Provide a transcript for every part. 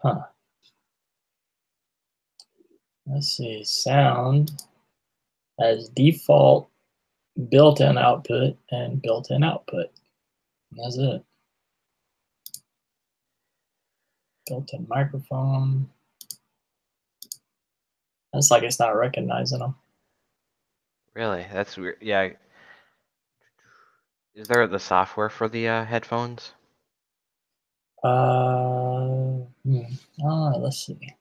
Huh. Let's see. Sound as default built-in output and built-in output. That's it. Built-in microphone. That's like it's not recognizing them. Really? That's weird. Yeah. Is there the software for the headphones? Let's see.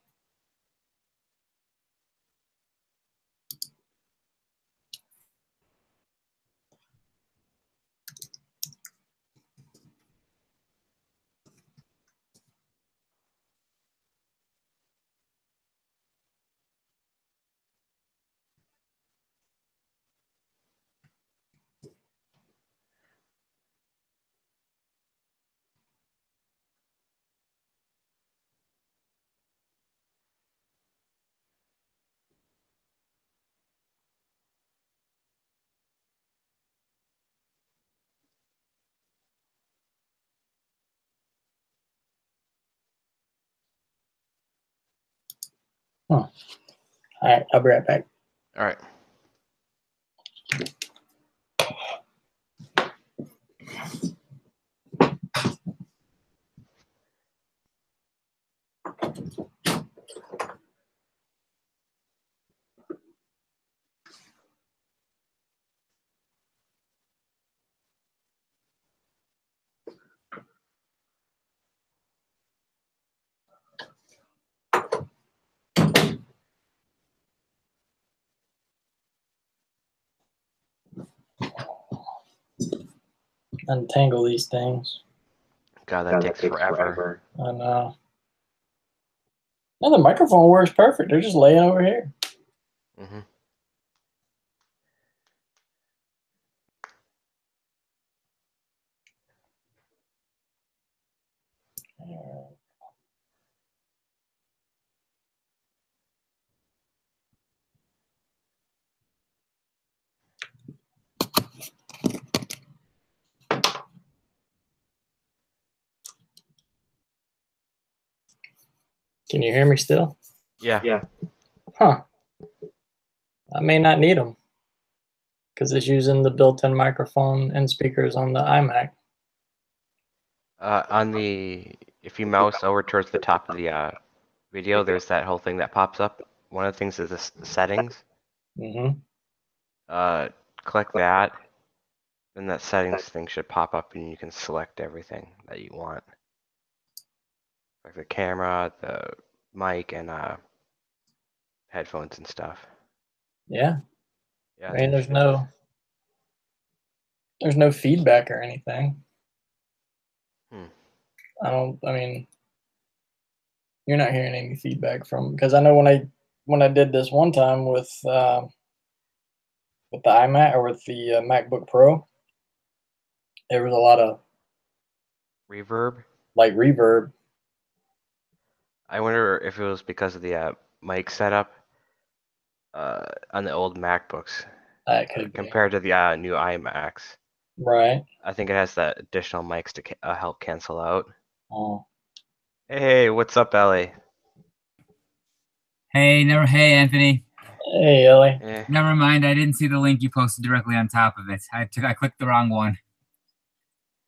Huh. All right, I'll be right back. All right. Untangle these things. God, that takes forever. I know. And the microphone works perfect. They're just laying over here. Mm-hmm. Can you hear me still? Yeah. Huh. I may not need them because it's using the built-in microphone and speakers on the iMac. If you mouse over towards the top of the video, there's that whole thing that pops up. One of the things is the settings. Mm-hmm. Click that, then that settings thing should pop up, and you can select everything that you want, like the camera, the mic, and headphones and stuff. Yeah. Yeah, I mean, that's there's no feedback or anything. Hmm. I mean, you're not hearing any feedback from, because I know when I did this one time with the iMac or with the MacBook Pro, there was a lot of Reverb. like reverb. I wonder if it was because of the mic setup on the old MacBooks That could be compared to the new iMacs. right. I think it has that additional mics to help cancel out. Oh, Hey, what's up, Ellie? Hey, Anthony. hey, Ellie. Never mind. I didn't see the link you posted directly on top of it. I clicked the wrong one.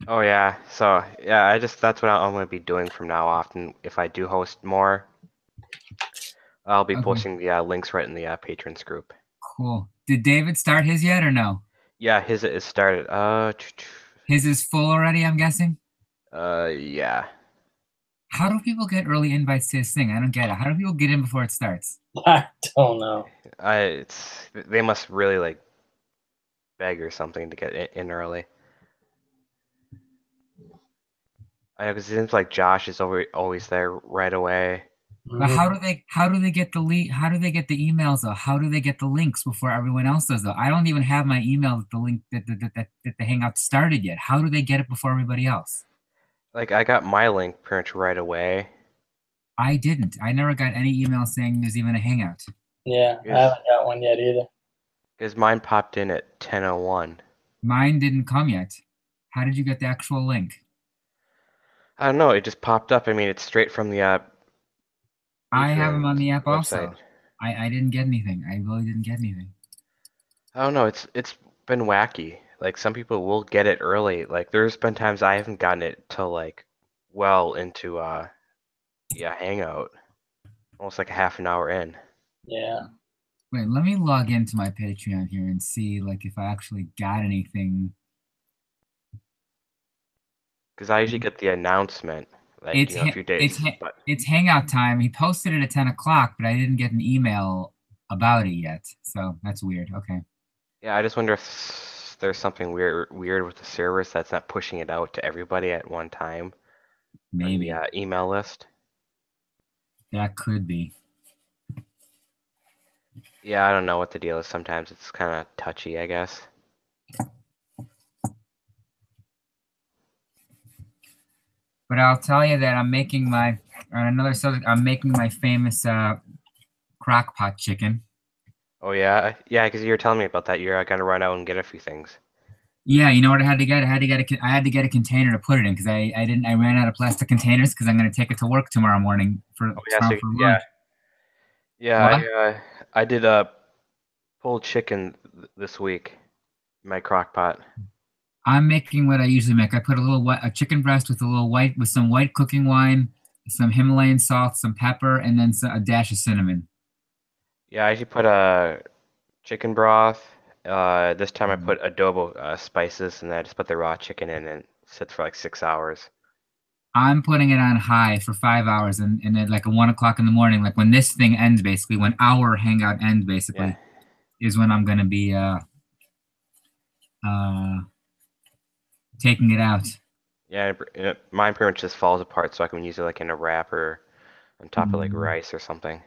Oh yeah, so yeah, that's what I'm gonna be doing from now on. If I do host more, I'll be posting the links right in the patrons group. Cool. Did David start his yet or no? Yeah, his is started. His is full already, I'm guessing. Yeah. How do people get early invites to his thing? I don't get it. How do people get in before it starts? I don't know. They must really like beg or something to get in early. I know, because it seems like Josh is always there right away. But how do they get the emails though? How do they get the links before everyone else does though? I don't even have my email that the link that the Hangout started yet. How do they get it before everybody else? Like I got my link pretty much right away. I didn't. I never got any email saying there's even a Hangout. Yeah, I haven't got one yet either. Because mine popped in at 10:01. Mine didn't come yet. How did you get the actual link? I don't know. It just popped up. I mean, it's straight from the I have them on the app website. also. I didn't get anything. I really didn't get anything. I don't know. It's been wacky. Like some people will get it early. Like there's been times I haven't gotten it till like well into Hangout, almost like a half an hour in. Yeah. Wait, let me log into my Patreon here and see like if I actually got anything. Because I usually get the announcement like a few days. But It's Hangout time. He posted it at 10 o'clock, but I didn't get an email about it yet. So that's weird. Okay. yeah, I just wonder if there's something weird with the servers that's not pushing it out to everybody at one time on Maybe. the email list. That could be. Yeah, I don't know what the deal is. Sometimes it's kind of touchy, I guess. But I'll tell you that I'm making on another subject, I'm making my famous crock pot chicken. Oh yeah, yeah, because you were telling me about that. You're gonna run out and get a few things. Yeah, you know what I had to get? I had to get a container to put it in because I ran out of plastic containers because I'm gonna take it to work tomorrow morning for lunch. Yeah, I did a pulled chicken this week in my crock pot. I'm making what I usually make. I put a chicken breast with some white cooking wine, some Himalayan salt, some pepper, and then a dash of cinnamon. Yeah, I usually put a chicken broth. This time I put adobo spices, and I just put the raw chicken in and it sits for like 6 hours. I'm putting it on high for 5 hours, and at like 1 o'clock in the morning, like when this thing ends, basically, when our hangout ends, basically, is when I'm gonna be taking it out. Yeah, mine pretty much just falls apart, so I can use it like in a wrap or on top of like rice or something.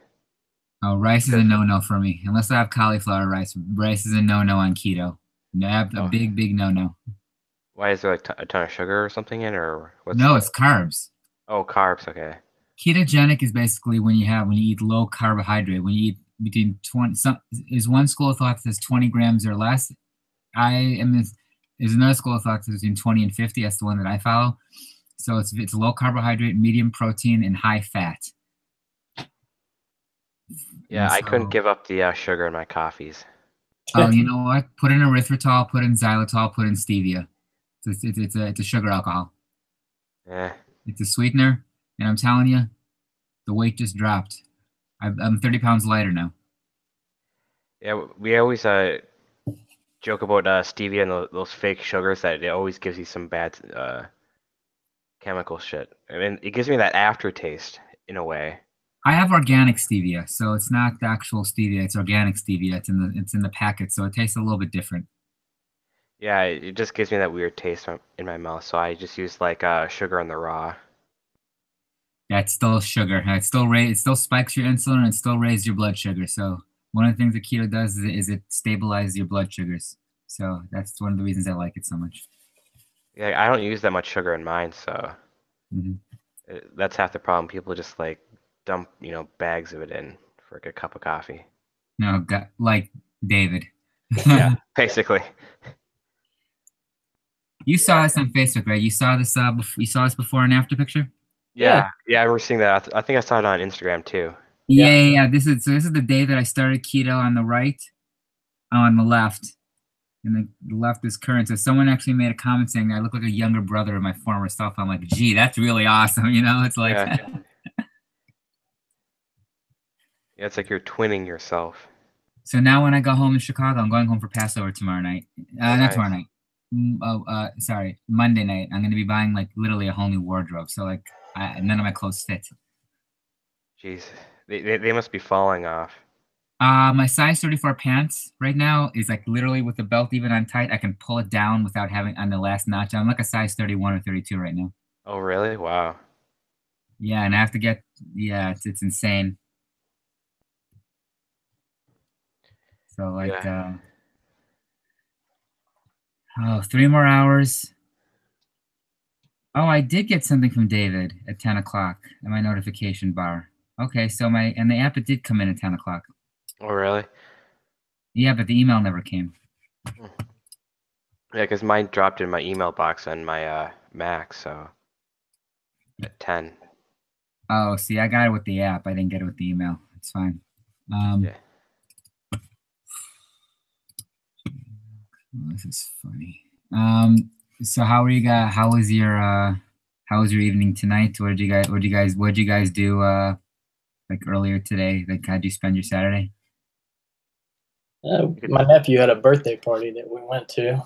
Oh, rice is a no-no for me. Unless I have cauliflower rice. Rice is a no-no on keto. A big no-no. Why is there like a ton of sugar or something in, or what's? No, it's carbs. Oh, carbs. Okay. Ketogenic is basically when you eat low carbohydrate. When you eat between 20, is one school of thought that says 20 grams or less. There's another school of thought that says between 20 and 50. That's the one that I follow. So it's low carbohydrate, medium protein, and high fat. Yeah, I couldn't give up the sugar in my coffees. Oh, you know what? Put in erythritol, put in xylitol, put in stevia. It's a sugar alcohol. Yeah. It's a sweetener, and I'm telling you, the weight just dropped. I'm 30 pounds lighter now. Yeah, we always joke about stevia and those fake sugars that it always gives you some bad chemical shit. I mean, it gives me that aftertaste in a way. I have organic stevia, so it's not the actual stevia. It's organic stevia. It's in the packet, so it tastes a little bit different. Yeah, it just gives me that weird taste in my mouth, so I just use like sugar on the raw. That's still sugar. It still spikes your insulin and it still raises your blood sugar. So one of the things that keto does is it stabilizes your blood sugars. So that's one of the reasons I like it so much. Yeah, I don't use that much sugar in mine, so that's half the problem. People just like dump, bags of it in for like a cup of coffee. No, like David. Yeah, basically. You saw this on Facebook, right? You saw this. You saw this before and after picture. Yeah, I remember seeing that. I think I saw it on Instagram too. Yeah. This is the day that I started keto on the right, on the left, and the left is current. So someone actually made a comment saying I look like a younger brother of my former self. I'm like, gee, that's really awesome. It's like. Yeah, it's like you're twinning yourself. So now when I go home in Chicago, I'm going home for Passover tomorrow night. Not tomorrow night. Sorry, Monday night. I'm gonna be buying like literally a whole new wardrobe. So like, none of my clothes fit. Jeez, they must be falling off. My size 34 pants right now is like literally with the belt even on tight. I can pull it down without having on the last notch. I'm like a size 31 or 32 right now. Oh really? Wow. Yeah, and I have to get. Yeah, it's insane. So like, 3 more hours. Oh, I did get something from David at 10 o'clock in my notification bar. Okay, so the app, it did come in at 10 o'clock. Oh, really? Yeah, but the email never came. Yeah, because mine dropped in my email box on my Mac, so at 10. Oh, see, I got it with the app. I didn't get it with the email. It's fine. Yeah. This is funny. So how was your evening tonight? What did you guys do like earlier today? Like how'd you spend your Saturday? My nephew had a birthday party that we went to.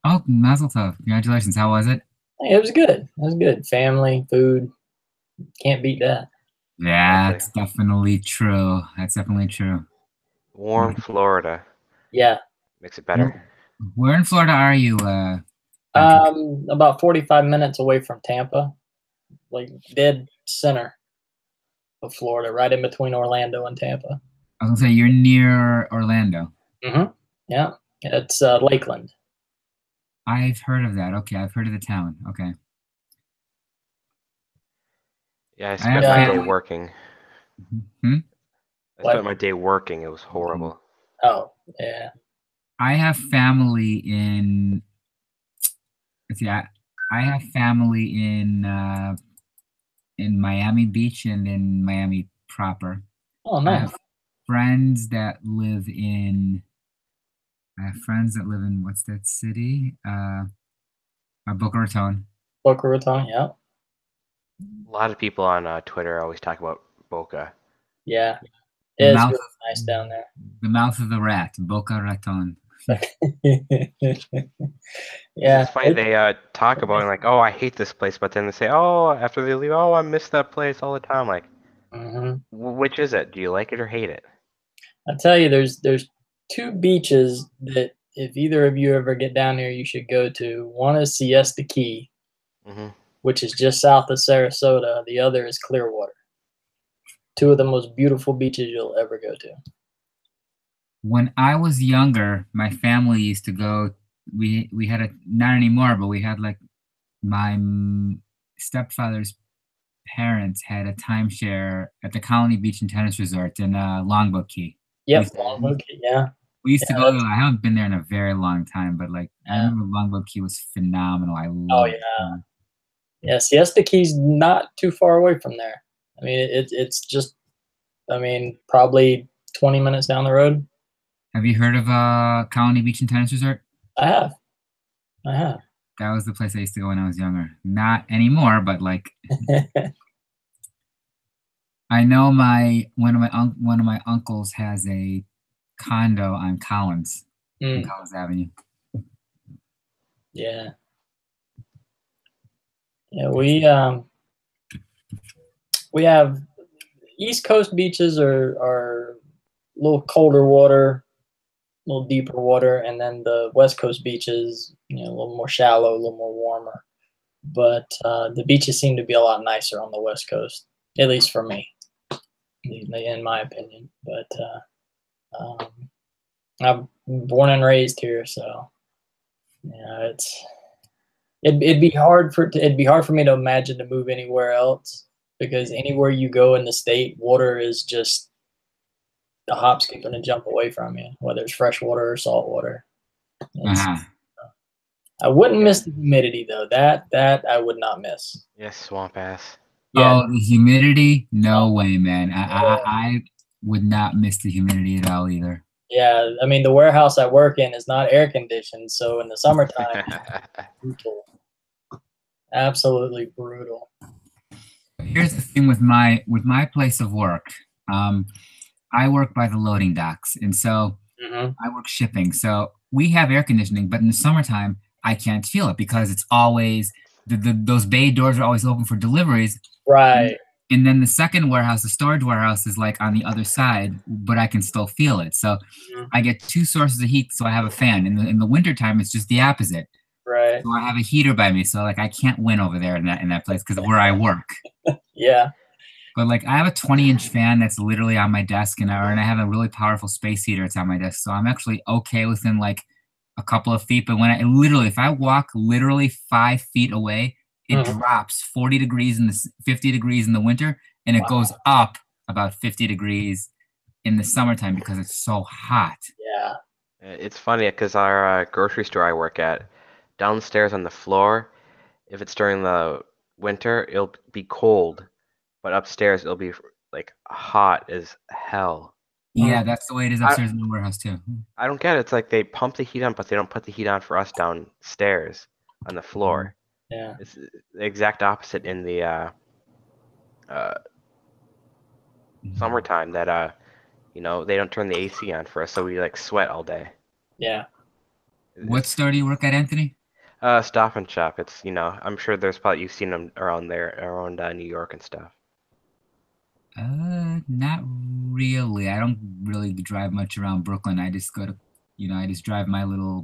Oh, Mazel Tov. Congratulations. How was it? It was good. It was good. Family, food. Can't beat that. That's definitely true. That's definitely true. Warm Florida Yeah. makes it better. Where in Florida are you, Patrick? About 45 minutes away from Tampa, like dead center of Florida, right in between Orlando and Tampa. I was gonna say you're near Orlando. Yeah, it's Lakeland. I've heard of that. Okay, I've heard of the town. Okay. Yeah, I spent my day working. Hmm? I spent my day working. It was horrible. Oh, yeah. I have family in. Let's see, I have family in Miami Beach and in Miami proper. Oh, I nice. have friends that live in. I have friends that live in what's that city? Boca Raton. Boca Raton, yeah. A lot of people on Twitter always talk about Boca. Yeah, The it's mouth, really nice down there. the mouth of the rat, Boca Raton. Yeah, It's funny they talk about it like, oh, I hate this place, but then they say, oh, after they leave, oh, I miss that place all the time. Like, which is it? Do you like it or hate it? I tell you, there's two beaches that if either of you ever get down here, you should go to. One is Siesta Key, which is just south of Sarasota. The other is Clearwater. Two of the most beautiful beaches you'll ever go to. When I was younger, my family used to go. We had a not anymore, but we had like my stepfather's parents had a timeshare at the Colony Beach and Tennis Resort in Longboat Key. Yep, Longboat Key, yeah. We used to go there. I haven't been there in a very long time, but like I remember Longboat Key was phenomenal. I loved it. Yeah, Siesta Key's not too far away from there. I mean, it's just, I mean, probably 20 minutes down the road. Have you heard of Colony Beach and Tennis Resort? I have. That was the place I used to go when I was younger. Not anymore, but like I know one of my uncles has a condo on Collins Avenue. Yeah. Yeah, we have East Coast beaches are a little colder water, a little deeper water, and then the West Coast beaches, a little more shallow, a little more warmer. But the beaches seem to be a lot nicer on the West Coast, at least for me, in my opinion. But I'm born and raised here, so yeah, it'd be hard for me to imagine to move anywhere else, because anywhere you go in the state, water is just a hop, skip, and a jump away from you, whether it's fresh water or salt water. I wouldn't miss the humidity though. That I would not miss. Yes, swamp ass. Yeah. Oh, the humidity? No way, man. I would not miss the humidity at all either. Yeah, I mean the warehouse I work in is not air conditioned, so in the summertime, brutal. Absolutely brutal. Here's the thing with my place of work. I work by the loading docks, and so I work shipping. So we have air conditioning, but in the summertime, I can't feel it because it's always those bay doors are always open for deliveries. Right. And then the second warehouse, the storage warehouse, is like on the other side, but I can still feel it. So I get two sources of heat. So I have a fan. In the wintertime, it's just the opposite. Right. So I have a heater by me. So like I can't win over there in that place because of where I work. Yeah. But like I have a 20-inch fan that's literally on my desk, and I have a really powerful space heater. It's on my desk, so I'm actually okay within like a couple of feet. But when if I walk literally 5 feet away, it drops 40 degrees 50 degrees in the winter, and it goes up about 50 degrees in the summertime because it's so hot. Yeah. It's funny because our grocery store I work at, downstairs on the floor, if it's during the winter, it'll be cold. but upstairs it'll be like hot as hell. Yeah, that's the way it is I upstairs in the warehouse too. I don't get it. It's like they pump the heat on, but they don't put the heat on for us downstairs on the floor. Yeah. It's the exact opposite in the uh, summertime that you know, they don't turn the AC on for us, so we like sweat all day. Yeah. What store do you work at, Anthony? Stop and Shop. It's, you know, I'm sure there's probably you've seen them around there, around New York and stuff. Not really. I don't really drive much around Brooklyn. I just go to, I just drive my little.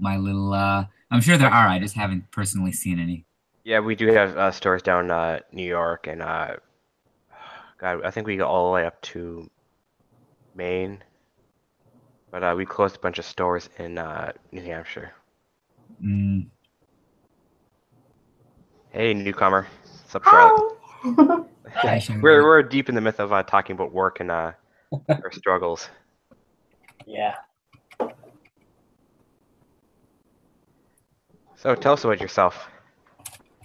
I'm sure there are. I just haven't personally seen any. Yeah, we do have stores down New York and God, I think we go all the way up to Maine, but we closed a bunch of stores in New Hampshire. Mm. Hey, newcomer. What's up, Charlotte? Hi, Charlotte. We're deep in the myth of talking about work and our struggles. Yeah. So tell us about yourself.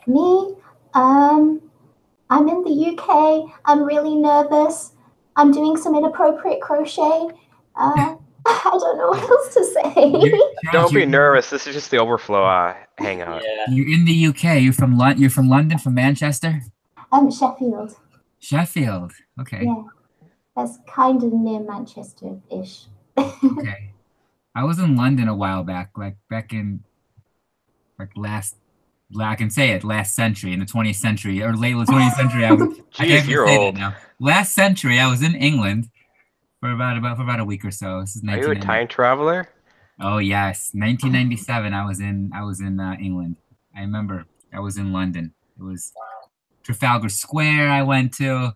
Me? I'm in the UK. I'm really nervous. I'm doing some inappropriate crochet. I don't know what else to say. Don't be nervous. This is just the Overflow hangout. Yeah. You're in the UK. You're from London, from Manchester? Sheffield. Sheffield. Okay. Yeah, that's kind of near Manchester-ish. Okay. I was in London a while back, like back in I can say it, last century, in the 20th century, or late 20th century. I can't Jeez, even you're say old. that now. Last century, I was in England for about a week or so. This is Are you a time traveler? Oh yes, 1997. I was in England. I remember I was in London. It was Trafalgar Square. I went to.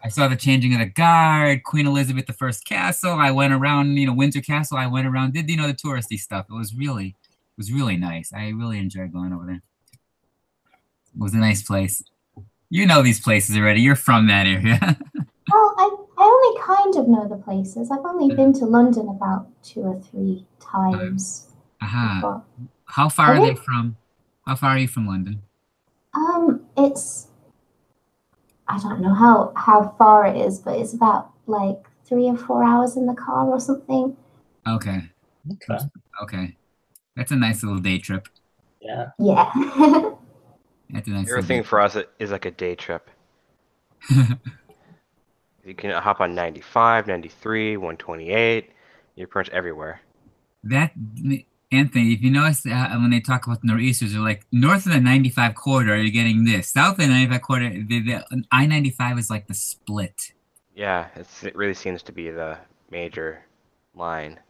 I saw the changing of the guard, Queen Elizabeth I Castle. I went around, Windsor Castle. I went around, did the touristy stuff. It was really nice. I really enjoyed going over there. It was a nice place. You know these places already. You're from that area. Well, I only kind of know the places. I've only been to London about 2 or 3 times. Aha. How far are they from? How far are you from London? It's, I don't know how far it is, but it's about like 3 or 4 hours in the car or something. Okay. Okay. That's a nice little day trip. Yeah. Yeah. That's a nice Everything for us is like a day trip. You can hop on 95, 93, 128. You're pretty much everywhere. That, Anthony, if you notice when they talk about the Nor'easters, they're like, north of the 95 corridor, you're getting this. South of the 95 corridor, the I-95 is like the split. Yeah, it really seems to be the major line.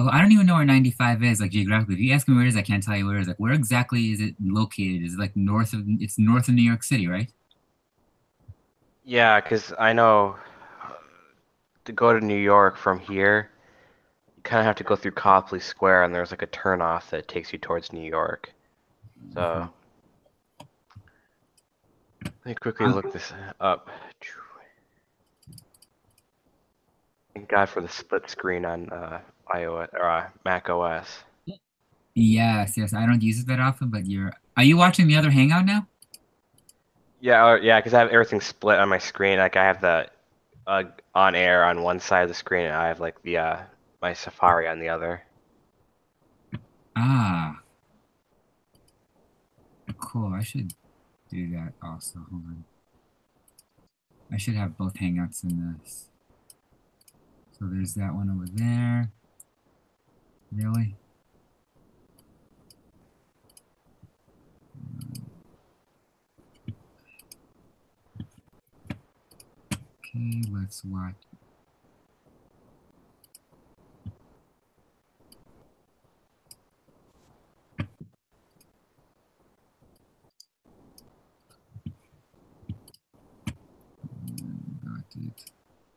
Oh, I don't even know where 95 is, like geographically. If you ask me where it is, I can't tell you where it is. Like, where exactly is it located? Is it like it's north of New York City, right? Yeah, because I know to go to New York from here, you kind of have to go through Copley Square, and there's like a turnoff that takes you towards New York. So, let me quickly look this up. Thank God for the split screen on iOS or Mac OS. Yes. I don't use it that often, but are you watching the other Hangout now? Yeah, because I have everything split on my screen. Like I have the on air on one side of the screen, and I have like the my Safari on the other. Ah. Cool. I should do that also. Hold on. I should have both Hangouts in this. So there's that one over there. Really? Okay, let's watch.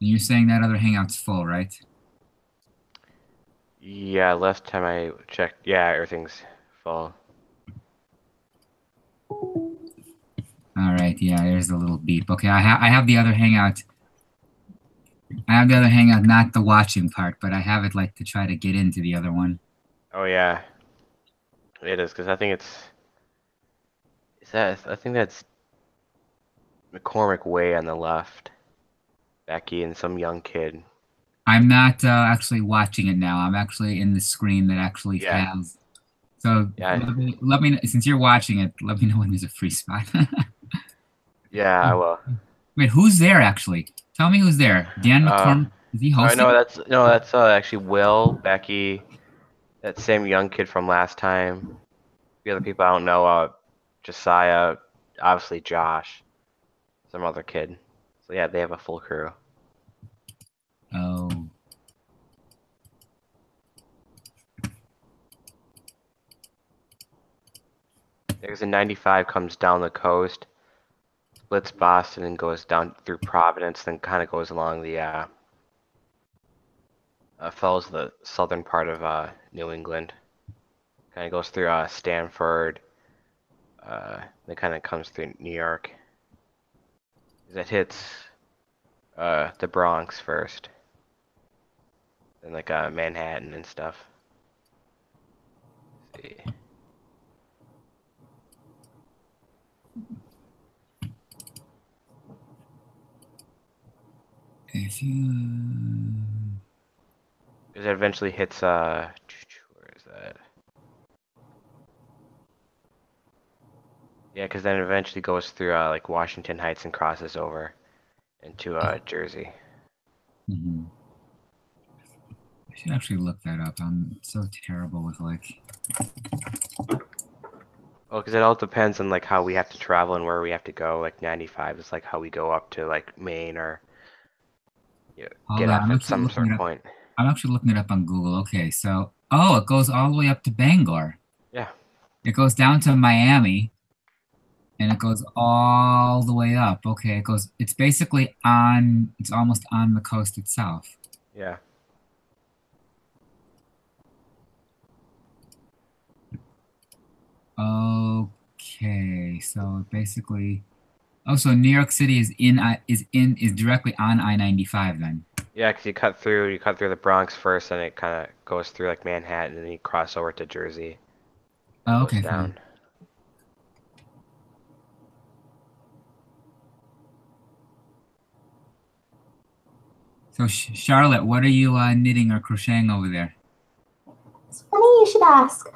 And you're saying that other Hangout's full, right? Yeah, last time I checked, yeah, everything's full. All right, yeah, there's a little beep. Okay, I have the other Hangout. I have the other Hangout, not the watching part, but I have it like to try to get into the other one. Oh yeah, it is because I think I think that's McCormick Way on the left. Becky and some young kid. I'm not actually watching it now. I'm actually in the screen that actually Yeah. has. So Yeah. let me since you're watching it, let me know when there's a free spot. Yeah, I will. Wait, who's there actually? Tell me who's there. Dan McCormick, is he hosting? That's actually Will, Becky, that same young kid from last time. The other people I don't know, Josiah, obviously Josh, some other kid. So yeah, they have a full crew. Oh. There's a 95 comes down the coast, splits Boston and goes down through Providence, then kind of goes along the follows the southern part of New England. Kind of goes through Stanford, then kind of comes through New York. It hits the Bronx first, then like Manhattan and stuff. Let's see. If you Because it eventually hits where is that? Yeah, because then it eventually goes through like Washington Heights and crosses over into Jersey. I should actually look that up. I'm so terrible with like. Well, because it all depends on like how we have to travel and where we have to go. Like 95 is like how we go up to like Maine or Hold get on, off at some sort of point. I'm actually looking it up on Google. Okay, so it goes all the way up to Bangor. Yeah. It goes down to Miami, and it goes all the way up. Okay, it's basically it's almost on the coast itself. Yeah. Okay, so basically, so New York City is directly on I-95 then. Yeah, because you cut through the Bronx first, and it kind of goes through like Manhattan, and then you cross over to Jersey. Oh, Goes okay, down. fine. So Charlotte, what are you knitting or crocheting over there? It's funny you should ask.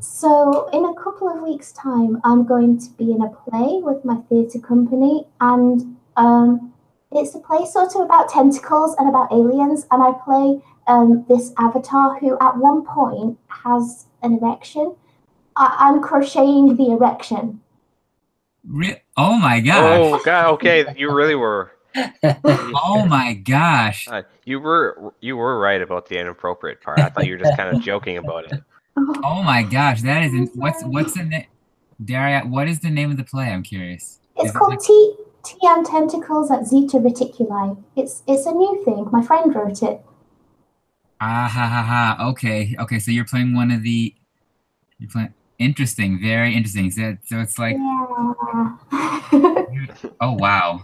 So in a couple of weeks' time, I'm going to be in a play with my theatre company, and it's a play sort of about tentacles and about aliens, and I play this avatar who at one point has an erection. I'm crocheting the erection. Oh my gosh! Oh god! Okay, you really were. Oh my gosh! You were right about the inappropriate part. I thought you were just kind of joking about it. Oh my gosh, that is what's the name? Daria, what is the name of the play? I'm curious. It's called TM Tentacles at Zeta Reticuli. It's a new thing. My friend wrote it. Ah ha ha ha. Okay. So you're playing interesting, very interesting. So it's like Yeah. oh wow.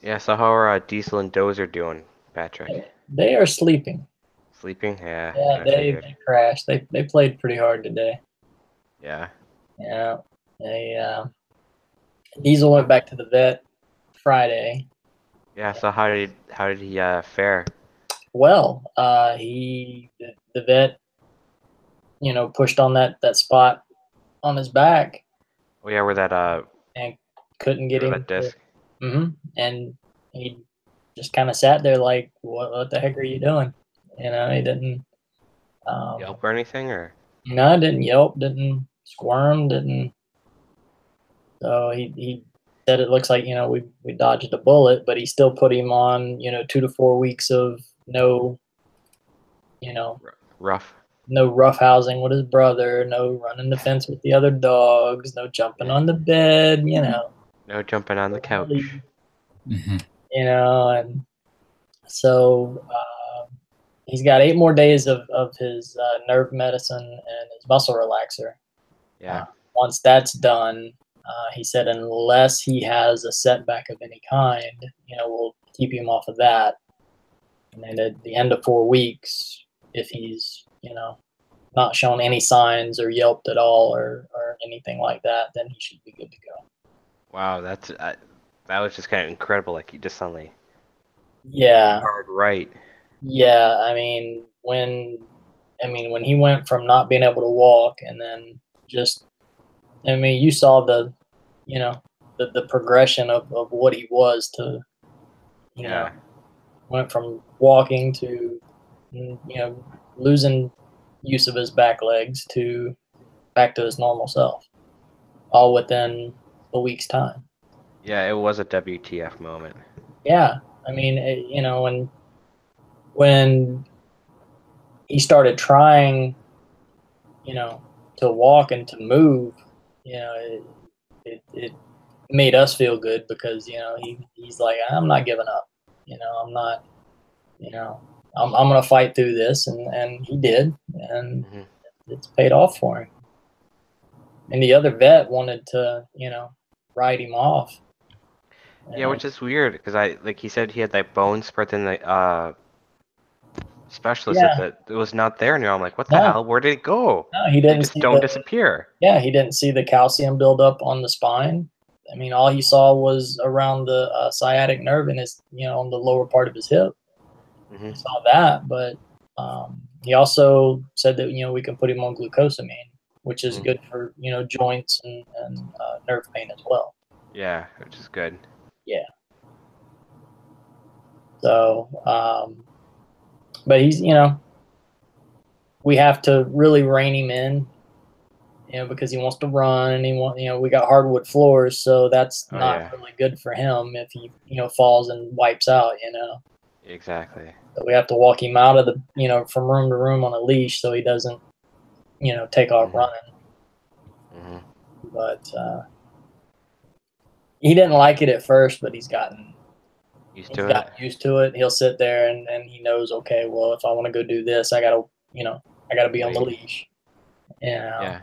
Yeah, so how are Diesel and Dozer doing, Patrick? They are sleeping. Sleeping? Yeah. Yeah, they crashed. They played pretty hard today. Yeah. Yeah. Diesel went back to the vet Friday. Yeah, so how did he fare? Well, the vet, pushed on that spot on his back. Oh yeah, where that and couldn't get him. That disc. And he just kind of sat there like, what the heck are you doing? He didn't yelp or anything, or no, didn't yelp, didn't squirm, didn't. So he said it looks like we dodged a bullet, but he still put him on 2 to 4 weeks of no roughhousing with his brother, no running the fence with the other dogs, no jumping on the bed, no jumping on the couch. And so he's got 8 more days of his nerve medicine and his muscle relaxer. Yeah. Once that's done, he said unless he has a setback of any kind, we'll keep him off of that. And then at the end of 4 weeks, if he's, not shown any signs or yelped at all or anything like that, then he should be good to go. Wow, that was just kind of incredible. Like you just suddenly Yeah. hard right. Yeah, I mean when he went from not being able to walk and then just, I mean, you saw the, you know, the progression of what he was to, you know, went from walking to, losing use of his back legs to back to his normal self, all within a week's time. Yeah, it was a WTF moment. Yeah, I mean, when he started trying, to walk and to move, it made us feel good because he's like, I'm not giving up. I'm not. I'm gonna fight through this, and he did, and it's paid off for him. And the other vet wanted to, write him off. Yeah, which is weird because like he said he had that bone spurt in the specialist that it was not there anymore. I'm like, what the hell? Where did it go? No, he didn't. They just don't disappear. Yeah, he didn't see the calcium buildup on the spine. I mean, all he saw was around the sciatic nerve in his, on the lower part of his hip. He saw that, but he also said that we can put him on glucosamine, which is good for joints and nerve pain as well. Yeah, which is good. Yeah. So, but he's we have to really rein him in, because he wants to run and we got hardwood floors, so that's not really good for him if he falls and wipes out. Exactly. So we have to walk him out of the from room to room on a leash so he doesn't take off running. But he didn't like it at first, but he's gotten used to it. He'll sit there and he knows, okay, well, if I want to go do this, I gotta be on the leash. Yeah.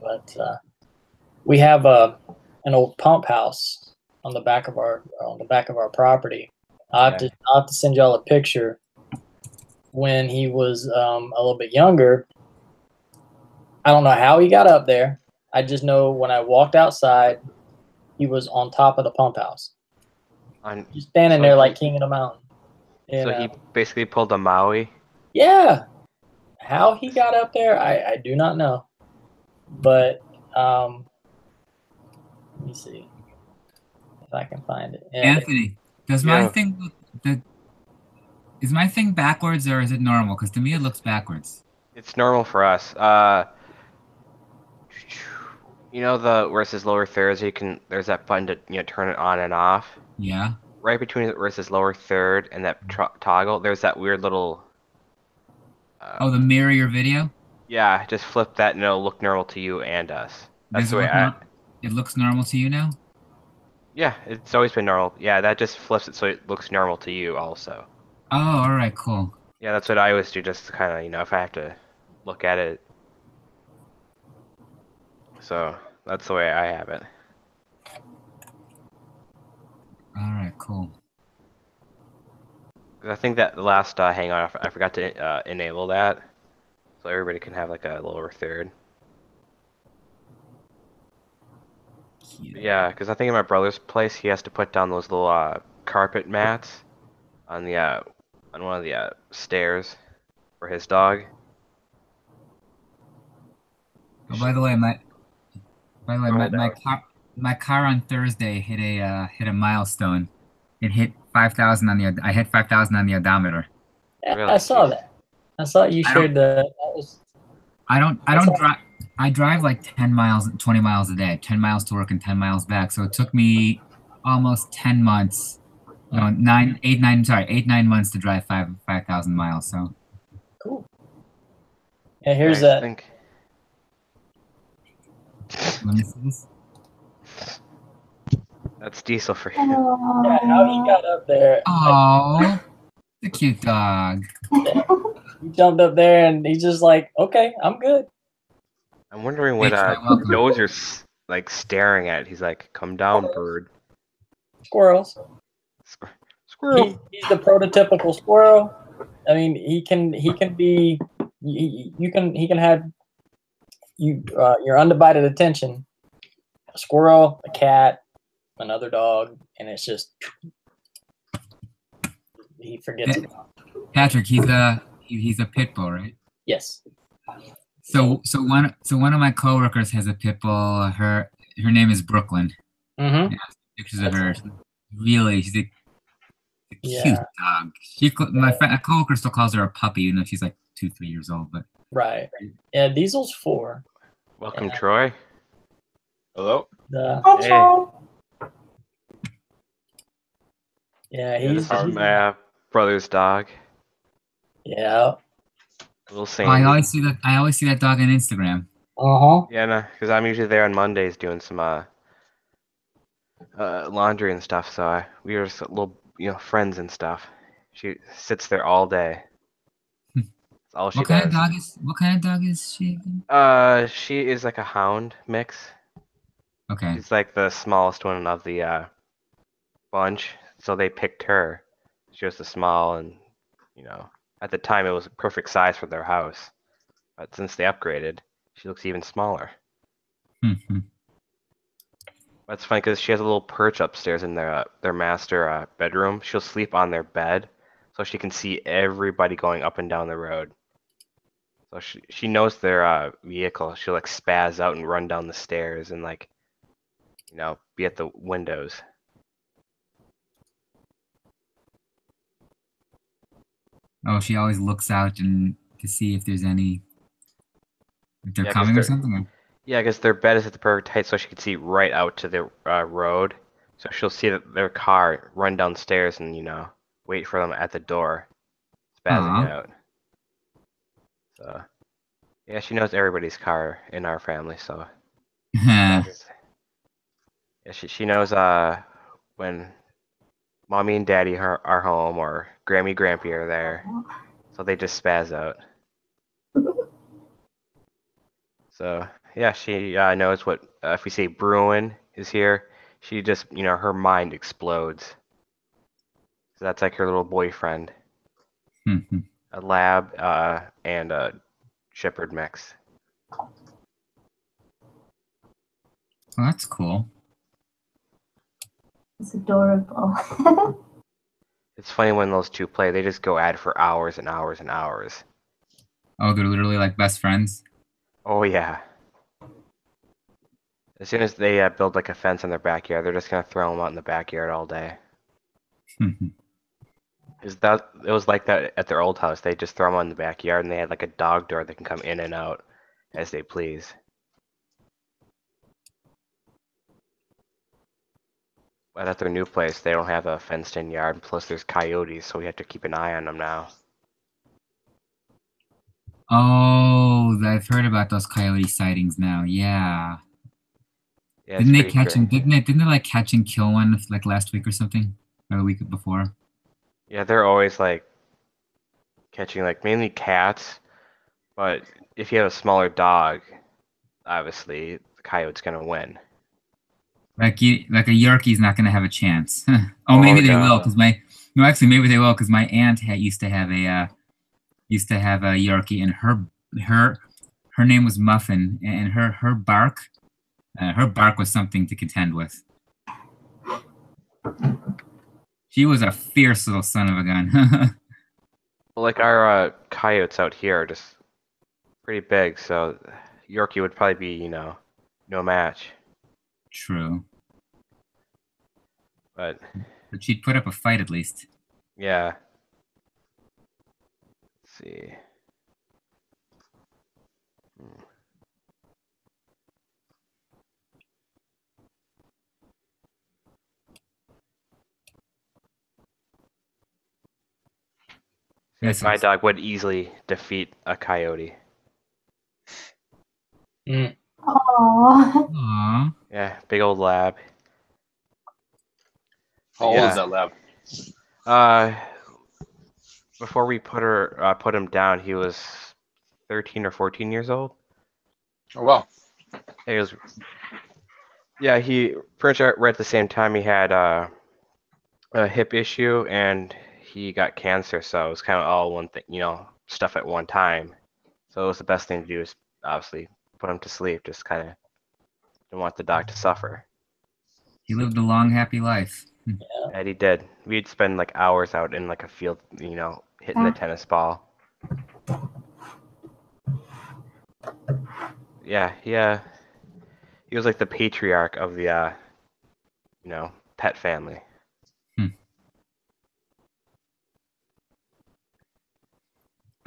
But we have an old pump house on the back of our property. I'll have to send y'all a picture. When he was a little bit younger, I don't know how he got up there. I just know when I walked outside, he was on top of the pump house. He's standing there like king of the mountain. He basically pulled a Maui? Yeah. How he got up there, I do not know. But let me see if I can find it. Anthony, does my thing is my thing backwards or is it normal? Because to me it looks backwards. It's normal for us. Where it says lower thirds, there's that button to turn it on and off. Yeah. Right between where it says lower third and that toggle, there's that weird little. The mirror your video. Yeah, just flip that and it'll look normal to you and us. That's the way it looks normal to you now? Yeah, it's always been normal. Yeah, that just flips it so it looks normal to you also. Oh, alright, cool. Yeah, that's what I always do, just to kind of, if I have to look at it. So, that's the way I have it. Alright, cool. I think that the last Hangout, I forgot to enable that. So everybody can have like a lower third. Yeah, because I think in my brother's place, he has to put down those little carpet mats on one of the stairs for his dog. Oh, by the way, my car on Thursday hit a milestone. It hit 5,000 on the. I hit 5,000 on the odometer. Yeah, really? I saw that. I saw you shared the. I don't drive. I drive like 10 miles, 20 miles a day. 10 miles to work and 10 miles back. So it took me almost 10 months. 8, 9 months to drive 5,000 miles. So. Cool. Yeah, here's that. Let me see this. That's diesel for you. Yeah, how he got up there. Oh, the cute dog. He jumped up there and he's just like, okay, I'm good. I'm wondering what Dozer's like staring at. He's like, come down, bird. Squirrels. Squirrel. He's the prototypical squirrel. I mean, he can be he can have your undivided attention. A squirrel, a cat, another dog, and it's just he forgets about. Patrick, he's a pit bull, right? Yes. So one of my coworkers has a pit bull. Her name is Brooklyn. Mm-hmm. Yeah, pictures of her. Really, she's a cute dog. A coworker still calls her a puppy, even though she's like 2-3 years old. But right. Yeah, Diesel's 4. Welcome, Troy. Hello. Hi, Hey. Troy. Yeah, This is my brother's dog. Yeah. Little oh, I Sandy. always see that dog on Instagram. Uh-huh. Yeah, no, because I'm usually there on Mondays doing some laundry and stuff. So we are just little, friends and stuff. She sits there all day. That's all she What kind does. What kind of dog is she again? She is like a hound mix. Okay. She's like the smallest one of the bunch, so they picked her. She was the small, and at the time it was a perfect size for their house. But since they upgraded, she looks even smaller. That's funny because she has a little perch upstairs in their master bedroom. She'll sleep on their bed, so she can see everybody going up and down the road. So she knows their vehicle. She'll like spaz out and run down the stairs and like, be at the windows. Oh, she always looks out and to see if there's if they're Yeah, 'cause coming or something. Yeah, because their bed is at the perfect height, so she can see right out to the road. So she'll see their car run downstairs and wait for them at the door, spazzing Aw. out. So yeah, she knows everybody's car in our family. So yeah, she knows when mommy and daddy are home or Grammy Grampy are there, so they just spaz out. So yeah, she knows what if we say Bruin is here, she just her mind explodes. So that's like her little boyfriend, a lab and a shepherd mix. Well, that's cool. It's adorable. It's funny when those two play; they just go at it for hours and hours and hours. Oh, they're literally like best friends. Oh yeah. As soon as they build like a fence in their backyard, they're just gonna throw them out in the backyard all day. It was like that at their old house. They just throw them out in the backyard, and they had like a dog door that can come in and out as they please. But at their new place, they don't have a fenced-in yard. Plus, there's coyotes, so we have to keep an eye on them now. Oh, I've heard about those coyote sightings now. Yeah. Yeah, Didn't they pretty catch him? crazy. Didn't they like catch and kill one like last week or something, or the week before? Yeah, they're always like catching like mainly cats, but if you have a smaller dog, obviously the coyote's gonna win. Like a Yorkie's not gonna have a chance. Oh, Oh, maybe they no. will, because actually maybe they will, because my aunt used to have a Yorkie, and her name was Muffin, and her bark was something to contend with. She was a fierce little son of a gun. Well, like our coyotes out here are just pretty big, so Yorkie would probably be, no match. True. But she'd put up a fight at least. yeah. Let's see. Yes, My dog would easily defeat a coyote. Mm. Aww. Aww. Yeah, big old lab. How old is that lab? Before we put him down, he was 13 or 14 years old. Oh wow. He was. Yeah, he pretty much right at the same time he had a hip issue and he got cancer, so it was kind of all one thing, stuff at one time. So it was the best thing to do is obviously put him to sleep. Just kind of didn't want the dog to suffer. He lived a long, happy life. And he did. We'd spend like hours out in like a field, you know, hitting the tennis ball. Yeah, he was like the patriarch of the, you know, pet family.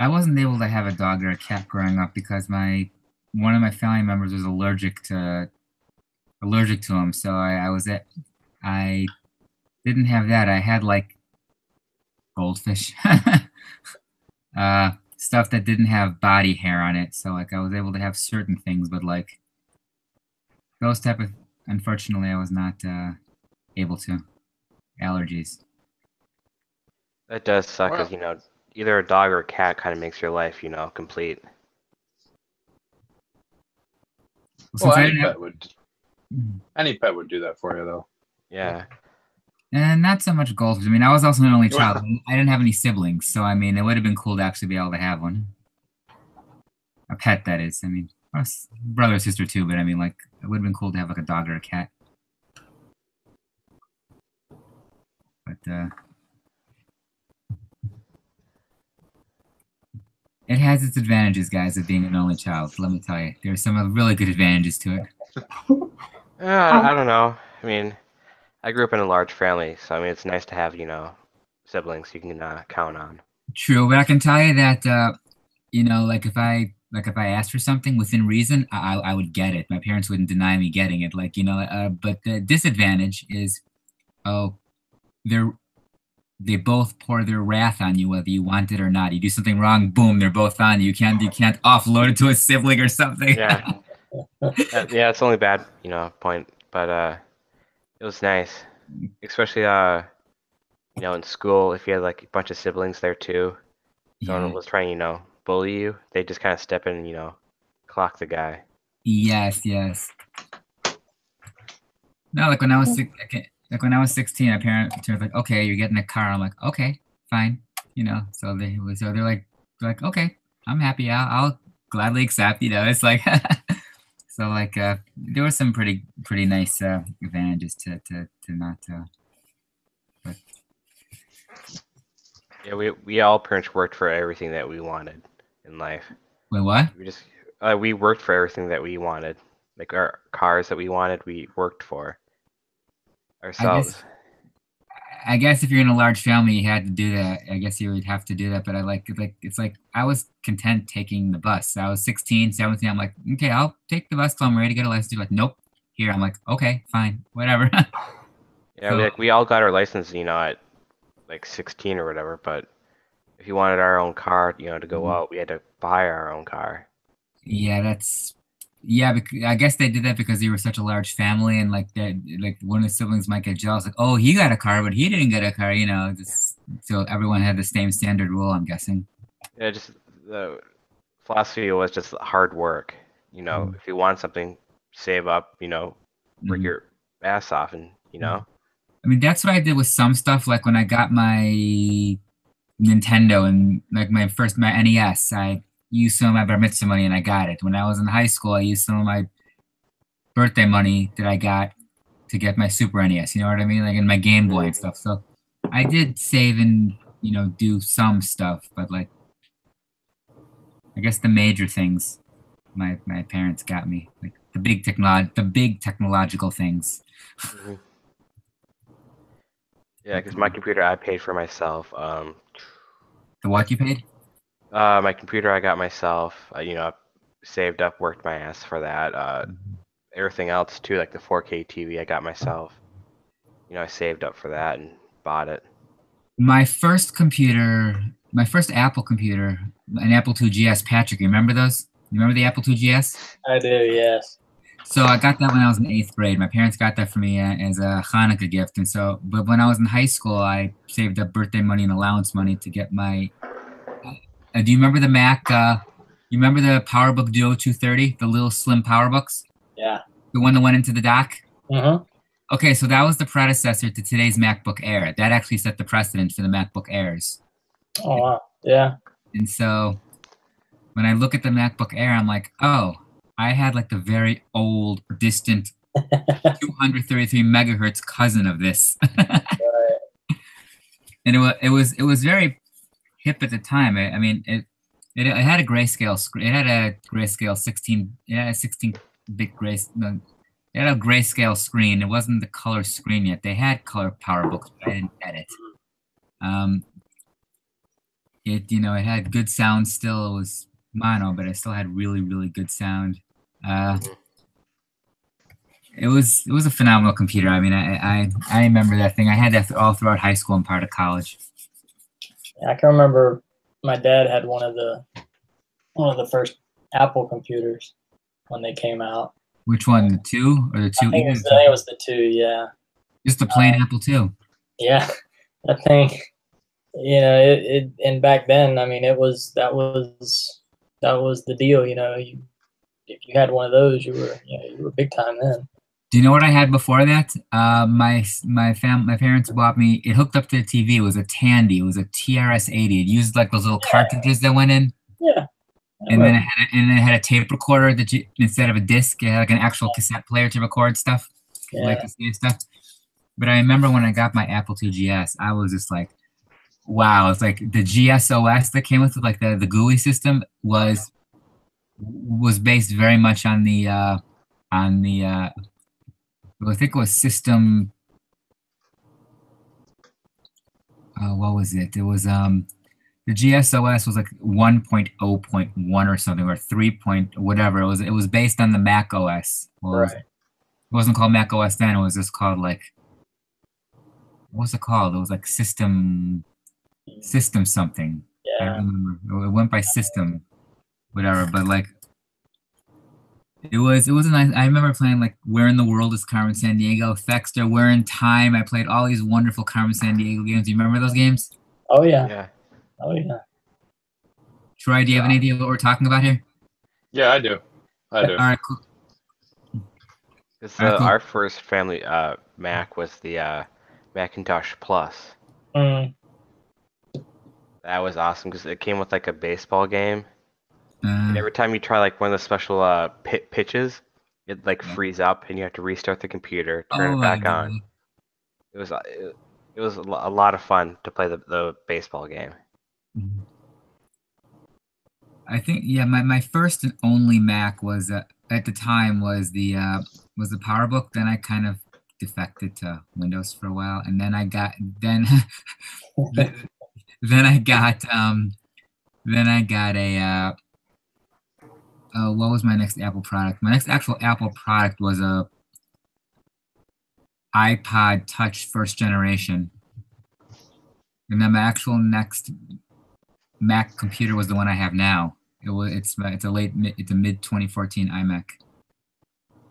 I wasn't able to have a dog or a cat growing up because one of my family members was allergic to them. So I didn't have that. I had like goldfish, stuff that didn't have body hair on it. So like I was able to have certain things, but like those type of, unfortunately, I was not able to. Allergies. That does suck, because, you know, either a dog or a cat kind of makes your life, you know, complete. Well, any pet would do that for you, though. Yeah. And not so much goldfish. I mean, I was also an only child. I didn't have any siblings, so I mean, it would have been cool to actually be able to have one. A pet, that is. I mean, brother or sister too, but I mean, like, it would have been cool to have like a dog or a cat. But it has its advantages, guys, of being an only child. Let me tell you, there are some really good advantages to it. I don't know. I mean, I grew up in a large family, so I mean, it's nice to have, you know, siblings you can count on. True, but I can tell you that, you know, like if I asked for something within reason, I would get it. My parents wouldn't deny me getting it. Like, you know, but the disadvantage is, they both pour their wrath on you, whether you want it or not. You do something wrong, boom, they're both on you. You can't offload it to a sibling or something. Yeah. Yeah, it's only bad, you know, point, but it was nice, especially you know, in school, if you had like a bunch of siblings there too, someone was trying, you know, bully you, they just kind of step in and, you know, clock the guy. Yes. No, like when I was 16, my parents were like, "Okay, you're getting a car." I'm like, "Okay, fine," you know. So they're like, "Okay, I'm happy. I'll gladly accept." You know, it's like, so like there were some pretty nice advantages to not. But yeah, we all pretty much worked for everything that we wanted in life. Wait, what? We worked for everything that we wanted, like our cars that we wanted. We worked for ourselves. I guess if you're in a large family, you had to do that. I guess you would have to do that. But it's like I was content taking the bus. I was 16, 17. I'm like, okay, I'll take the bus till I'm ready to get a license. You're like, nope. Here, I'm like, okay, fine, whatever. Yeah, so, we all got our license, you know, at like 16 or whatever. But if you wanted our own car, you know, to go out, we had to buy our own car. Yeah, I guess they did that because they were such a large family, and like that, like one of the siblings might get jealous, like, oh, he got a car, but he didn't get a car, you know. So everyone had the same standard rule, I'm guessing. Yeah, just the philosophy was just hard work. You know, if you want something, save up. You know, work your ass off, and you know. I mean, that's what I did with some stuff. Like when I got my Nintendo and like my NES, I used some of my bar mitzvah money and I got it. When I was in high school, I used some of my birthday money that I got to get my Super NES, you know what I mean? Like in my Game Boy and stuff. So I did save and, you know, do some stuff, but like, I guess the major things my parents got me, like the big technological things. Yeah, because my computer I paid for myself. The what you paid? My computer I got myself. You know, saved up, worked my ass for that. Everything else too, like the 4K TV I got myself. You know, I saved up for that and bought it. My first Apple computer, an Apple II GS. Patrick, you remember those? You remember the Apple II GS? I do, yes. So I got that when I was in 8th grade. My parents got that for me as a Hanukkah gift, and so. But when I was in high school, I saved up birthday money and allowance money to get my. Do you remember the Mac? You remember the PowerBook Duo 230, the little slim PowerBooks? Yeah. The one that went into the dock? Mm-hmm. Okay, so that was the predecessor to today's MacBook Air. That actually set the precedent for the MacBook Airs. Oh, wow. Yeah. And so when I look at the MacBook Air, I'm like, oh, I had like the very old, distant 233 megahertz cousin of this. Right. And it was very hip at the time. I mean, it had a grayscale screen. It had a grayscale 16. It had a 16-bit no, it had a grayscale screen. It wasn't the color screen yet. They had color PowerBooks, but I didn't get it. It it had good sound still. It was mono, but it still had really, really good sound. It was a phenomenal computer. I mean, I remember that thing. I had that all throughout high school and part of college. I can remember my dad had one of the first Apple computers when they came out. Which one, the 2 or the 2? I think it was the 2. Yeah. Just the plain Apple II. Yeah, I think it and back then, I mean, that was the deal. If you had one of those, you were big time then. Do you know what I had before that? My parents bought me. It hooked up to the TV. It was a Tandy. It was a TRS-80. It used like those little cartridges that went in. Yeah. And then it had a tape recorder that instead of a disc, it had like an actual cassette player to record stuff, like to save stuff. But I remember when I got my Apple II GS, I was just like, wow! It's like the GSOS that came with it, like the GUI system was based very much on the I think it was system. What was it? It was the GSOS was like 1.0.1 or something, or 3. Whatever. It was based on the Mac OS. Well, right. It wasn't called Mac OS then. It was just called like, what's it called? It was like system something. Yeah. I don't remember. It went by system, whatever. But like, it was a nice. I remember playing like Where in the World is Carmen Sandiego, Thexter, Where in Time. I played all these wonderful Carmen Sandiego games. Do you remember those games? Oh yeah. Yeah. Oh yeah. Troy, do you have any idea what we're talking about here? Yeah, I do. All right, cool. Cool. Our first family Mac was the Macintosh Plus. Mm. That was awesome because it came with like a baseball game. And every time you try like one of the special pitches, it like freeze up and you have to restart the computer, turn it back on. It was a lot of fun to play the baseball game. I think my first and only Mac was at the time was the PowerBook. Then I kind of defected to Windows for a while, and then I got then I got a what was my next Apple product? My next actual Apple product was a iPod Touch first generation, and then my actual next Mac computer was the one I have now. It's a mid 2014 iMac.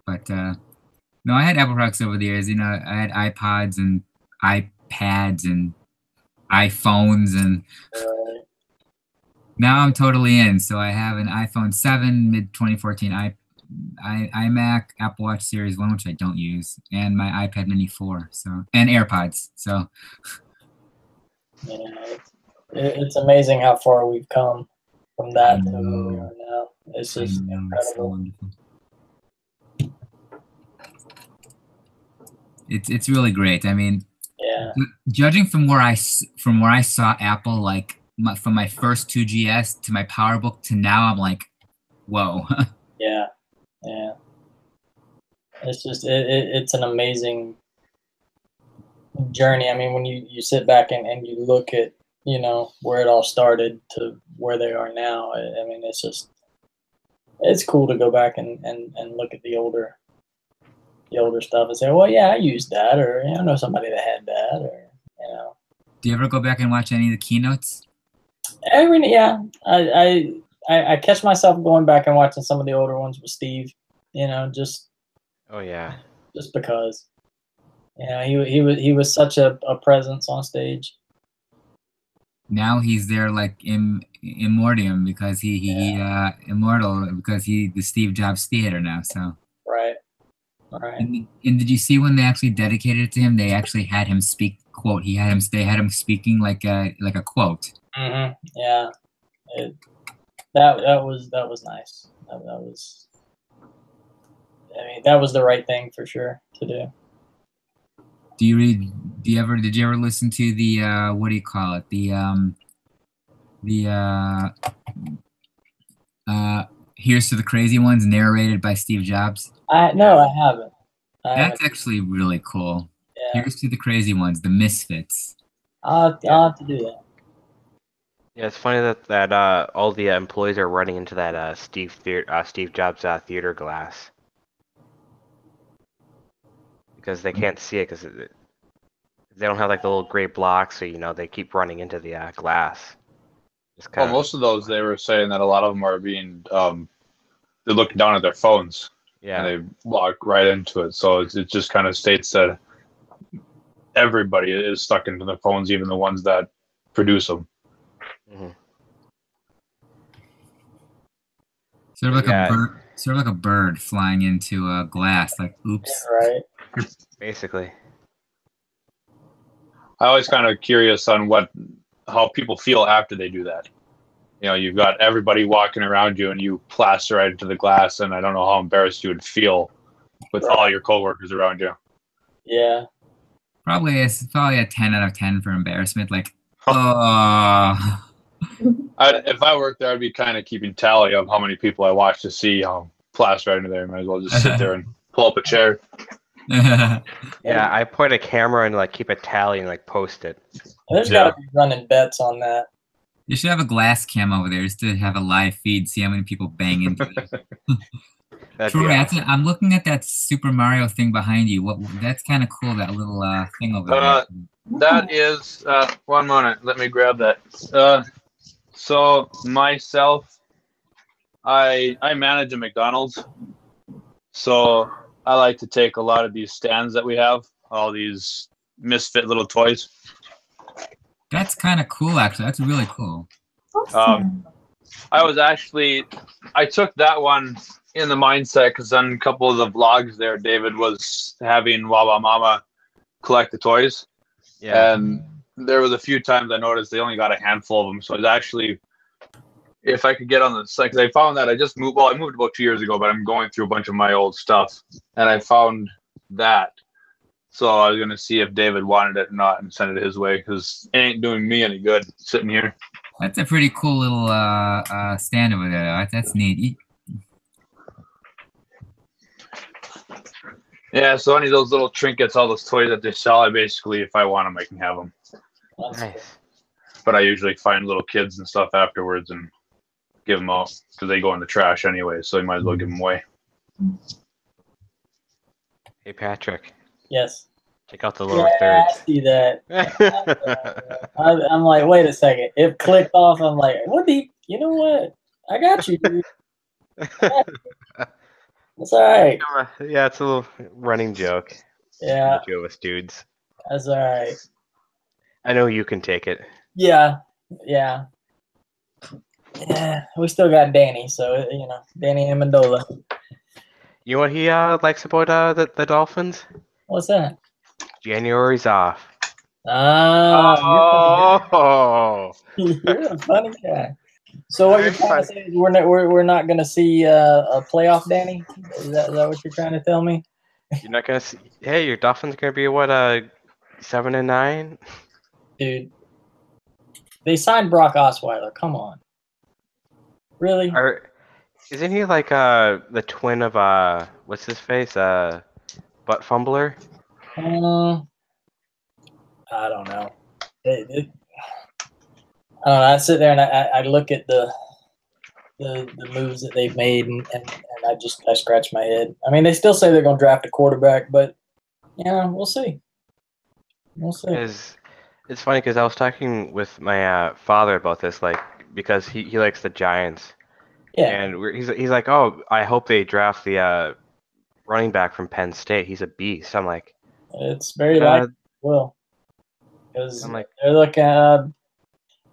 But no, I had Apple products over the years. I had iPods and iPads and iPhones, and now I'm totally in. So I have an iPhone 7 mid 2014 iMac, Apple Watch Series 1, which I don't use, and my iPad Mini 4. So, and AirPods. So yeah, it's amazing how far we've come from that to where we are now. It's just incredible. It's really great. I mean, yeah. Judging from where I saw Apple, like from my first 2GS to my PowerBook to now, I'm like, whoa. Yeah. It's just it's an amazing journey. I mean, when you sit back and you look at where it all started to where they are now. I mean, it's cool to go back and look at the older stuff and say, well, yeah, I used that, or I know somebody that had that, or Do you ever go back and watch any of the keynotes? Yeah, I catch myself going back and watching some of the older ones with Steve. Just oh yeah, just because he was such a presence on stage. Now he's there like immortium because immortal because the Steve Jobs Theater now. So right. And did you see when they actually dedicated it to him? They actually had him speak quote. They had him speaking like a quote. Mm-hmm. Yeah, that was nice. That was. I mean, that was the right thing for sure to do. Did you ever listen to the what do you call it? Here's to the Crazy Ones, narrated by Steve Jobs? No, I haven't. That's actually really cool. Yeah. Here's to the Crazy Ones, the Misfits. I'll have to do that. Yeah, it's funny that all the employees are running into that Steve Jobs theater glass because they can't see it because they don't have like the little gray blocks, so they keep running into the glass. Well, most of those, they were saying that a lot of them are being they're looking down at their phones, yeah, and they walk right into it. So it just kind of states that everybody is stuck into their phones, even the ones that produce them. Mm-hmm. Sort of like a bird flying into a glass. Like, oops. Right. Basically. I always kind of curious on how people feel after they do that. You've got everybody walking around you, and you plaster right into the glass, and I don't know how embarrassed you would feel with all your coworkers around you. Yeah. Probably a 10 out of 10 for embarrassment. Like, oh. If I worked there, I'd be kind of keeping tally of how many people I watch to see plaster right into there. Might as well just sit there and pull up a chair. Yeah, I point a camera and like keep a tally and like post it. There's got to be running bets on that. You should have a glass cam over there just to have a live feed, see how many people bang into it. Troy, awesome. I'm looking at that Super Mario thing behind you. That's kind of cool, that little thing over there. That is, one moment, let me grab that. So myself, I manage a McDonald's. So I like to take a lot of these stands that we have, all these misfit little toys. That's kind of cool, actually. That's really cool. Awesome. I took that one in the mindset because on a couple of the vlogs there, David was having Wawa Mama collect the toys. Yeah. And there was a few times I noticed they only got a handful of them. So it's actually, if I could get on the site, because I found that I moved about 2 years ago, but I'm going through a bunch of my old stuff, and I found that. So I was going to see if David wanted it or not and send it his way, because it ain't doing me any good sitting here. That's a pretty cool little stand over there. That's neat. Yeah, so any of those little trinkets, all those toys that they sell, I basically, if I want them, I can have them. Nice. But I usually find little kids and stuff afterwards and give them out because they go in the trash anyway, so you might as well give them away. Hey, Patrick. Yes. Check out the lower third. I see that. I'm like, wait a second. It clicked off. I'm like, you know what? I got you, dude. That's all right. Yeah, it's a little running joke. Yeah. The two of us dudes. That's all right. I know you can take it. Yeah. We still got Danny, so Danny Amendola. You know what he likes about the Dolphins? What's that? January's off. Oh, you're a funny guy. So what you're trying to say is we're not going to see a playoff, Danny? Is that what you're trying to tell me? You're not going to see. Hey, your Dolphins are going to be what 7-9? Dude, they signed Brock Osweiler. Come on, really? Isn't he like the twin of what's his face? Butt fumbler? I don't know. I don't know. I sit there and I look at the moves that they've made, and I scratch my head. I mean, they still say they're going to draft a quarterback, but we'll see. We'll see. It's funny because I was talking with my father about this, like because he likes the Giants. Yeah. And he's like, oh, I hope they draft the running back from Penn State. He's a beast. I'm like, it's very likely will, because I'm like, they're looking. I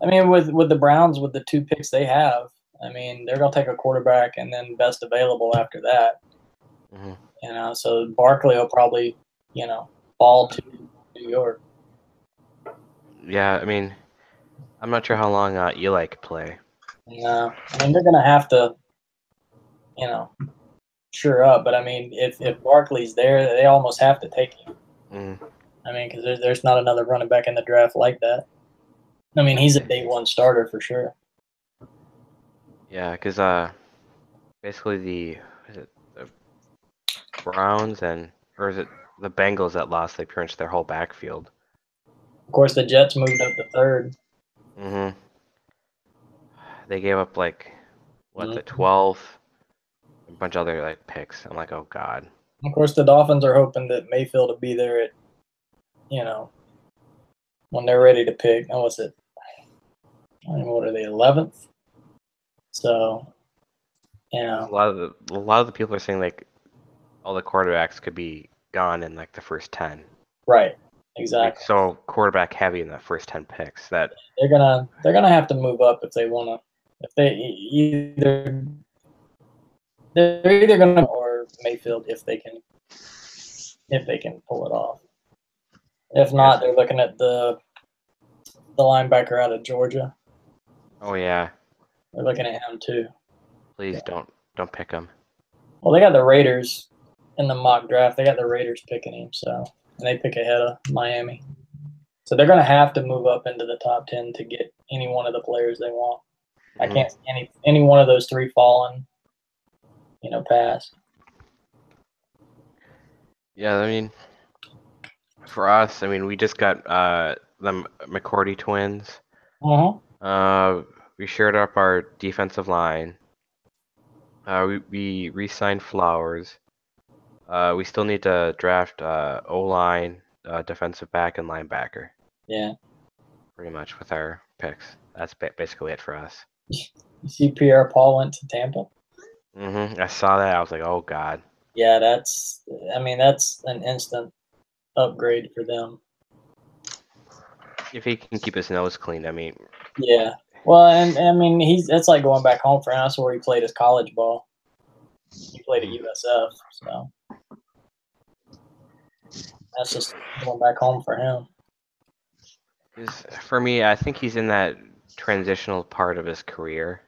mean, with the Browns, with the 2 picks they have, I mean, they're gonna take a quarterback and then best available after that. Mm-hmm. So Barkley will probably, fall to New York. Yeah, I mean, I'm not sure how long Eli could play. No, I mean they're gonna have to, you know, sure up. But I mean, if Barkley's there, they almost have to take him. Mm. I mean, because there's not another running back in the draft like that. I mean, he's a day one starter for sure. Yeah, because basically the Browns or is it the Bengals that lost? They pretty much their whole backfield. Of course, the Jets moved up to third. Mm-hmm. They gave up like what the Mhm. 12th, a bunch of other like picks. I'm like, oh god. Of course, the Dolphins are hoping that Mayfield will be there at, when they're ready to pick. Oh, what's it? I don't know, what are they, 11th? So, A lot of the people are saying like all the quarterbacks could be gone in like the first 10. right, Like, exactly. so quarterback heavy in the first 10 picks. That They're gonna have to move up if they want to. If they're either gonna or Mayfield if they can pull it off. If not, they're looking at the linebacker out of Georgia. oh yeah, They're looking at him too. please don't pick him. Well, they got the Raiders in the mock draft. They got the Raiders picking him, and they pick ahead of Miami. So they're going to have to move up into the top 10 to get any one of the players they want. I can't see any one of those three falling, past. Yeah, I mean, for us, I mean, we just got the McCourty twins. We shared up our defensive line. We re-signed Flowers. We still need to draft O-line, defensive back, and linebacker. Yeah. Pretty much with our picks. That's basically it for us. You see Pierre Paul went to Tampa? I saw that. I was like, oh, God. Yeah, that's an instant upgrade for them. If he can keep his nose clean, I mean. Yeah. Well, and I mean, it's like going back home for him. That's where he played his college ball. He played at USF, so that's just going back home for him. For me, I think he's in that transitional part of his career.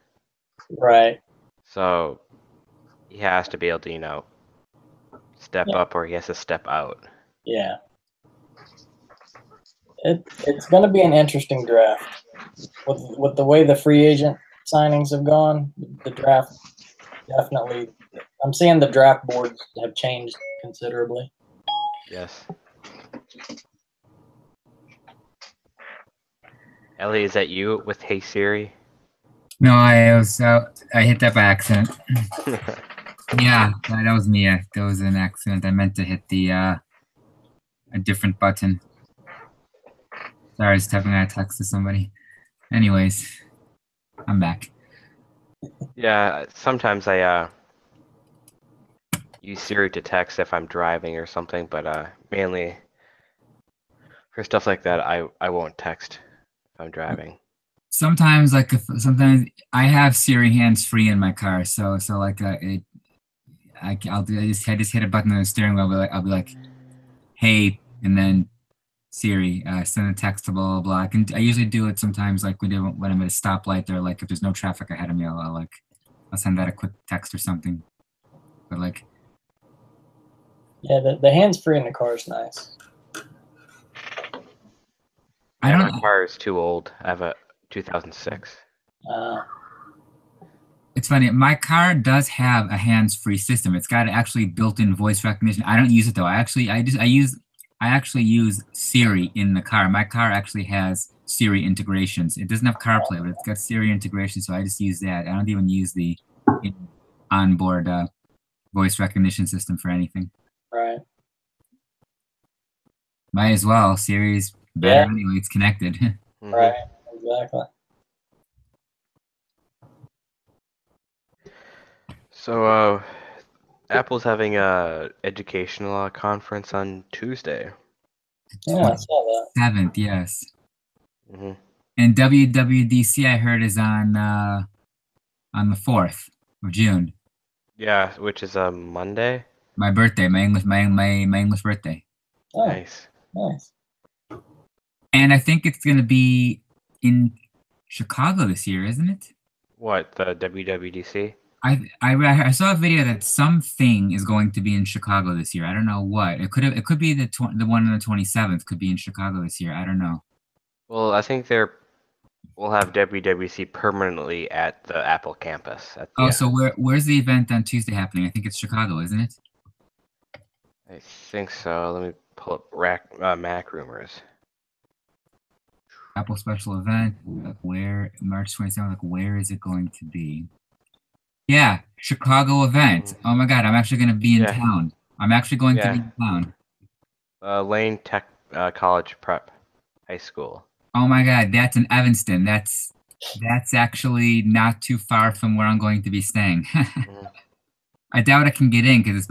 Right. So he has to be able to, step up or he has to step out. Yeah. It's going to be an interesting draft. With the way the free agent signings have gone, the draft definitely. I'm seeing the draft boards have changed considerably. Yes. Ellie, is that you with Hey Siri? No, I hit that by accident. Yeah, that was me. That was an accident. I meant to hit a different button. Sorry, I was typing out a text to somebody. Anyways, I'm back. Yeah, sometimes I use Siri to text if I'm driving or something, but mainly for stuff like that, I won't text if I'm driving. Sometimes, sometimes I have Siri hands free in my car, so like I just hit a button on the steering wheel. I'll be like, hey, and then Siri, send a text to blah blah blah. I usually do it sometimes like when I'm at a stoplight or like if there's no traffic ahead of me, I'll send that a quick text or something. But like, yeah, the hands free in the car is nice. My car is too old. I have a 2006. It's funny. My car does have a hands-free system. It's got actually built-in voice recognition. I don't use it though. I actually use Siri in the car. My car actually has Siri integrations. It doesn't have CarPlay, but it's got Siri integration, so I just use that. I don't even use the onboard voice recognition system for anything. Right. Might as well. Siri's better anyway. It's connected. Right. Exactly. So, Apple's having a educational conference on Tuesday. Yeah, I saw that. 7th, yes. Mm-hmm. And WWDC, I heard, is on the 4th of June. Yeah, which is a Monday. My birthday, my English birthday. Oh, nice. Nice. And I think it's gonna be in Chicago this year, isn't it? What, the WWDC? I saw a video that something is going to be in Chicago this year. I don't know what. It could be the one on the 27th could be in Chicago this year. I don't know. Well, I think we'll have WWC permanently at the Apple campus. At the, Oh, so where's the event on Tuesday happening? I think it's Chicago, isn't it? I think so. Let me pull up Mac rumors. Apple special event. Where March 27th? Like, where is it going to be? Yeah, Chicago event. Oh my God, I'm actually going to be in town. I'm actually going to be in town. Lane Tech College Prep High School. Oh my God, that's in Evanston. That's actually not too far from where I'm going to be staying. I doubt I can get in because it's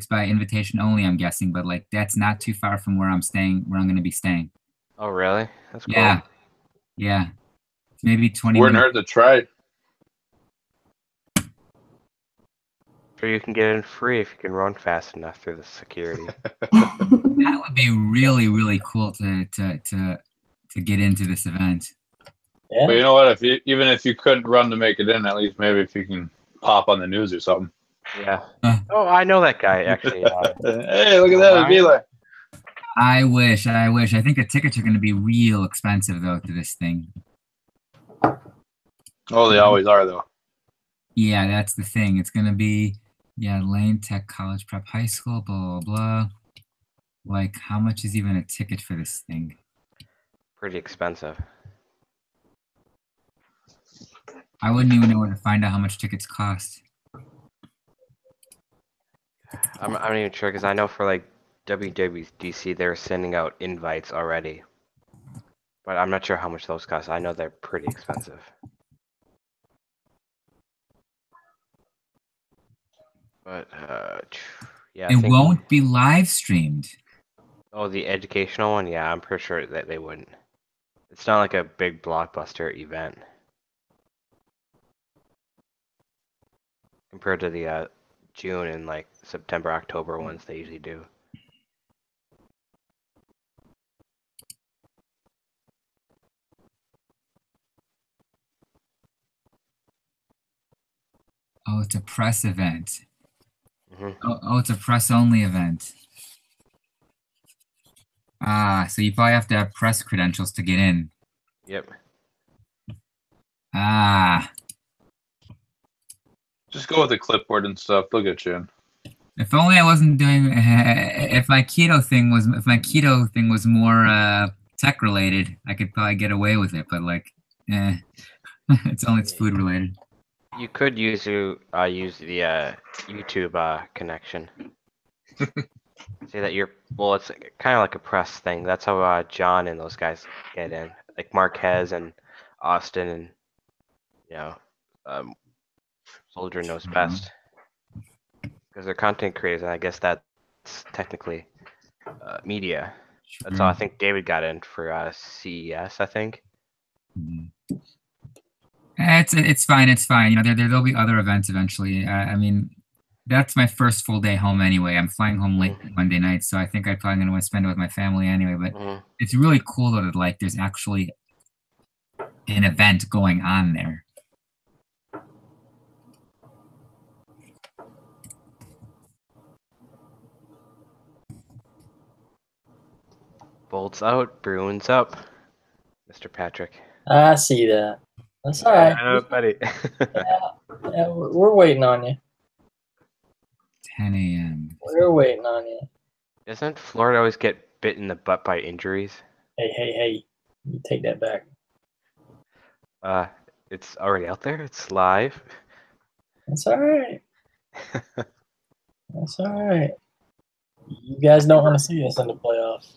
by invitation only, I'm guessing. But like, that's not too far from where I'm staying, where I'm going to be staying. Oh really? That's cool. Yeah, yeah. Maybe 20 Wouldn't minutes. hurt to try. Sure, you can get in free if you can run fast enough through the security. That would be really, really cool to get into this event. Yeah. But you know what? Even if you couldn't run to make it in, at least maybe if you can pop on the news or something. Yeah. Oh, I know that guy actually. Hey, look at that, it's Eli. I wish. I think the tickets are going to be real expensive though to this thing. Oh, they always are though. Yeah, that's the thing. It's going to be Lane Tech College Prep High School, blah blah blah. Like, how much is even a ticket for this thing? Pretty expensive. I wouldn't even know where to find out how much tickets cost. I'm not even sure because I know for like WWDC they're sending out invites already, but I'm not sure how much those cost. I know they're pretty expensive. But yeah. It won't be live streamed. Oh, the educational one? Yeah, I'm pretty sure that they wouldn't. It's not like a big blockbuster event compared to the June and like September, October ones they usually do. Oh, it's a press event. Mm-hmm. Oh, it's a press only event. Ah, so you probably have to have press credentials to get in. Yep. Ah. Just go with the clipboard and stuff. They'll get you in. If only I wasn't doing. If my keto thing was more tech related, I could probably get away with it. But like, it's food related. You could use the YouTube connection. Say that it's kind of like a press thing. That's how John and those guys get in, like Marquez and Austin, and Soldier knows best because they're content creators, and I guess that's technically media. That's how I think David got in for CES. I think. It's fine. It's fine. You know, there'll be other events eventually. I mean, that's my first full day home anyway. I'm flying home late Monday night, so I think I'm probably gonna want to spend it with my family anyway. But it's really cool though that like there's actually an event going on there. Bolts out, Bruins up, Mr. Patrick. I see that. That's all right. Buddy. Yeah, we're waiting on you. 10 a.m. We're waiting on you. Doesn't Florida always get bit in the butt by injuries? Hey. You take that back. It's already out there. It's live. That's all right. That's all right. You guys don't want to see us in the playoffs.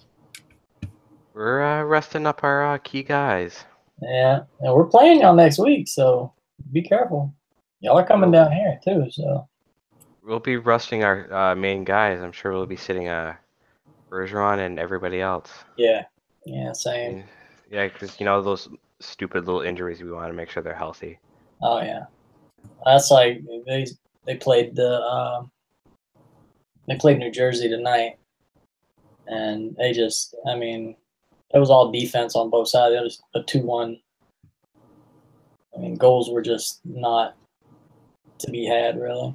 We're resting up our key guys. Yeah, and we're playing y'all next week, so be careful. Y'all are coming down here too, so. We'll be resting our main guys. I'm sure we'll be sitting Bergeron and everybody else. Yeah, same. Yeah, because those stupid little injuries, we want to make sure they're healthy. Oh yeah, that's like they played New Jersey tonight, and they just, I mean, it was all defense on both sides. It was a 2-1 I mean, goals were just not to be had, really.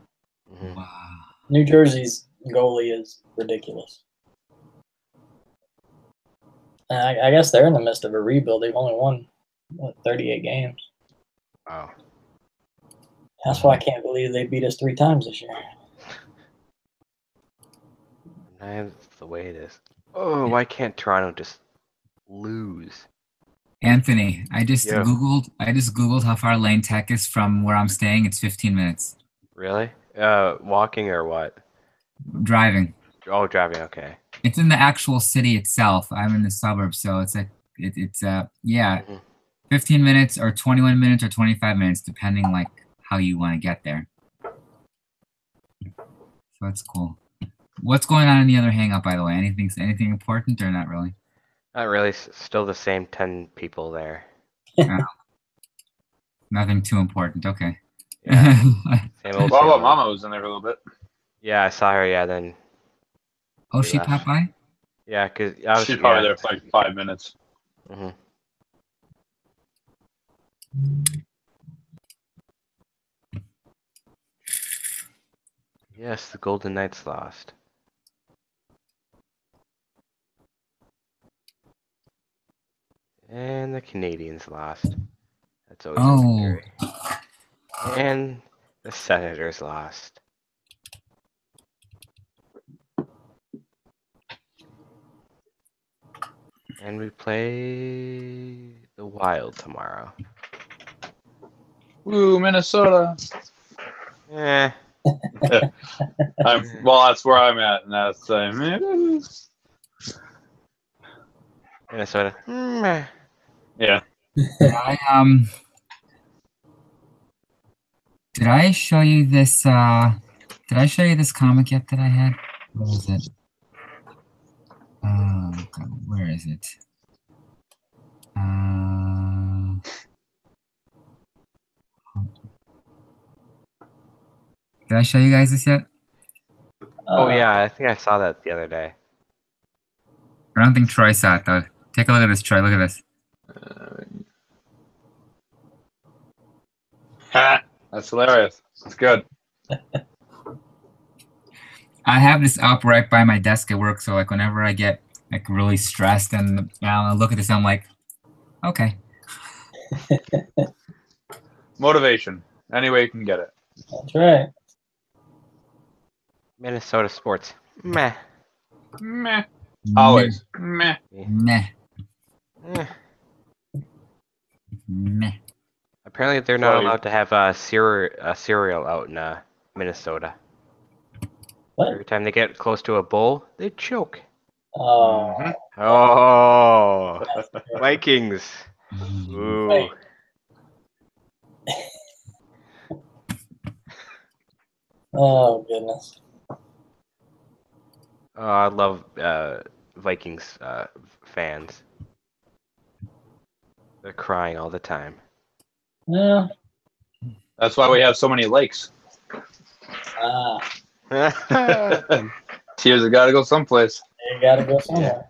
Mhm. Wow. New Jersey's goalie is ridiculous. And I guess they're in the midst of a rebuild. They've only won 38 games. Wow. That's why I can't believe they beat us 3 times this year. That's the way it is. Oh, why can't Toronto just lose? Anthony, I just Yeah. googled how far Lane Tech is from where I'm staying. It's 15 minutes Really? Walking or what? driving. Oh, driving. Okay. It's in the actual city itself. I'm in the suburbs, so it's like it's yeah, Mhm. 15 minutes or 21 minutes or 25 minutes, depending like how you want to get there. So that's cool. What's going on in the other hangout, by the way? Anything important or not really? Not really. Still the same 10 people there. Nothing too important. Okay. Yeah. Same old. Well, Same old. Mama was in there for a little bit. Yeah, I saw her. Yeah, then. Oh, She she left. popped by? Yeah, cause I was. She's probably Yeah. there for like 5 minutes. hmm Yes, the Golden Knights lost. And the Canadians lost. That's always a Oh. victory. And the Senators lost. And we play the Wild tomorrow. Woo, Minnesota. Eh. Well, that's where I'm at, and that's Minnesota. Meh. yeah. Did I show you this comic yet that I had? What was it? Oh God, where is it? Did I show you guys this yet? Oh yeah, I think I saw that the other day. I don't think Troy saw it though. Take a look at this, Troy. Look at this. Ha! That's hilarious. That's good. I have this up right by my desk at work, so like whenever I get like really stressed and I look at this, I'm like, okay. Motivation. Any way you can get it. That's right. Minnesota sports. Meh. Meh. Always. Meh. Meh. Eh. Meh. Apparently, they're not allowed to have cereal out in Minnesota. What? Every time they get close to a bowl, they choke. Oh. Mhm. Oh, Vikings. Ooh. Wait. Oh goodness. Oh, I love Vikings fans. They're crying all the time. Yeah. That's why we have so many lakes. Tears have got to go someplace. You gotta go somewhere.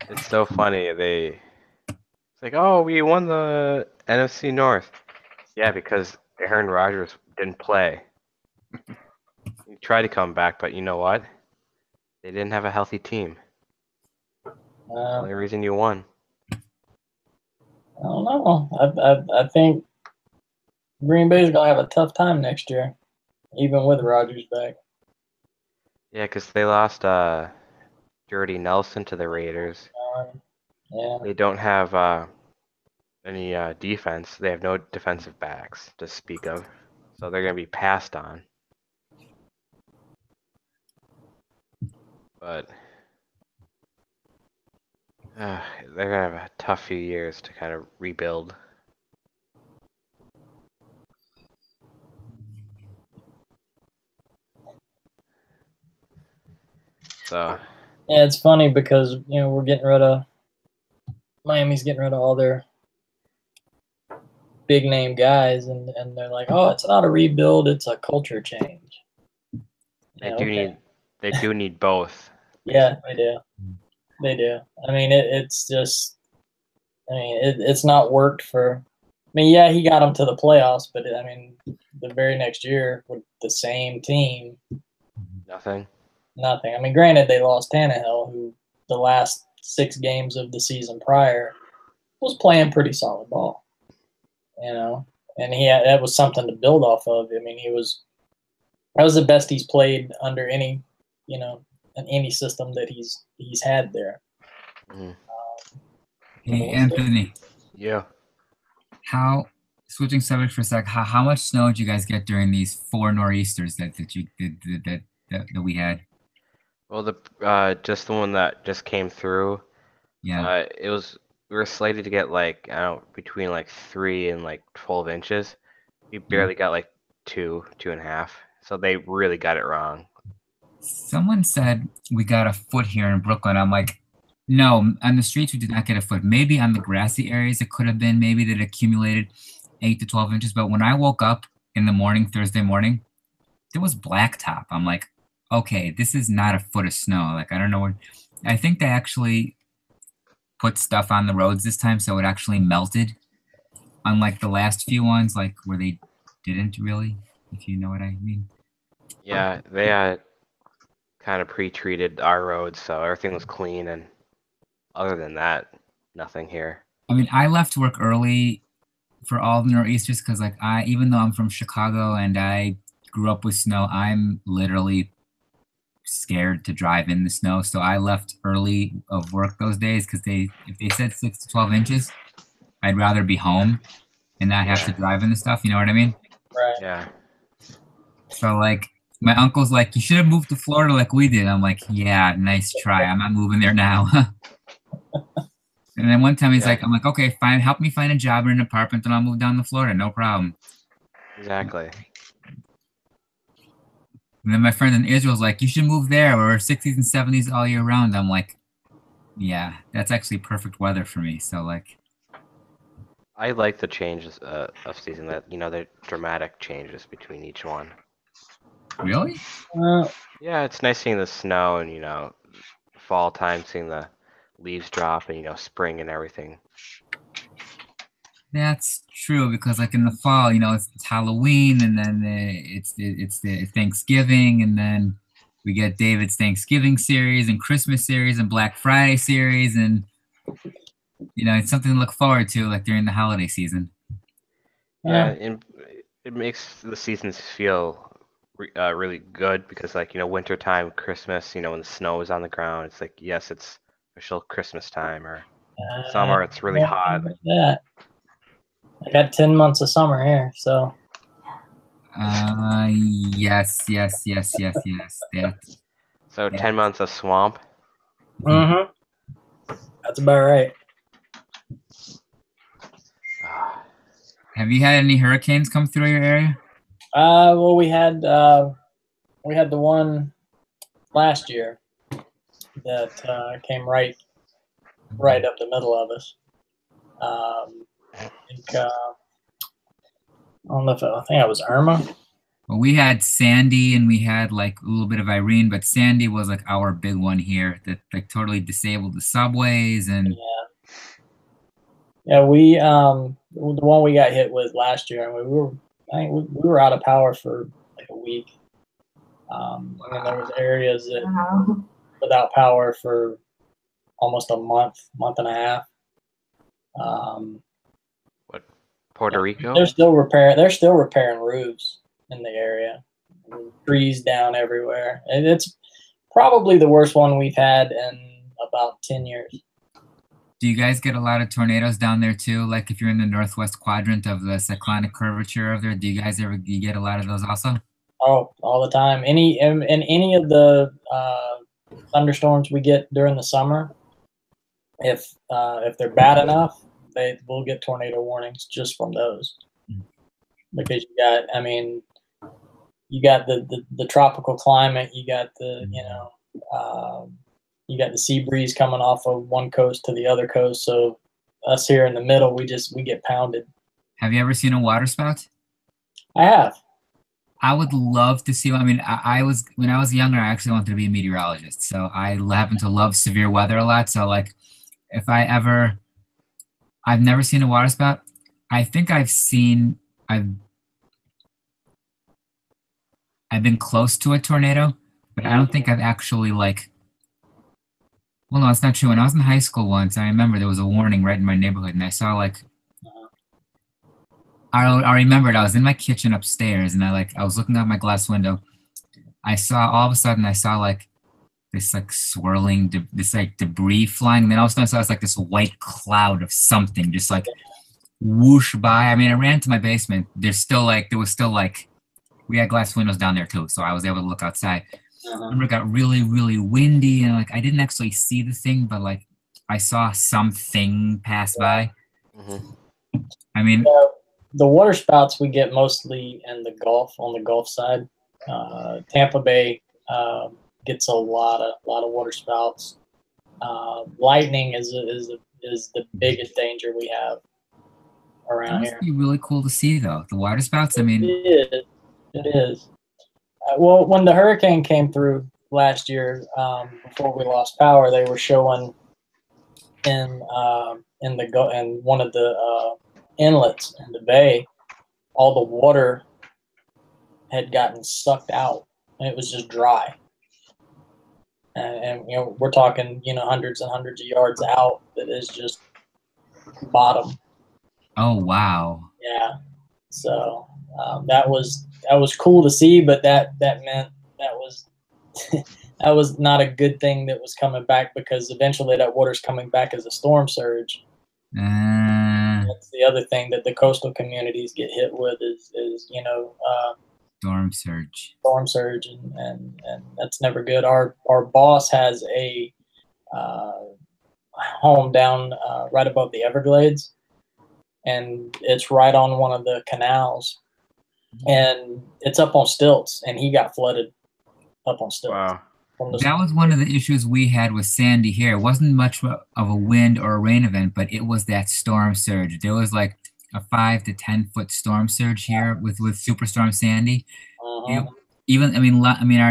It's so funny. It's like, oh, we won the NFC North. Yeah, because Aaron Rodgers didn't play. He tried to come back, but you know what? They didn't have a healthy team. Only reason you won. I don't know. I think Green Bay's gonna have a tough time next year, even with Rodgers back. Yeah, because they lost Jordy Nelson to the Raiders. Yeah. They don't have any defense. They have no defensive backs to speak of. So they're going to be passed on. But they're going to have a tough few years to kind of rebuild. So Yeah, it's funny because we're getting rid of Miami's getting rid of all their big name guys, and they're like, oh, it's not a rebuild, it's a culture change. they do need both. Yeah, they do. They do. I mean, it's just I mean, it's not worked for. I mean, yeah, he got them to the playoffs, but I mean, the very next year with the same team, Nothing. nothing. I mean, granted, they lost Tannehill, who the last 6 games of the season prior was playing pretty solid ball, and that was something to build off of. I mean, that was the best he's played under any, in any system that he's had there. Mhm. Hey, Anthony. Yeah. Switching subject for a sec, how much snow did you guys get during these 4 nor'easters that we had? Well, just the one that just came through. Yeah. We were slated to get like, I don't know, between like 3 and like 12 inches. We barely got like 2.5. So they really got it wrong. Someone said we got a foot here in Brooklyn. I'm like, no, on the streets we did not get a foot. Maybe on the grassy areas it could have been. Maybe that accumulated 8 to 12 inches. But when I woke up in the morning, Thursday morning, there was blacktop. I'm like, okay, this is not a foot of snow. Like, I don't know what. I think they actually put stuff on the roads this time, so it actually melted. Unlike the last few ones, like where they didn't really, if you know what I mean. Yeah, they kind of pre-treated our roads, so everything was clean, and other than that, nothing here. I mean, I left work early for all the nor'easters because, like, even though I'm from Chicago and I grew up with snow, I'm literally scared to drive in the snow. So I left early of work those days because if they said 6 to 12 inches, I'd rather be home and not have to drive in the stuff. You know what I mean? Right. Yeah. So like my uncle's like, you should have moved to Florida like we did. I'm like, yeah, nice try. I'm not moving there now. And then one time he's like, I'm like, okay, fine, help me find a job or an apartment, and I'll move down to Florida, no problem. Exactly. And then my friend in Israel's like, you should move there, or 60s and 70s all year round. I'm like, yeah, that's actually perfect weather for me. So like, I like the changes of season, that the dramatic changes between each one. really? Yeah, it's nice seeing the snow and fall time, seeing the leaves drop and spring and everything. That's true, because like in the fall, it's Halloween, and then it's the Thanksgiving, and then we get David's Thanksgiving series and Christmas series and Black Friday series, and it's something to look forward to, like during the holiday season. Yeah, and it makes the seasons feel really good because, like, wintertime, Christmas, when the snow is on the ground, it's like, yes, it's official Christmas time. Or summer, it's really hot. Yeah. I got 10 months of summer here, so. Yes. That. So 10 months of swamp. Mm-hmm. That's about right. Have you had any hurricanes come through your area? Well, we had the one last year that came right up the middle of us. I think I think it was Irma. Well, we had Sandy and we had like a little bit of Irene, but Sandy was like our big one here that like totally disabled the subways and. Yeah, we the one we got hit with last year, and we were out of power for like a week. I mean, there was areas that without power for almost a month and a half. What, Puerto Rico? They're still repairing roofs in the area. Trees down everywhere, and it's probably the worst one we've had in about 10 years. Do you guys get a lot of tornadoes down there too? Like if you're in the northwest quadrant of the cyclonic curvature of there, do you guys you get a lot of those also? Oh, all the time. Any of the thunderstorms we get during the summer, if they're bad enough, they will get tornado warnings just from those. Because you got the tropical climate, you got you got the sea breeze coming off of one coast to the other coast. So us here in the middle, we get pounded. Have you ever seen a water spout? I have. I would love to see one. I mean, when I was younger, I actually wanted to be a meteorologist. So I happen to love severe weather a lot. So like if I ever I've never seen a water spout. I think I've been close to a tornado, but I don't think I've actually like. Well, no, it's not true. When I was in high school once, I remember there was a warning right in my neighborhood, and I saw like. I remembered I was in my kitchen upstairs, and I was looking out my glass window. I saw all of a sudden I saw like this like swirling this like debris flying, and then all of a sudden I saw like this white cloud of something just like whoosh by. I mean, I ran to my basement. There was still like we had glass windows down there too, so I was able to look outside. I remember it got really, really windy, and like I didn't actually see the thing, but like I saw something pass by. I mean, the water spouts we get mostly in the Gulf, on the Gulf side. Tampa Bay gets a lot of water spouts. Lightning is the biggest danger we have around that here. must be really cool to see, though. The water spouts. I mean, it is. Well, when the hurricane came through last year, before we lost power, they were showing in one of the inlets in the bay, all the water had gotten sucked out, and it was just dry. And we're talking hundreds and hundreds of yards out that is just bottom. Oh wow. Yeah. So that was cool to see, but that meant that was that was not a good thing that was coming back, because eventually that water's coming back as a storm surge. That's the other thing that the coastal communities get hit with is storm surge. Storm surge, and that's never good. Our boss has a home down right above the Everglades, and it's right on one of the canals, and it's up on stilts, and he got flooded up on stilts. Wow. That was one of the issues we had with Sandy here. It wasn't much of a wind or a rain event, but it was that storm surge. There was like a 5 to 10 foot storm surge here with Superstorm Sandy. Our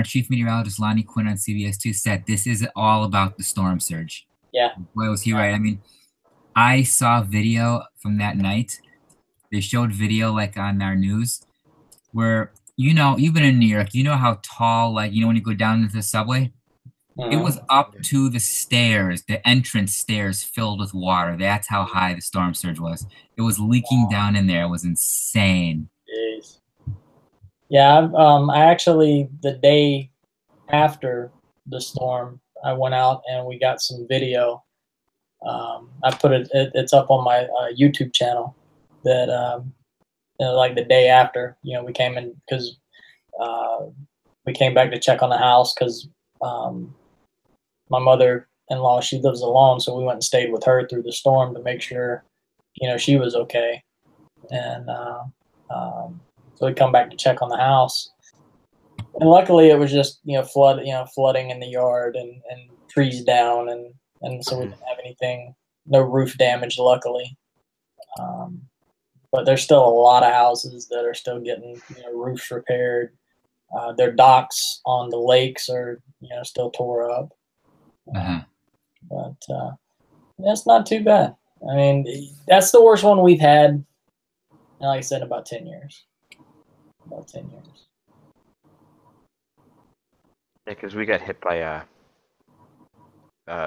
chief meteorologist Lonnie Quinn on CBS2 said this is all about the storm surge. Yeah. Boy, was he right. I mean, I saw video from that night. They showed video like on our news where, you've been in New York, you know how tall, like, when you go down into the subway, it was up to the stairs, the entrance stairs filled with water. That's how high the storm surge was. It was leaking down in there. It was insane. Jeez. Yeah, I actually, the day after the storm, I went out and we got some video. I put it's up on my YouTube channel that, like the day after, we came in, because we came back to check on the house, because my mother-in-law, she lives alone, so we went and stayed with her through the storm to make sure, she was okay. And so we come back to check on the house, and luckily it was just flooding in the yard and trees down, and so we didn't have anything, no roof damage, luckily. But there's still a lot of houses that are still getting roofs repaired. Their docks on the lakes are still tore up. But that's not too bad. I mean, that's the worst one we've had, like I said, about 10 years. About 10 years. Yeah, because we got hit by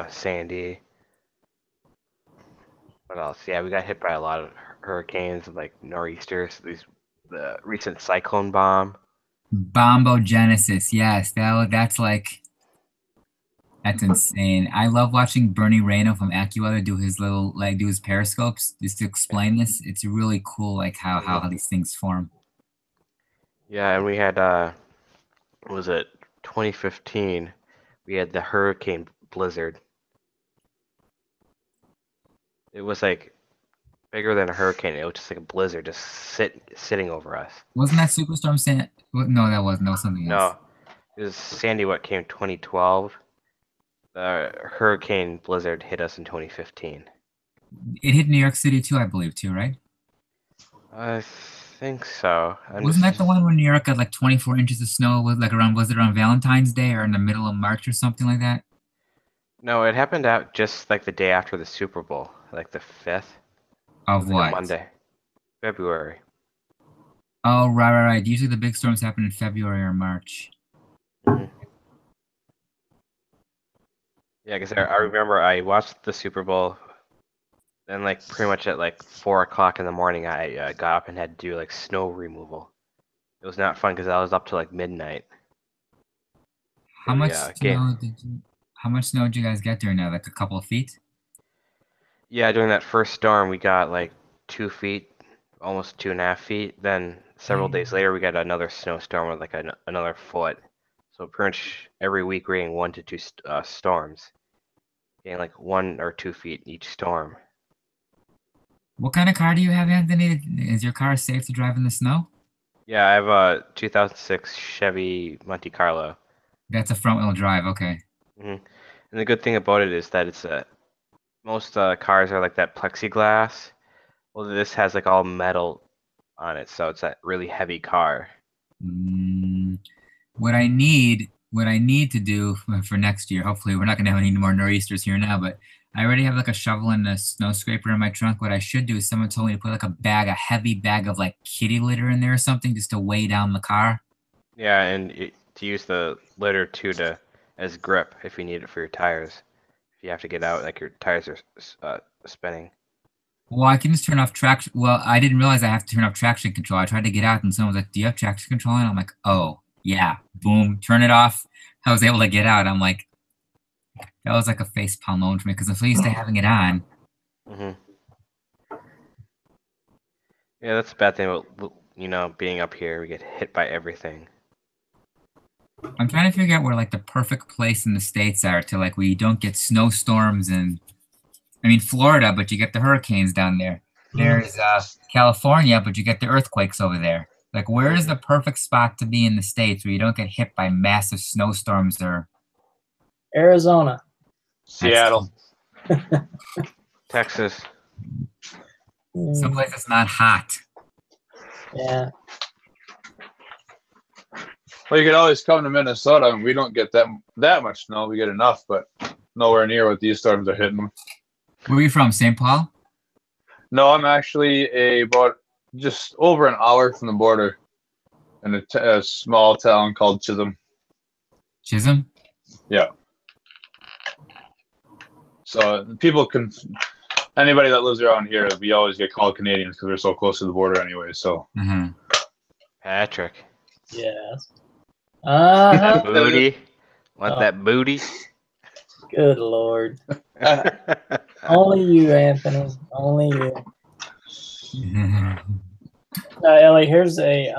Sandy. What else? Yeah, we got hit by a lot of hurricanes, like nor'easters. The recent cyclone bomb. Bombogenesis, yes, that's insane. I love watching Bernie Rayno from AccuWeather do his periscopes just to explain this. It's really cool, like how these things form. Yeah, and we had was it 2015? We had the hurricane blizzard. It was like bigger than a hurricane. It was just like a blizzard, just sitting over us. Wasn't that Superstorm Sandy? No, that wasn't. That was something else. No, it was Sandy. What came 2012? The hurricane blizzard hit us in 2015. It hit New York City too, I believe, too, right? I think so. Wasn't that the one where New York got like 24 inches of snow? Was it around Valentine's Day or in the middle of March or something like that? No, it happened out just like the day after the Super Bowl, like the 5th. Of Like a what? Monday, February. Oh, right. Usually the big storms happen in February or March. Mhm. Yeah, because I remember I watched the Super Bowl, and like pretty much at like 4 o'clock in the morning, I got up and had to do like snow removal. It was not fun because I was up to like midnight. How For much the game. how much snow did you guys get during that? Like a couple of feet? Yeah, during that first storm, we got like 2 feet, almost 2.5 feet. Then several days later, we got another snowstorm with like another foot. So pretty much every week we're getting 1 to 2 storms, getting like 1 or 2 feet each storm. What kind of car do you have, Anthony? Is your car safe to drive in the snow? Yeah, I have a 2006 Chevy Monte Carlo. That's a front wheel drive, okay. hmm And the good thing about it is that it's most cars are like that plexiglass. Well, this has like all metal on it, so it's a really heavy car. Mm, what I need to do for next year, hopefully we're not gonna have any more nor'easters here now, but I already have like a shovel and a snow scraper in my trunk. What I should do is someone told me to put like a heavy bag of like kitty litter in there or something just to weigh down the car. Yeah, and to use the litter too to as grip if you need it for your tires. If you have to get out, like your tires are spinning. Well, I can just turn off traction. Well, I didn't realize I have to turn off traction control. I tried to get out and someone was like, "Do you have traction control?" And I'm like, "Oh, yeah." Boom, turn it off. I was able to get out. I'm like, that was like a face palm moment for me because I'm so used to having it on. hmm Yeah, that's a bad thing about being up here. We get hit by everything. I'm trying to figure out where like the perfect place in the States are to like where you don't get snowstorms and I mean Florida, but you get the hurricanes down there. There's California, but you get the earthquakes over there. Like where is the perfect spot to be in the States where you don't get hit by massive snowstorms or Arizona. Seattle. Texas. someplace that's not hot? Yeah. Well, you could always come to Minnesota, and we don't get that much snow. We get enough, but nowhere near what these storms are hitting. Where are you from? St. Paul? No, I'm actually about just over an hour from the border in a small town called Chisholm. Chisholm? Yeah. So anybody that lives around here, we always get called Canadians because we're so close to the border anyway. So. Mm-hmm. Patrick. Yes. Booty. Want that booty? Good Lord. Only you, Anthony. Only you. Ellie, here's this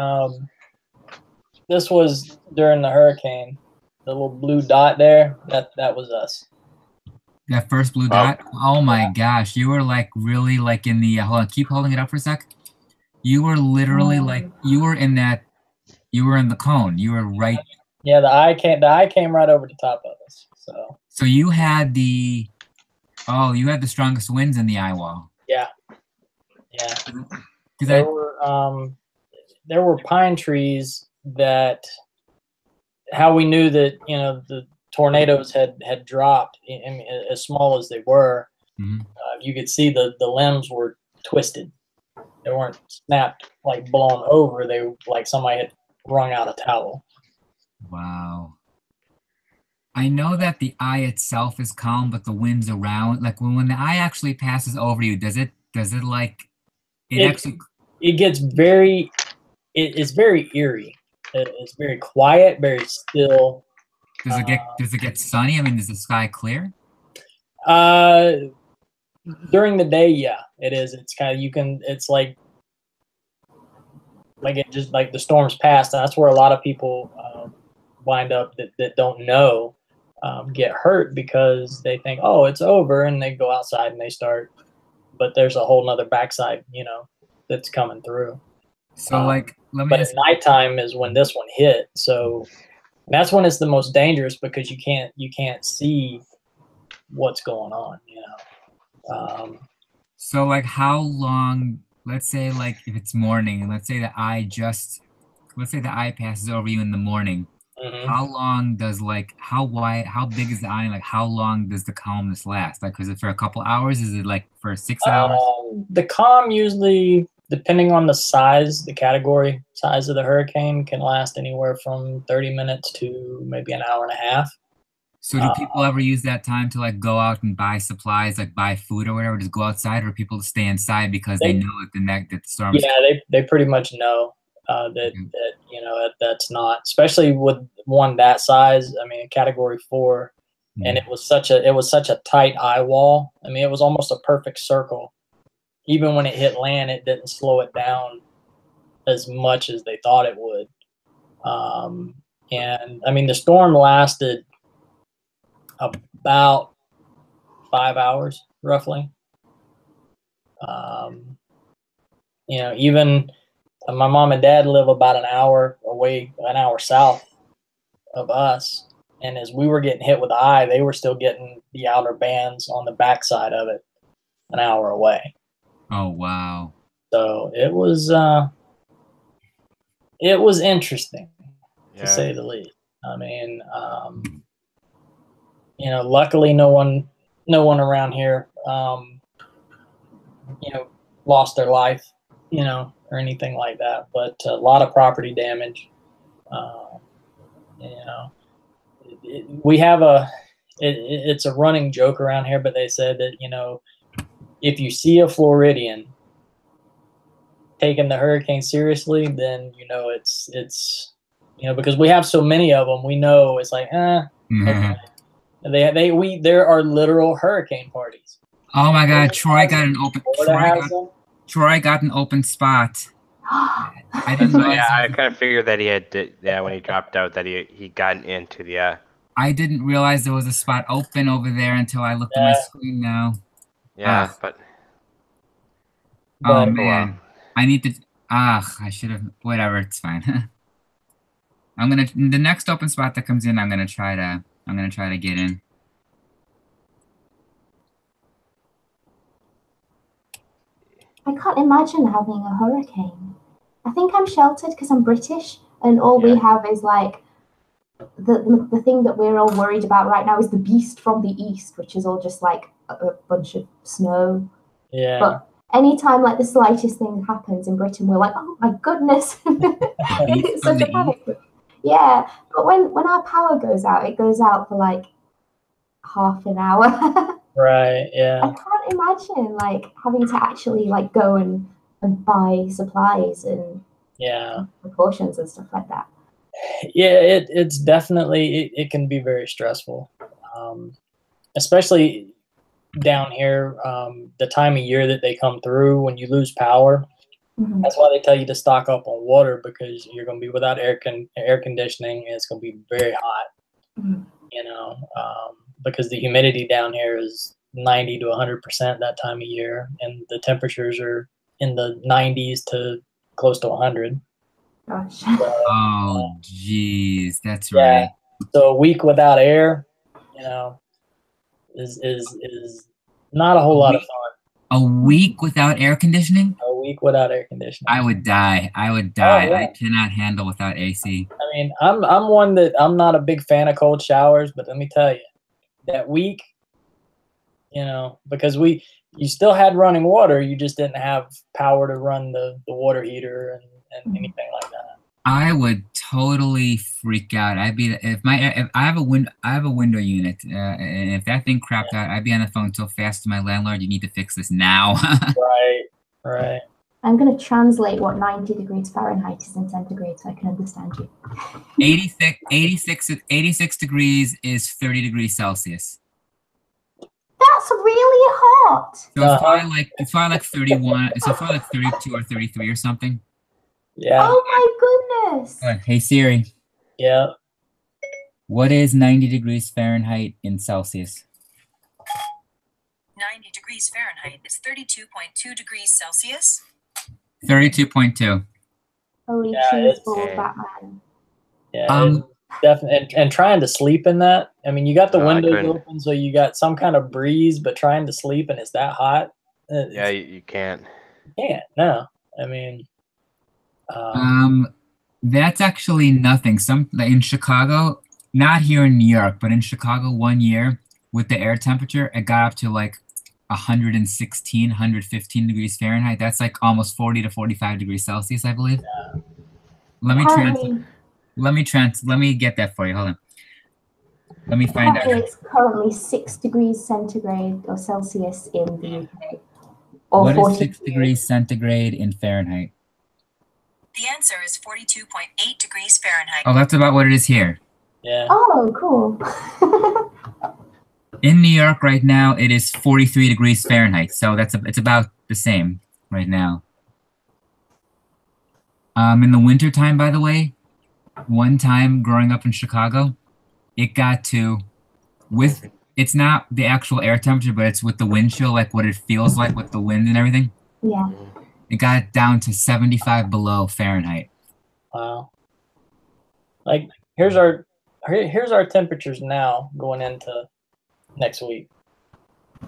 was during the hurricane. The little blue dot there, that was us. That first blue dot? Oh my gosh. You were like really like in the hold on, keep holding it up for a sec. You were literally like you were in the cone. You were right. Yeah, the eye came right over the top of us. So you had the strongest winds in the eye wall. Yeah. There were pine trees that how we knew that the tornadoes had dropped. I mean, as small as they were, you could see the limbs were twisted. They weren't snapped like blown over. They were like somebody had wrung out a towel. Wow. I know that the eye itself is calm, but the winds around, like when the eye actually passes over you, does it like it gets very it's very eerie. It's very quiet, very still. Does it get sunny? I mean, is the sky clear? During the day, yeah, it is. It's kind of it's like it just like the storms past. That's where a lot of people wind up that don't know get hurt because they think, oh, it's over, and they go outside and they start. But there's a whole nother backside, that's coming through. So let me. But at nighttime is when this one hit. So that's when it's the most dangerous because you can't see what's going on. So like how long? Let's say like if it's morning, and let's say the eye passes over you in the morning. Mhm. how long does how wide, how big is the island? Like how long does the calmness last? Like, is it for a couple hours? Is it like for 6 hours? The calm usually, depending on the size, the category size of the hurricane, can last anywhere from 30 minutes to maybe an hour and a half. So do people ever use that time to like go out and buy supplies, like buy food or whatever, just go outside, or people stay inside because they know that the storm is Yeah, they pretty much know that you know that's not, especially with one that size. I mean, category 4, and it was such a tight eye wall. I mean, it was almost a perfect circle. Even when it hit land, it didn't slow it down as much as they thought it would. And I mean, the storm lasted about 5 hours, roughly. You know, even my mom and dad live about an hour away, an hour south of us. And as we were getting hit with the eye, they were still getting the outer bands on the backside of it an hour away. Oh, wow. So it was interesting, to say the least. I mean, you know, luckily no one around here, you know, lost their life, you know, or anything like that. But a lot of property damage. You know, we have it's a running joke around here, but they said that, you know, if you see a Floridian taking the hurricane seriously, then you know it's you know, because we have so many of them, we know it's like okay. There are literal hurricane parties. Oh my God, Troy got an open. Troy got an open spot. I didn't realize. Yeah, I kind of figured that he had. Yeah, when he dropped out, that he got into the. I didn't realize there was a spot open over there until I looked at my screen now. Yeah, but. Oh man, I need to. I should have. Whatever, it's fine. I'm gonna the next open spot that comes in. I'm gonna try to get in. I can't imagine having a hurricane. I think I'm sheltered because I'm British, and all we have is like the thing that we're all worried about right now is the beast from the east, which is all just like a bunch of snow. Yeah. But anytime like the slightest thing happens in Britain, we're like, oh my goodness, it's such a panic. Yeah, but when our power goes out, it goes out for like half an hour. Right. Yeah. I can't imagine like having to actually like go and buy supplies and precautions and stuff like that. Yeah, it's definitely it can be very stressful, especially down here. The time of year that they come through, when you lose power, that's why they tell you to stock up on water, because you're going to be without air conditioning, and it's going to be very hot. You know, because the humidity down here is 90 to 100% that time of year, and the temperatures are in the 90s to close to 100. Gosh. Oh, geez, that's right. So a week without air, you know, is not a whole lot of fun. A week without air conditioning? A week without air conditioning. I would die. I cannot handle without AC. I mean, I'm one that I'm not a big fan of cold showers, but let me tell you, that week, you know, because you still had running water, you just didn't have power to run the water heater and anything like that. I would totally freak out. I'd be if I have a window unit, and if that thing crapped out, I'd be on the phone so fast to my landlord. You need to fix this now. Right. I'm going to translate what 90 degrees Fahrenheit is in centigrade so I can understand you. 86 degrees is 30 degrees Celsius. That's really hot. So it's probably like 31. It's probably like 32 or 33 or something. Yeah. Oh my goodness. Hey Siri. Yeah. What is 90 degrees Fahrenheit in Celsius? 90 degrees Fahrenheit is 32.2 degrees Celsius. 32.2. Holy cheese balls, Batman. Yeah. Definitely, and trying to sleep in that. I mean, you got the windows open, so you got some kind of breeze, but trying to sleep and it's that hot. You can't. You can't. No. I mean. That's actually nothing. Like in Chicago, not here in New York, but in Chicago 1 year with the air temperature, it got up to like 116, 115 degrees Fahrenheit. That's like almost 40 to 45 degrees Celsius, I believe. Let me let me get that for you. Hold on. Let me find out. Apparently it's currently 6 degrees centigrade or Celsius in the UK. Or What 40 is 6 degrees centigrade in Fahrenheit? The answer is 42.8 degrees Fahrenheit. Oh, that's about what it is here. Yeah. Oh, cool. In New York right now, it is 43 degrees Fahrenheit. So it's about the same right now. In the wintertime, by the way, one time growing up in Chicago, it got to, it's not the actual air temperature, but it's with the wind chill, like what it feels like with the wind and everything. Yeah. It got down to 75 below Fahrenheit. Wow. Like here's our temperatures now going into next week.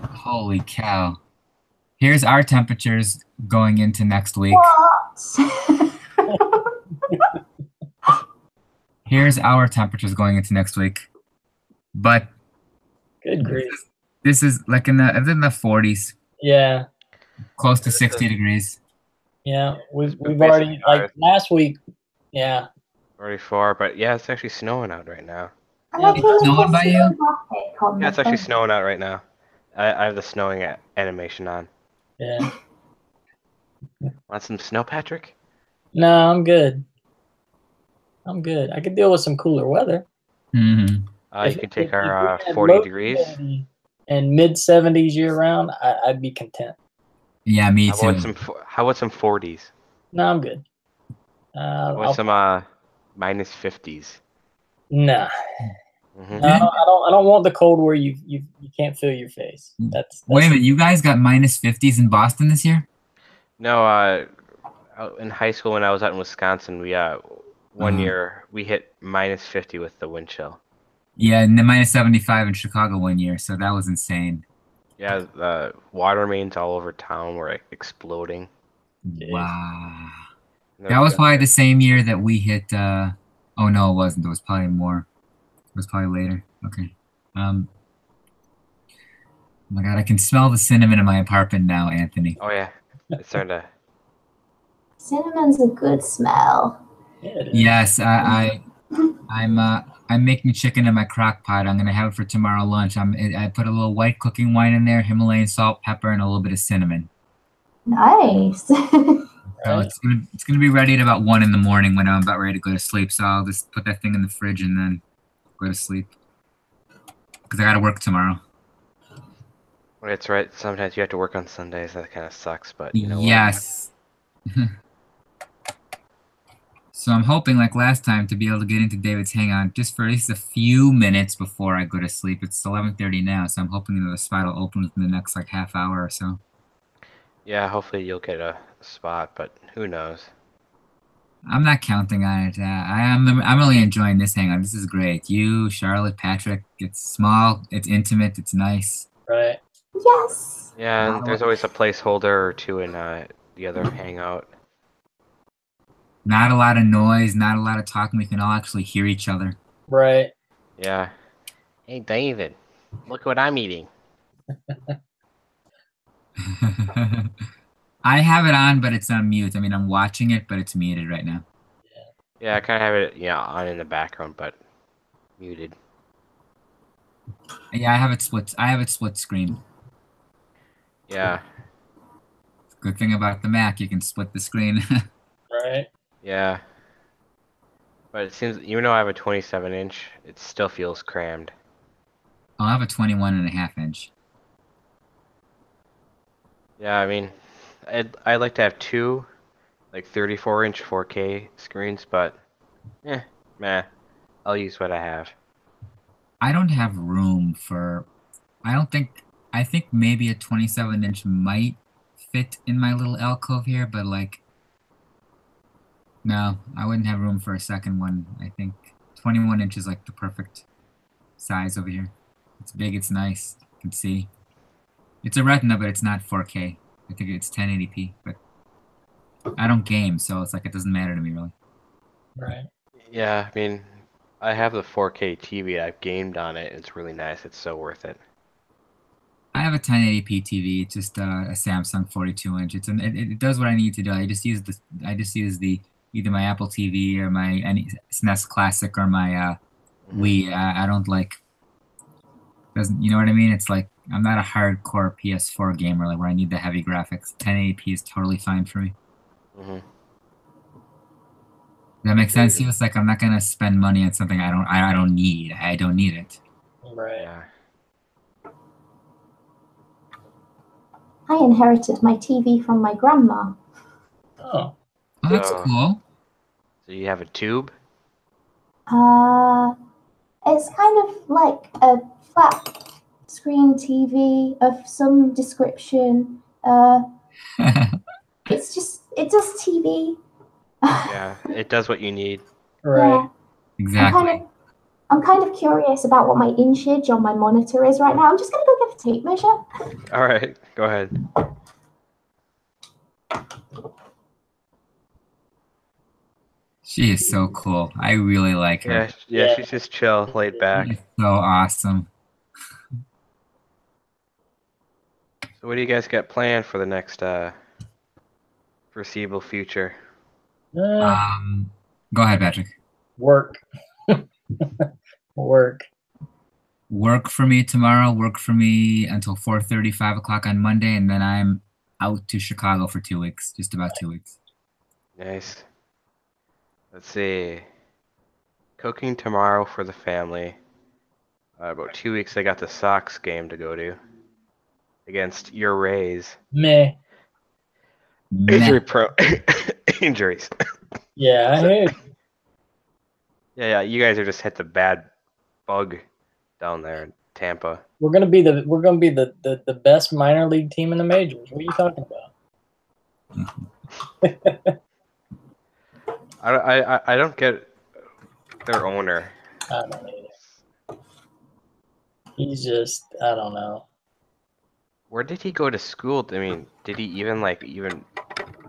Holy cow. Here's our temperatures going into next week. What? Here's our temperatures going into next week. But Good grief. this is like in the 40s, Yeah. close to 60 degrees. Yeah. We've already like last week. Yeah. 44, but yeah, it's actually snowing out right now. I like It's snowing by you? Yeah, it's actually snowing out right now. I have the snowing animation on. Yeah. Want some snow, Patrick? No, I'm good. I'm good. I could deal with some cooler weather. Mm-hmm. You can take our if we had 40 low degrees. humidity and mid 70s year round, I'd be content. Yeah, me too. How about some 40s? No, I'm good. With some minus 50s. Nah. Mm-hmm. No, I don't want the cold where you can't feel your face. That's Wait a minute, you guys got minus 50s in Boston this year? No, in high school when I was out in Wisconsin, we one year we hit minus 50 with the wind chill. Yeah, and then minus 75 in Chicago 1 year, so that was insane. Yeah, the water mains all over town were like exploding. Wow. That was probably the same year that we hit oh no, it wasn't. It was probably more. It was probably later. Okay. Oh my god, I can smell the cinnamon in my apartment now, Anthony. Oh yeah. It's starting to Cinnamon's a good smell. Yes, I'm making chicken in my crock pot. I'm gonna have it for tomorrow lunch. I put a little white cooking wine in there, Himalayan salt, pepper, and a little bit of cinnamon. Nice. So it's gonna be ready at about 1 in the morning when I'm about ready to go to sleep. So I'll just put that thing in the fridge and then go to sleep. Because I gotta work tomorrow. Well, it's right. Sometimes you have to work on Sundays. That kind of sucks, but you know yes. So I'm hoping, like last time, to be able to get into David's Hangout just for at least a few minutes before I go to sleep. It's 11:30 now, so I'm hoping that the spot will open within the next like half hour or so. Yeah, hopefully you'll get a spot, but who knows? I'm not counting on it. I'm really enjoying this Hangout. This is great. You, Charlotte, Patrick. It's small. It's intimate. It's nice. Right. Yes. Yeah, and there's always a placeholder or two in the other Hangout. Not a lot of noise, not a lot of talking. We can all actually hear each other. Right. Yeah. Hey, David, look what I'm eating. I have it on, but it's on mute. I mean, I'm watching it, but it's muted right now. Yeah, I kind of have it, on in the background, but muted. Yeah, I have it split screen. Yeah. Good thing about the Mac, you can split the screen. Right. Yeah. But it seems, even though I have a 27-inch, it still feels crammed. I'll have a 21.5-inch. Yeah, I mean, I'd like to have two, like 34-inch 4K screens, but, meh. I'll use what I have. I don't have room for, I think maybe a 27-inch might fit in my little alcove here, but like, no, I wouldn't have room for a second one. I think 21 inches like the perfect size over here. It's big, it's nice, you can see. It's a Retina, but it's not 4K. I think it's 1080p, but I don't game, so it's like it doesn't matter to me really. Right. Yeah, I mean, I have the 4K TV. I've gamed on it. It's really nice. It's so worth it. I have a 1080p TV. It's just a Samsung 42-inch. It does what I need to do. I just use the either my Apple TV or my SNES Classic or my Wii. I don't like doesn't you know what I mean? It's like I'm not a hardcore PS4 gamer like where I need the heavy graphics. 1080p is totally fine for me. Mm-hmm. Does that make sense to you? It's like I'm not gonna spend money on something I don't need. I don't need it. Right. Yeah. I inherited my TV from my grandma. Oh. Oh, that's So- cool. So you have a tube? It's kind of like a flat screen TV of some description. It does TV. Yeah, it does what you need. Right. Yeah. Exactly. I'm kind of curious about what my inchage on my monitor is right now. I'm just gonna go get a tape measure. All right, go ahead. She is so cool. I really like her. Yeah, she's just chill, laid back. She's so awesome. So what do you guys got planned for the next foreseeable future? Go ahead, Patrick. Work. Work. Work for me tomorrow. Work for me until 4:30, 5 o'clock on Monday, and then I'm out to Chicago for 2 weeks. Just about 2 weeks. Nice. Let's see. Cooking tomorrow for the family. About 2 weeks, I got the Sox game to go to against your Rays. Meh. Injury pro injuries. Yeah, I hear. Yeah, you guys are just hit the bad bug down there in Tampa. We're gonna be the best minor league team in the majors. What are you talking about? I don't get their owner. I don't either. He's just I don't know. Where did he go to school? I mean, did he even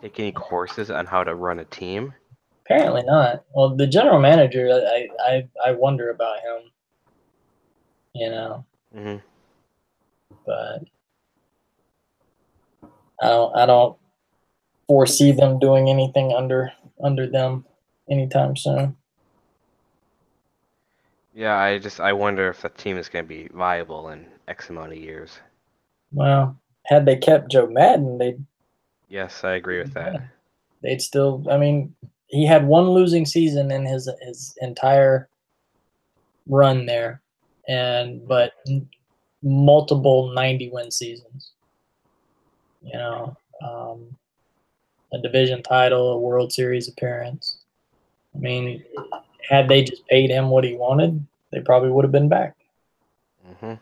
take any courses on how to run a team? Apparently not. Well, the general manager, I wonder about him. You know. Mm-hmm. But I don't foresee them doing anything under them anytime soon. Yeah, I wonder if the team is going to be viable in X amount of years. Well, had they kept Joe Madden, Yes, I agree with that. they'd still. I mean, he had one losing season in his entire run there, but multiple 90-win seasons. You know, a division title, a World Series appearance. I mean, had they just paid him what he wanted, they probably would have been back. Mm-hmm.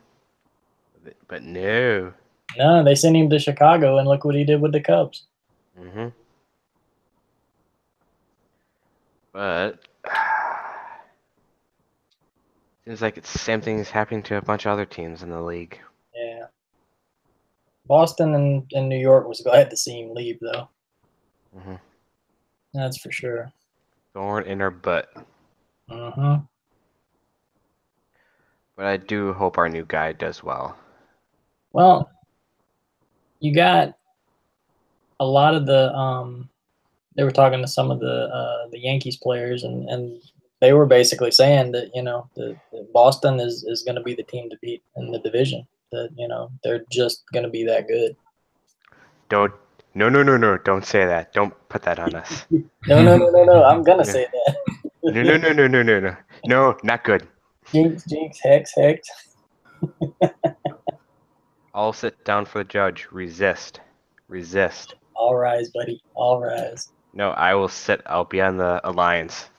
But no. No, they sent him to Chicago, and look what he did with the Cubs. Mm-hmm. But seems like it's the same thing is happening to a bunch of other teams in the league. Yeah. Boston and New York was glad to see him leave, though. Mm-hmm. That's for sure. Thorn in our butt. Mm-hmm. But I do hope our new guy does well. Well, you got a lot of the they were talking to some of the Yankees players, and they were basically saying that the Boston is going to be the team to beat in the division. That they're just going to be that good. No, don't say that. Don't put that on us. No. I'm gonna say that. No, not good. Jinx, hex. I'll sit down for the judge. Resist. All rise, buddy. All rise. No, I will sit. I'll be on the alliance.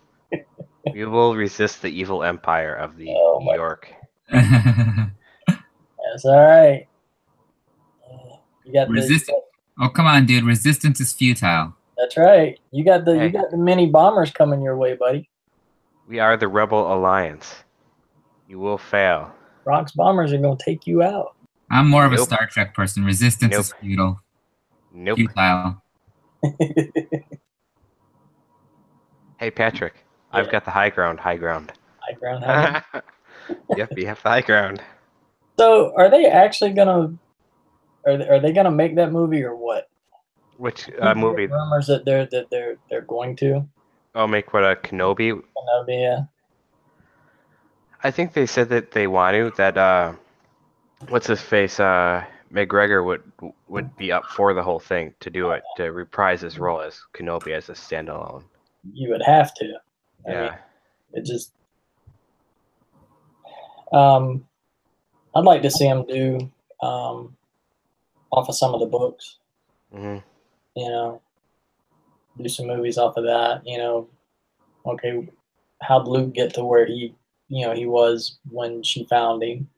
We will resist the evil empire of the New York. That's all right. You got resistance. Oh, come on, dude. Resistance is futile. That's right. You got the mini bombers coming your way, buddy. We are the Rebel Alliance. You will fail. Bronx bombers are gonna take you out. I'm more of a Star Trek person. Resistance is futile. Nope. Futile. Hey, Patrick. I've got the high ground. High ground. High ground. Yep, you have the high ground. So, are they actually gonna? Are they gonna make that movie or what? Which People movie? get rumors that they're going to. Oh, make what, a Kenobi? Kenobi, yeah. I think they said that they want to. That what's his face? McGregor would be up for the whole thing to do it, to reprise his role as Kenobi as a standalone. You would have to. I Yeah. mean, it just. I'd like to see him do off of some of the books. Hmm. You know, do some movies off of that. You know, okay, how'd Luke get to where he was when she found him?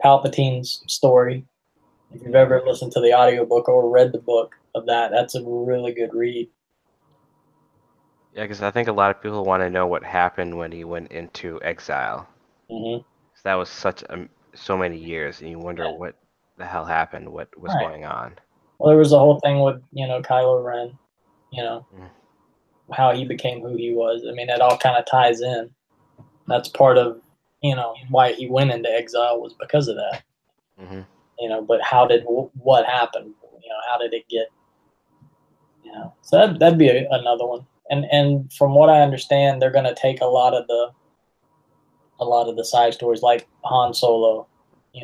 Palpatine's story. If you've ever listened to the audiobook or read the book of that, that's a really good read. Yeah, because I think a lot of people want to know what happened when he went into exile. Hmm. 'Cause that was so many years, and you wonder what the hell happened, what was Right. going on. Well, there was a whole thing with Kylo Ren. Mm. How he became who he was. I mean, it all kind of ties in. That's part of why he went into exile was because of that. Hmm. But what happened? How did it get? So that'd be another one. And from what I understand, they're going to take a lot of the side stories, like Han Solo.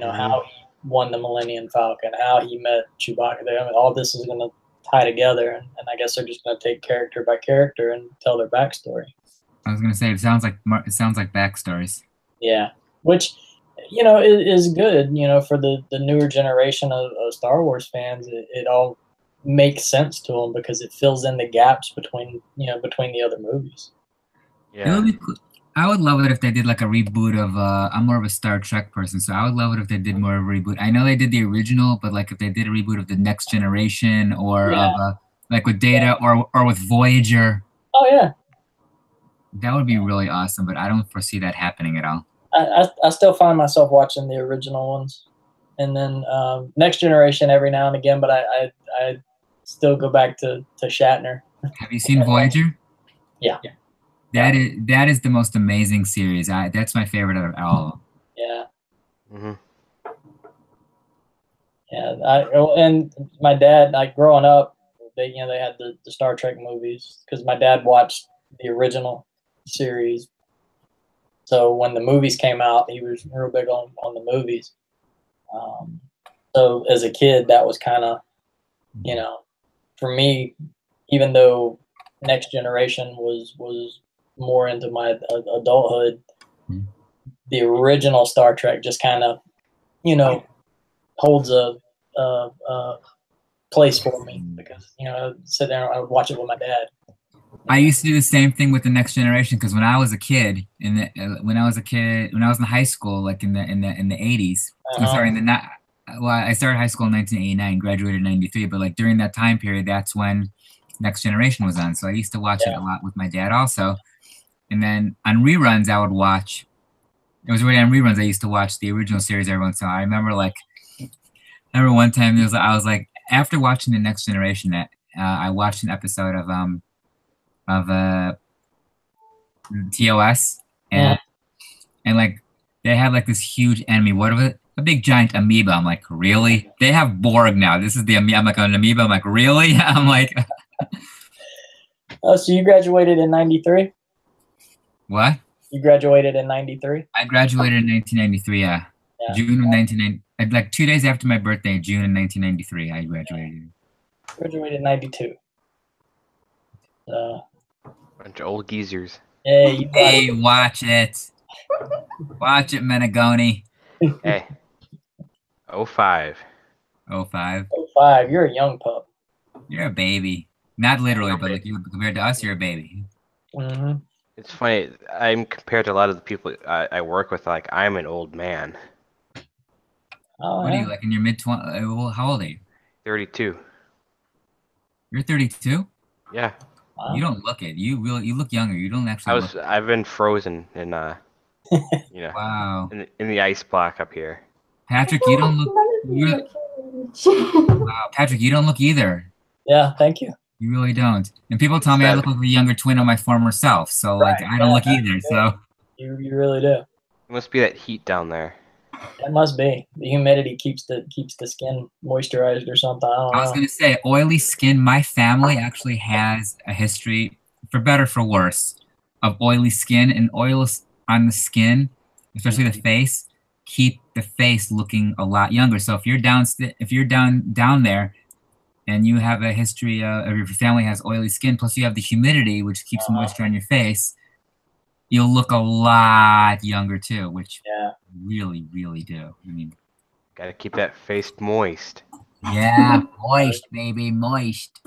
How he won the Millennium Falcon, how he met Chewbacca. I mean, all this is going to tie together, and I guess they're just going to take character by character and tell their backstory. I was gonna say it sounds like backstories. Yeah, which is good. For the newer generation of Star Wars fans, it all makes sense to them because it fills in the gaps between the other movies. It Yeah. would be cool. I would love it if they did like a reboot of. I'm more of a Star Trek person, so I would love it if they did more of a reboot. I know they did the original, but like if they did a reboot of the Next Generation or Yeah. of like with Data or with Voyager, Oh yeah, that would be really awesome. But I don't foresee that happening at all. I still find myself watching the original ones, and then Next Generation every now and again. But I still go back to Shatner. Have you seen Voyager? Yeah. That is the most amazing series. That's my favorite out of all of them. Yeah. Hmm. Yeah, and my dad, like growing up, they had the Star Trek movies because my dad watched the original series. So when the movies came out, he was real big on the movies. So as a kid, that was kind of, for me, even though Next Generation was more into my adulthood, the original Star Trek just kind of, holds a place for me because I'd sit there and I would watch it with my dad. I used to do the same thing with the Next Generation because when I was a kid, when I was in high school, like in the 80s, I'm sorry, I started high school in 1989, graduated in 93, but like during that time period, that's when Next Generation was on. So I used to watch it a lot with my dad also. And then on reruns, I would watch. It was already on reruns. I used to watch the original series every once in a while. I remember one time I was like, after watching the Next Generation, I watched an episode of TOS, and like they had like this huge enemy. What of it? A big giant amoeba. I'm like, really? They have Borg now. This is the amoeba. I'm like, an amoeba. I'm like, really? I'm like, oh, so you graduated in 93? What? You graduated in 93? I graduated in 1993. Yeah. June of 1990. Like 2 days after my birthday, June of 1993, I graduated. Graduated in 92. Bunch of old geezers. Hey, watch it. Watch it, Menegoni. Hey. 05. 05. 05. You're a young pup. You're a baby. Not literally, but like compared to us, you're a baby. Mm-hmm. It's funny. I'm compared to a lot of the people I work with. Like, I'm an old man. Oh, what are you, like in your mid-20s? Well, how old are you? 32. You're 32? Yeah. Wow. You don't look it. You look younger. You don't actually. I've been frozen in Wow. in the ice block up here. Patrick, you don't look. Wow, Patrick, you don't look either. Yeah, thank you. You really don't. And people tell me I look like a younger twin of my former self. So like I don't look either. So you really do. It must be that heat down there. That must be. The humidity keeps the skin moisturized or something. I don't I was know. gonna say oily skin. My family actually has a history, for better for worse, of oily skin, and oils on the skin, especially the face, keep the face looking a lot younger. So if you're down there, and you have a history of your family has oily skin, plus you have the humidity, which keeps moisture on your face, you'll look a lot younger too, which really, really do. I mean, Gotta keep that face moist. yeah, moist, baby, moist.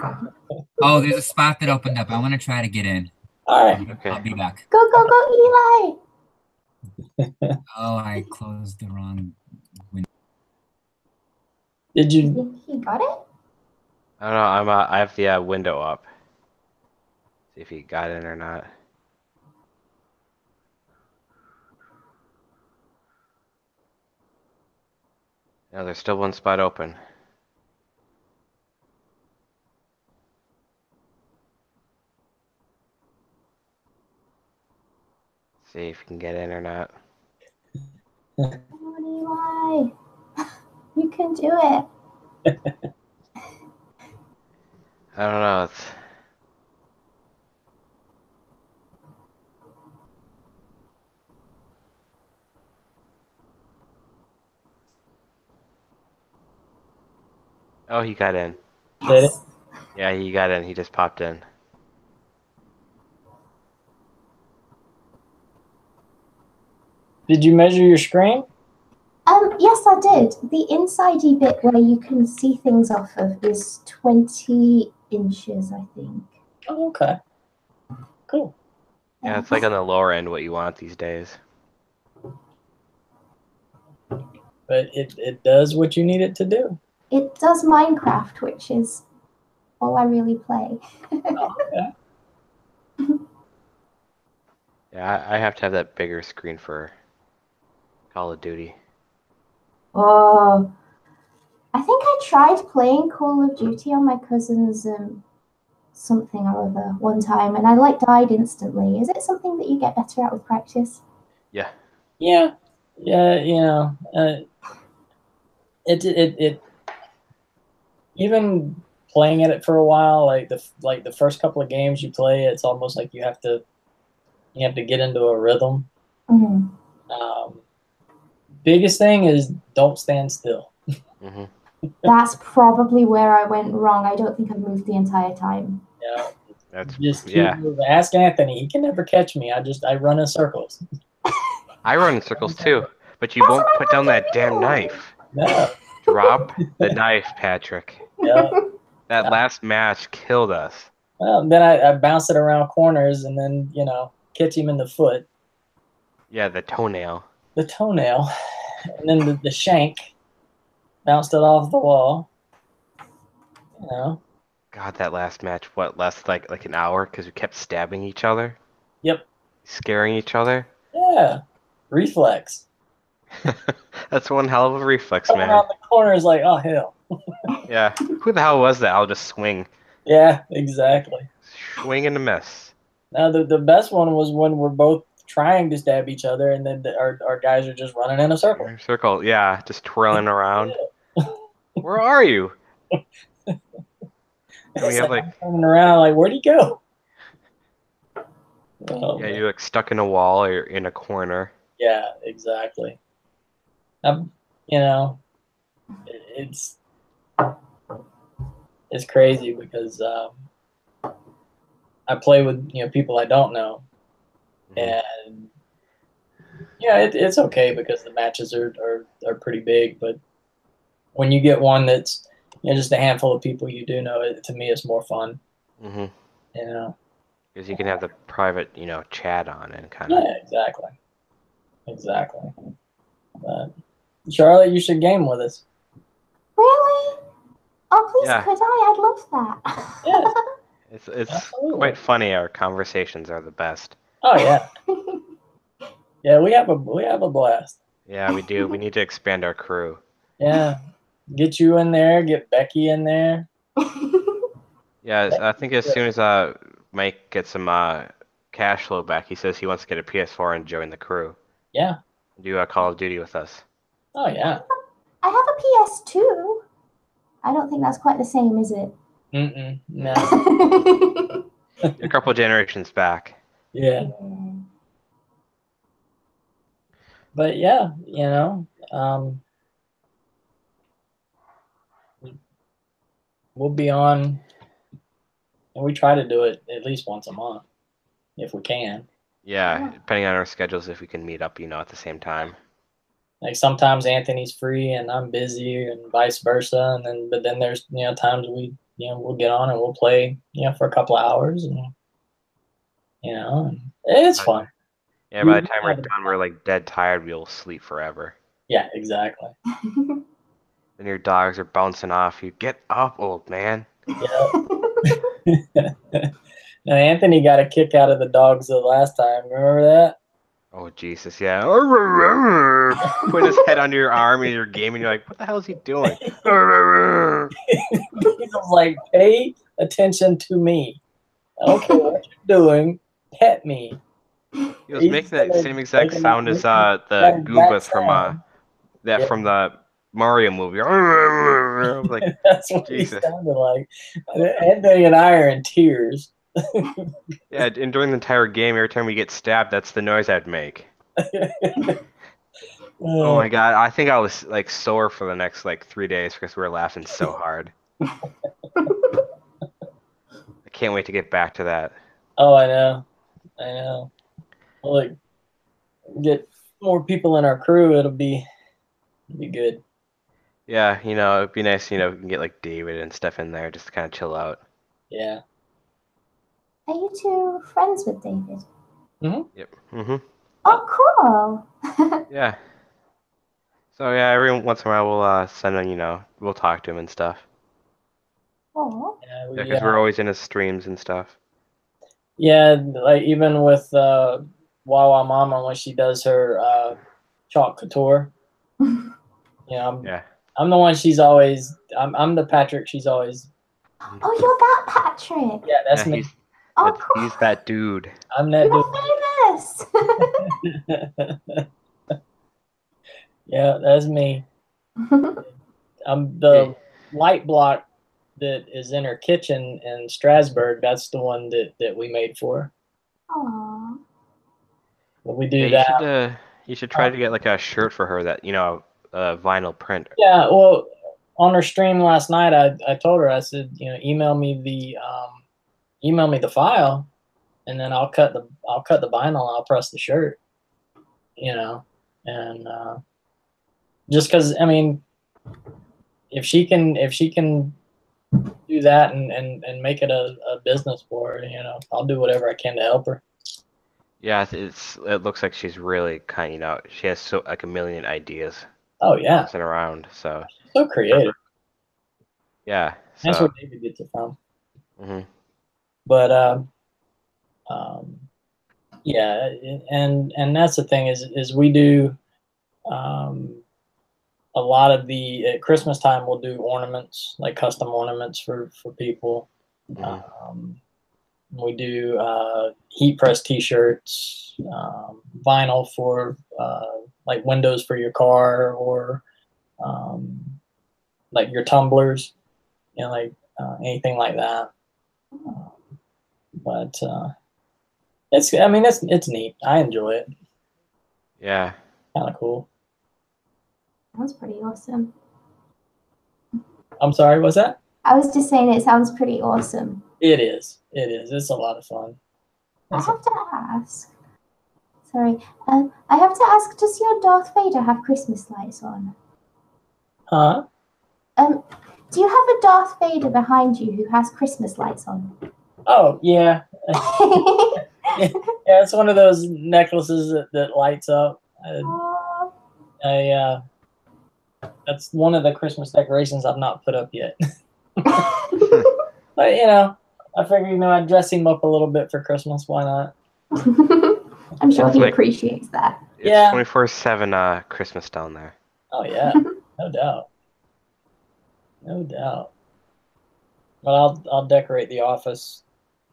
Oh, there's a spot that opened up. I want to try to get in. All right. Okay. I'll be back. Go, go, go, Eli! Oh, I closed the wrong window. Did you? He got it? I don't know. I have the window up. See if he got in or not. No, there's still one spot open. See if you can get in or not. Come on, Eli. You can do it. I don't know. It's oh, he got in. Did it? Yeah, he got in. He just popped in. Did you measure your screen? Yes, I did. The insidey bit where you can see things off of is 20 inches, I think. Oh, okay. Cool. Yeah, it's like on the lower end what you want these days. But it does what you need it to do. It does Minecraft, which is all I really play. Oh, okay. Yeah, I have to have that bigger screen for Call of Duty. Oh, I think I tried playing Call of Duty on my cousin's something or other one time, and I died instantly. Is it something that you get better at with practice? Yeah. Yeah. Yeah. You know, it even playing at it for a while, like the first couple of games you play, it's almost like you have to get into a rhythm. Mm-hmm. Biggest thing is don't stand still. Mm-hmm. That's probably where I went wrong. I don't think I've moved the entire time. Yeah. That's Just keep moving. Ask Anthony. He can never catch me. I run in circles. I run in circles too, but you won't put down that damn knife. No. Drop the knife, Patrick. Yeah. That last match killed us. Well, then I bounce it around corners and then catch him in the foot. Yeah, the toenail. The toenail, and then the shank. Bounced it off the wall. God, that last match, what, lasted like an hour because we kept stabbing each other? Yep. Scaring each other? Yeah. Reflex. That's one hell of a reflex, man. Around the corner is like, oh, hell. Yeah. Who the hell was that? I'll just swing. Yeah, exactly. Swing and a miss. Now, the best one was when we're both trying to stab each other, and then our guys are just running in a circle. Circle, yeah, just twirling around. Where are you? And we have turning around, like, where'd he go? Oh, yeah, you're like stuck in a wall or you're in a corner. Yeah, exactly. It's crazy because I play with people I don't know, and it's okay because the matches are pretty big. But when you get one that's just a handful of people you do know, to me it's more fun. Mm-hmm. Because you can have the private chat on and kind of. Yeah, exactly. But Charlotte, you should game with us. Really? Oh, please, Yeah. could I? I'd love that. Yeah. It's Absolutely. quite funny. Our conversations are the best. Oh yeah. Yeah, we have a blast. Yeah, we do. We need to expand our crew. Yeah. Get you in there, get Becky in there. Yeah, I think as soon as Mike gets some cash flow back, he says he wants to get a PS4 and join the crew. Yeah. Do Call of Duty with us. Oh yeah. I have a PS2. I don't think that's quite the same, is it? No. You're a couple generations back. Yeah. But yeah, we'll be on, and we try to do it at least once a month if we can. Yeah, depending on our schedules, if we can meet up, at the same time. Like sometimes Anthony's free and I'm busy, and vice versa. But then there's times we'll get on and we'll play for a couple of hours, and and it's fun. Yeah, by the time we're done, we're like dead tired. We'll sleep forever. Yeah, exactly. Then your dogs are bouncing off you. Get up, old man. Yeah. Now, Anthony got a kick out of the dogs the last time. Remember that? Oh, Jesus, yeah. Put his head under your arm and you're gaming. You're like, what the hell is he doing? He was like, pay attention to me. I don't care what you're doing. Pet me. He was making that same exact sound as the Goombas from from the Mario movie. I was like, that's what Jesus. He sounded like. Anthony and I are in tears. Yeah, and during the entire game, every time we get stabbed, that's the noise I'd make. Oh my god, I think I was like sore for the next like 3 days because we were laughing so hard. I can't wait to get back to that. Oh, I know. Well, like, get more people in our crew, it'll be good. Yeah, it'd be nice, we can get like David and stuff in there just to kind of chill out. Yeah. Are you two friends with David? Mm-hmm. Yep. Mm-hmm. Oh, cool. Yeah. So yeah, every once in a while we'll send him, we'll talk to him and stuff. Oh. Yeah, because we're always in his streams and stuff. Yeah, like even with Wawa Mama when she does her chalk couture. I'm the one she's always. I'm the Patrick she's always. Oh, you're that Patrick. Yeah, that's me. Oh, cool. He's that dude. I'm that You're dude. Yeah, that's me. I'm the light block that is in her kitchen in Strasbourg. That's the one that we made for her. Aww. But we do that. You should try to get like a shirt for her that vinyl print. Yeah, well, on her stream last night, I told her, I said, email me the file, and then I'll cut the vinyl and I'll press the shirt. And just because if she can do that and make it a business for her, I'll do whatever I can to help her. Yeah, it looks like she's really kind of, she has like a million ideas. Oh yeah, bouncing around. So creative. Yeah, that's where David gets it from. Mm-hmm. But yeah, and that's the thing is we do a lot of at Christmas time we'll do ornaments, like custom ornaments for people. Mm-hmm. We do heat press T-shirts, vinyl for like windows for your car, or like your tumblers, like anything like that. But it's neat. I enjoy it. Yeah. Kind of cool. Sounds pretty awesome. I'm sorry, what's that? I was just saying it sounds pretty awesome. It is. It's a lot of fun. I have to ask. Sorry. I have to ask, does your Darth Vader have Christmas lights on? Huh? Do you have a Darth Vader behind you who has Christmas lights on? Oh, yeah. Yeah, it's one of those necklaces that lights up. That's one of the Christmas decorations I've not put up yet. But I figured I'd dress him up a little bit for Christmas. Why not? I'm sure he appreciates that. It's 24/7 Christmas down there. Oh yeah, no doubt. But I'll decorate the office.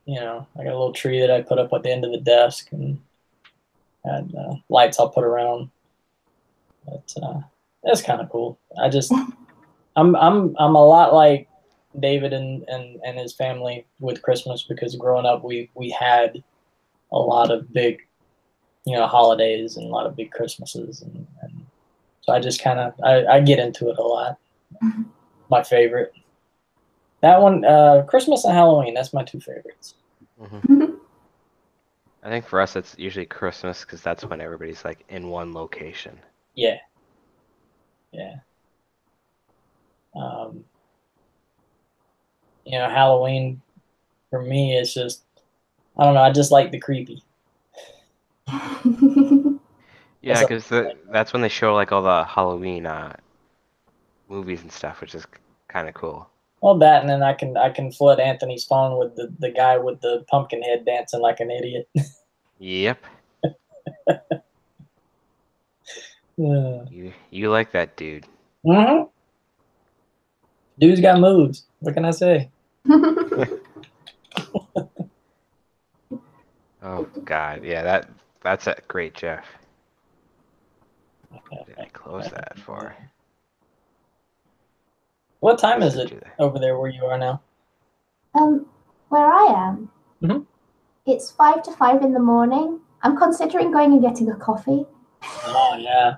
I got a little tree that I put up at the end of the desk, and lights I'll put around. But that's kind of cool. I'm a lot like David and his family with Christmas, because growing up we had a lot of big holidays and a lot of big Christmases, and so I just kind of I get into it a lot. My favorite, that one, Christmas and Halloween. That's my two favorites. I think for us it's usually Christmas because that's when everybody's like in one location. Yeah. Halloween for me is just, I don't know. I just like the creepy. Yeah, because that's when they show like all the Halloween movies and stuff, which is kind of cool. Well, that, and then I can flood Anthony's phone with the guy with the pumpkin head dancing like an idiot. Yep. Yeah. You like that dude. Mm-hmm. Dude's got moves. What can I say? Oh God, yeah, that's a great Jeff. What did I close that for? What time is it over there where you are now? Where I am, Mhm. It's 4 to 5 in the morning. I'm considering going and getting a coffee. Oh yeah,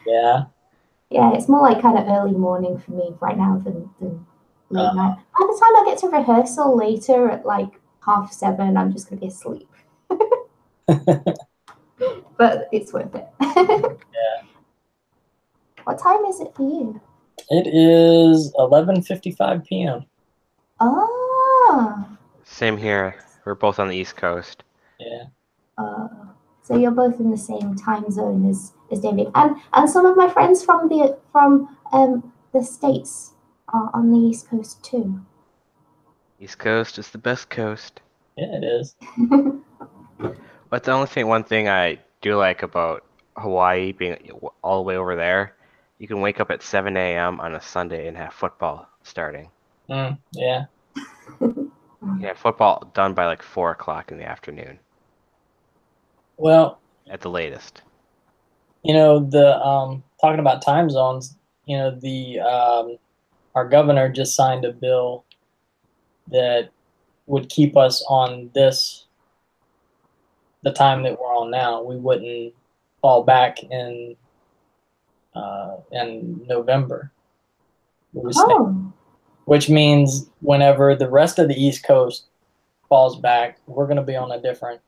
yeah. Yeah, it's more like kind of early morning for me right now than late night. By the time I get to rehearsal later at like 7:30, I'm just gonna be asleep. But it's worth it. Yeah. What time is it for you? It is 11:55 p.m. Oh. Same here. We're both on the East Coast. Yeah. So you're both in the same time zone as David, and some of my friends from the States are on the East Coast too. East Coast is the best coast. Yeah, it is. But one thing I do like about Hawaii being all the way over there, you can wake up at 7 a.m. on a Sunday and have football starting. Yeah. You can have football done by like 4 o'clock in the afternoon. Well, at the latest. The talking about time zones, our governor just signed a bill that would keep us on the time that we're on now. We wouldn't fall back in November. Which means whenever the rest of the East Coast falls back, we're going to be on a different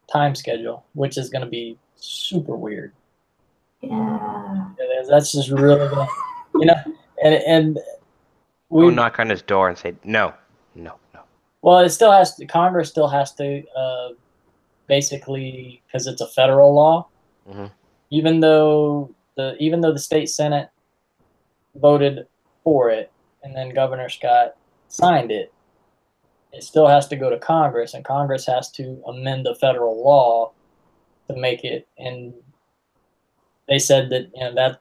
time schedule, which is going to be super weird. Yeah. That's just really going to, and we knock on his door and say, no. Well, Congress still has to, basically, because it's a federal law, even though the state Senate voted for it, and then Governor Scott signed it, it still has to go to Congress, and Congress has to amend the federal law to make it. And they said that that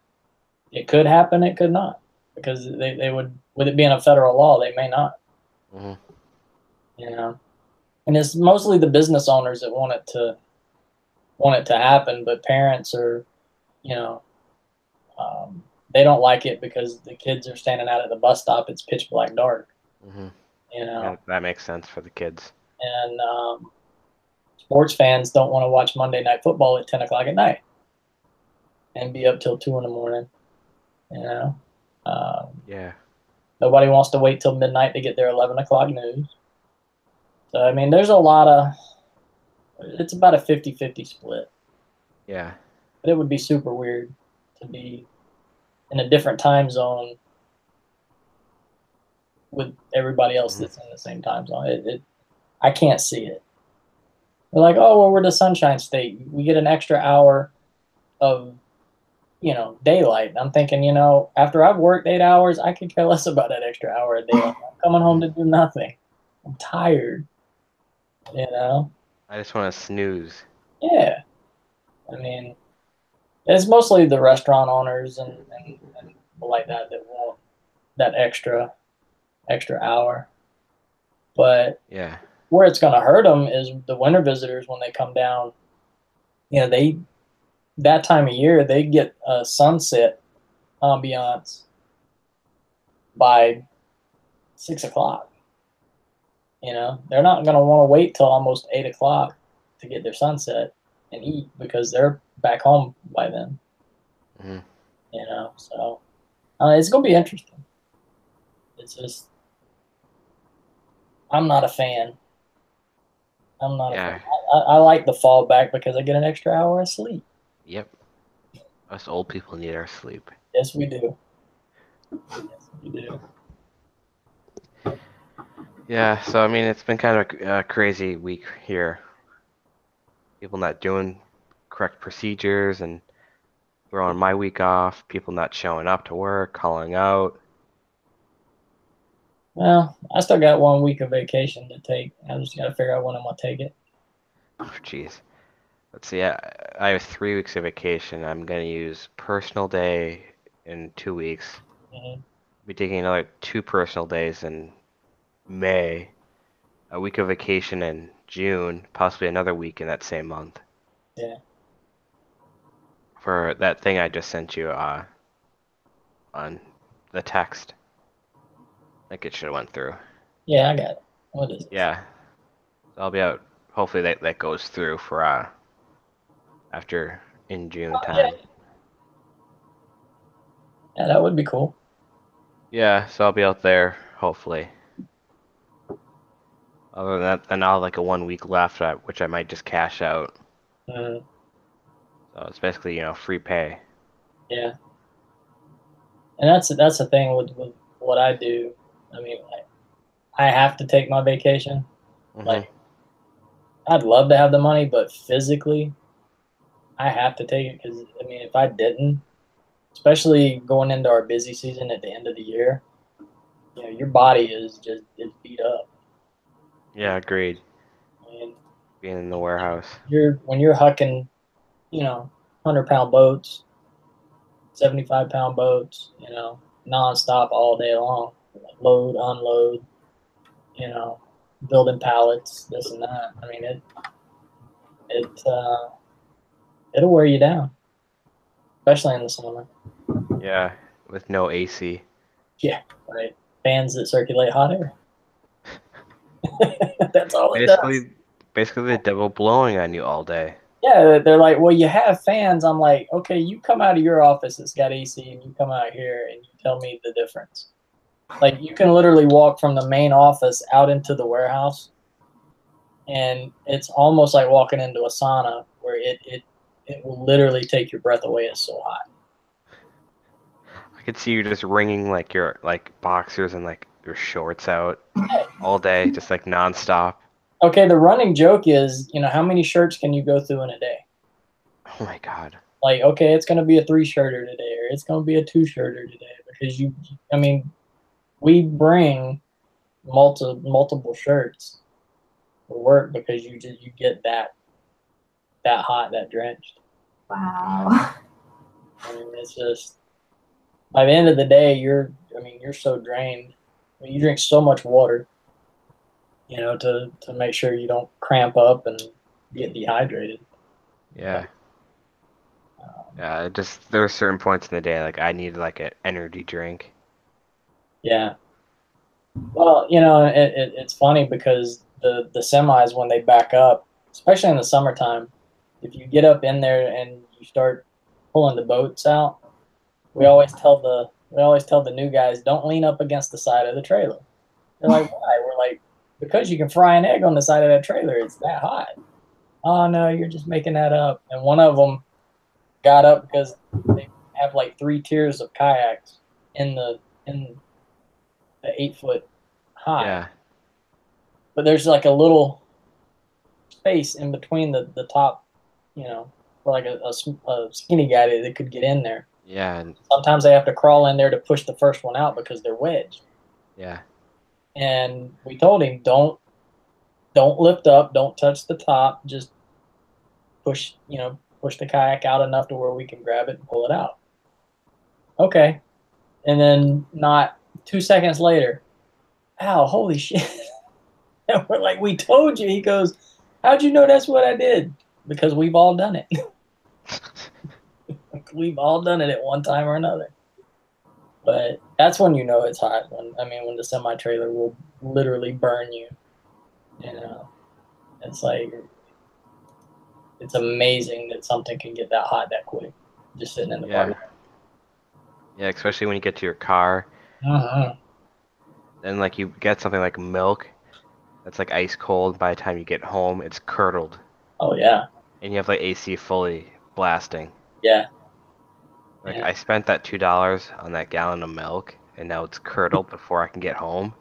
it could happen, it could not, because they would, with it being a federal law, they may not. And it's mostly the business owners that want it to happen, but parents are, they don't like it because the kids are standing out at the bus stop. It's pitch black dark. Yeah, that makes sense for the kids. And sports fans don't want to watch Monday Night Football at 10 o'clock at night and be up till 2 in the morning. Yeah. Nobody wants to wait till midnight to get their 11 o'clock news. So, I mean, there's a lot of, it's about a 50-50 split. Yeah. But it would be super weird to be in a different time zone with everybody else that's in the same time zone. I can't see it. They're like, oh, well, we're the Sunshine State. We get an extra hour of, daylight. And I'm thinking, after I've worked 8 hours, I could care less about that extra hour of daylight. I'm coming home to do nothing. I'm tired. I just want to snooze. Yeah. I mean, it's mostly the restaurant owners and people like that want that extra extra hour. But Yeah. where it's going to hurt them is the winter visitors when they come down. You know, that time of year they get a sunset ambiance by 6 o'clock. You know, they're not going to want to wait till almost 8 o'clock to get their sunset and eat because they're back home by then. Mm-hmm. You know, so it's going to be interesting. It's just, I'm not a fan. I'm not a fan. I like the fall back because I get an extra hour of sleep. Yep. Us old people need our sleep. Yes, we do. Yes, we do. Yeah, so I mean, it's been kind of a crazy week here. People not doing correct procedures and throwing my week off. People not showing up to work, calling out. Well, I still got 1 week of vacation to take. I just got to figure out when I'm going to take it. Oh, jeez. Let's see. I have 3 weeks of vacation. I'm going to use personal day in 2 weeks. Mm-hmm. Be taking another 2 personal days in May. A week of vacation in June. Possibly another week in that same month. Yeah. For that thing I just sent you on the text. I think it should have went through. Yeah, I got it. What is it? Yeah. So I'll be out. Hopefully that goes through for after in June time. Yeah, that would be cool. Yeah, so I'll be out there hopefully. Other than that, then I'll have like a 1 week left, which I might just cash out. Mm-hmm. So it's basically, free pay. Yeah. And that's the thing with what I do. I mean, I have to take my vacation. Mm-hmm. Like, I'd love to have the money, but physically, I have to take it because, I mean, if I didn't, especially going into our busy season at the end of the year, your body is beat up. Yeah, agreed. I mean, Being in the warehouse. When you're hucking, 100-pound boats, 75-pound boats, nonstop all day long, load, unload, building pallets, this and that. I mean, it'll wear you down, especially in the summer. Yeah, with no AC. Yeah, right. Fans that circulate hot air. That's all it does. Basically, the devil blowing on you all day. Yeah, they're like, well, you have fans. I'm like, okay, you come out of your office that's got AC, and you come out here and you tell me the difference. Like, you can literally walk from the main office out into the warehouse, and it's almost like walking into a sauna where it will literally take your breath away. It's so hot. I could see you just wringing like your boxers and like your shorts out all day, just like nonstop. Okay, the running joke is, how many shirts can you go through in a day? Oh my God. Like, okay, it's going to be a 3-shirter today, or it's going to be a 2-shirter today, because we bring multiple shirts for work because you get that hot, that drenched. Wow. I mean, it's just, by the end of the day, you're so drained. I mean, you drink so much water, to make sure you don't cramp up and get dehydrated. Yeah. Yeah, there are certain points in the day like I need like an energy drink. Yeah. Well, it's funny because the semis, when they back up, especially in the summertime, if you get up in there and you start pulling the boats out, we always tell the new guys, don't lean up against the side of the trailer. They're like, why? We're like, because you can fry an egg on the side of that trailer. It's that hot. Oh no, you're just making that up. And one of them got up because they have like 3 tiers of kayaks in the 8-foot high. Yeah. But there's like a little space in between the top, for like a skinny guy that could get in there. Yeah. And sometimes they have to crawl in there to push the first one out because they're wedged. Yeah. And we told him, don't lift up, don't touch the top, just push the kayak out enough to where we can grab it and pull it out. Okay. And then not 2 seconds later, ow, holy shit. And we're like, we told you. He goes, how'd you know that's what I did? Because we've all done it. We've all done it at one time or another. But that's when you know it's hot. When the semi trailer will literally burn you. You know, it's like it's amazing that something can get that hot that quick, just sitting in the parking. Yeah, especially when you get to your car, and like you get something like milk that's like ice cold. By the time you get home, it's curdled. Oh yeah. And you have like AC fully blasting. Yeah. Like Yeah. I spent that $2 on that gallon of milk, and now it's curdled before I can get home.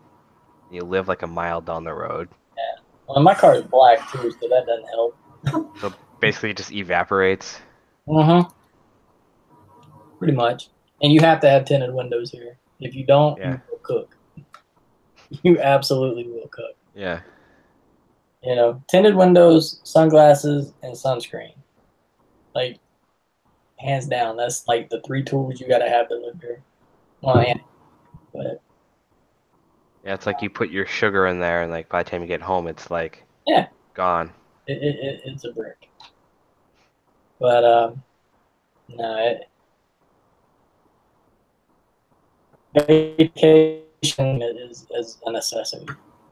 You live like a mile down the road. Yeah. Well, my car is black too, so that doesn't help. So basically, it just evaporates. Pretty much. And you have to have tinted windows here. If you don't, Yeah. you will cook. You absolutely will cook. Yeah. You know, tinted windows, sunglasses, and sunscreen. Like, hands down, that's like the 3 tools you got to have to live here. Well, yeah. But Yeah, it's like you put your sugar in there, and like by the time you get home, it's like gone. It's a brick. But no, vacation is a necessity.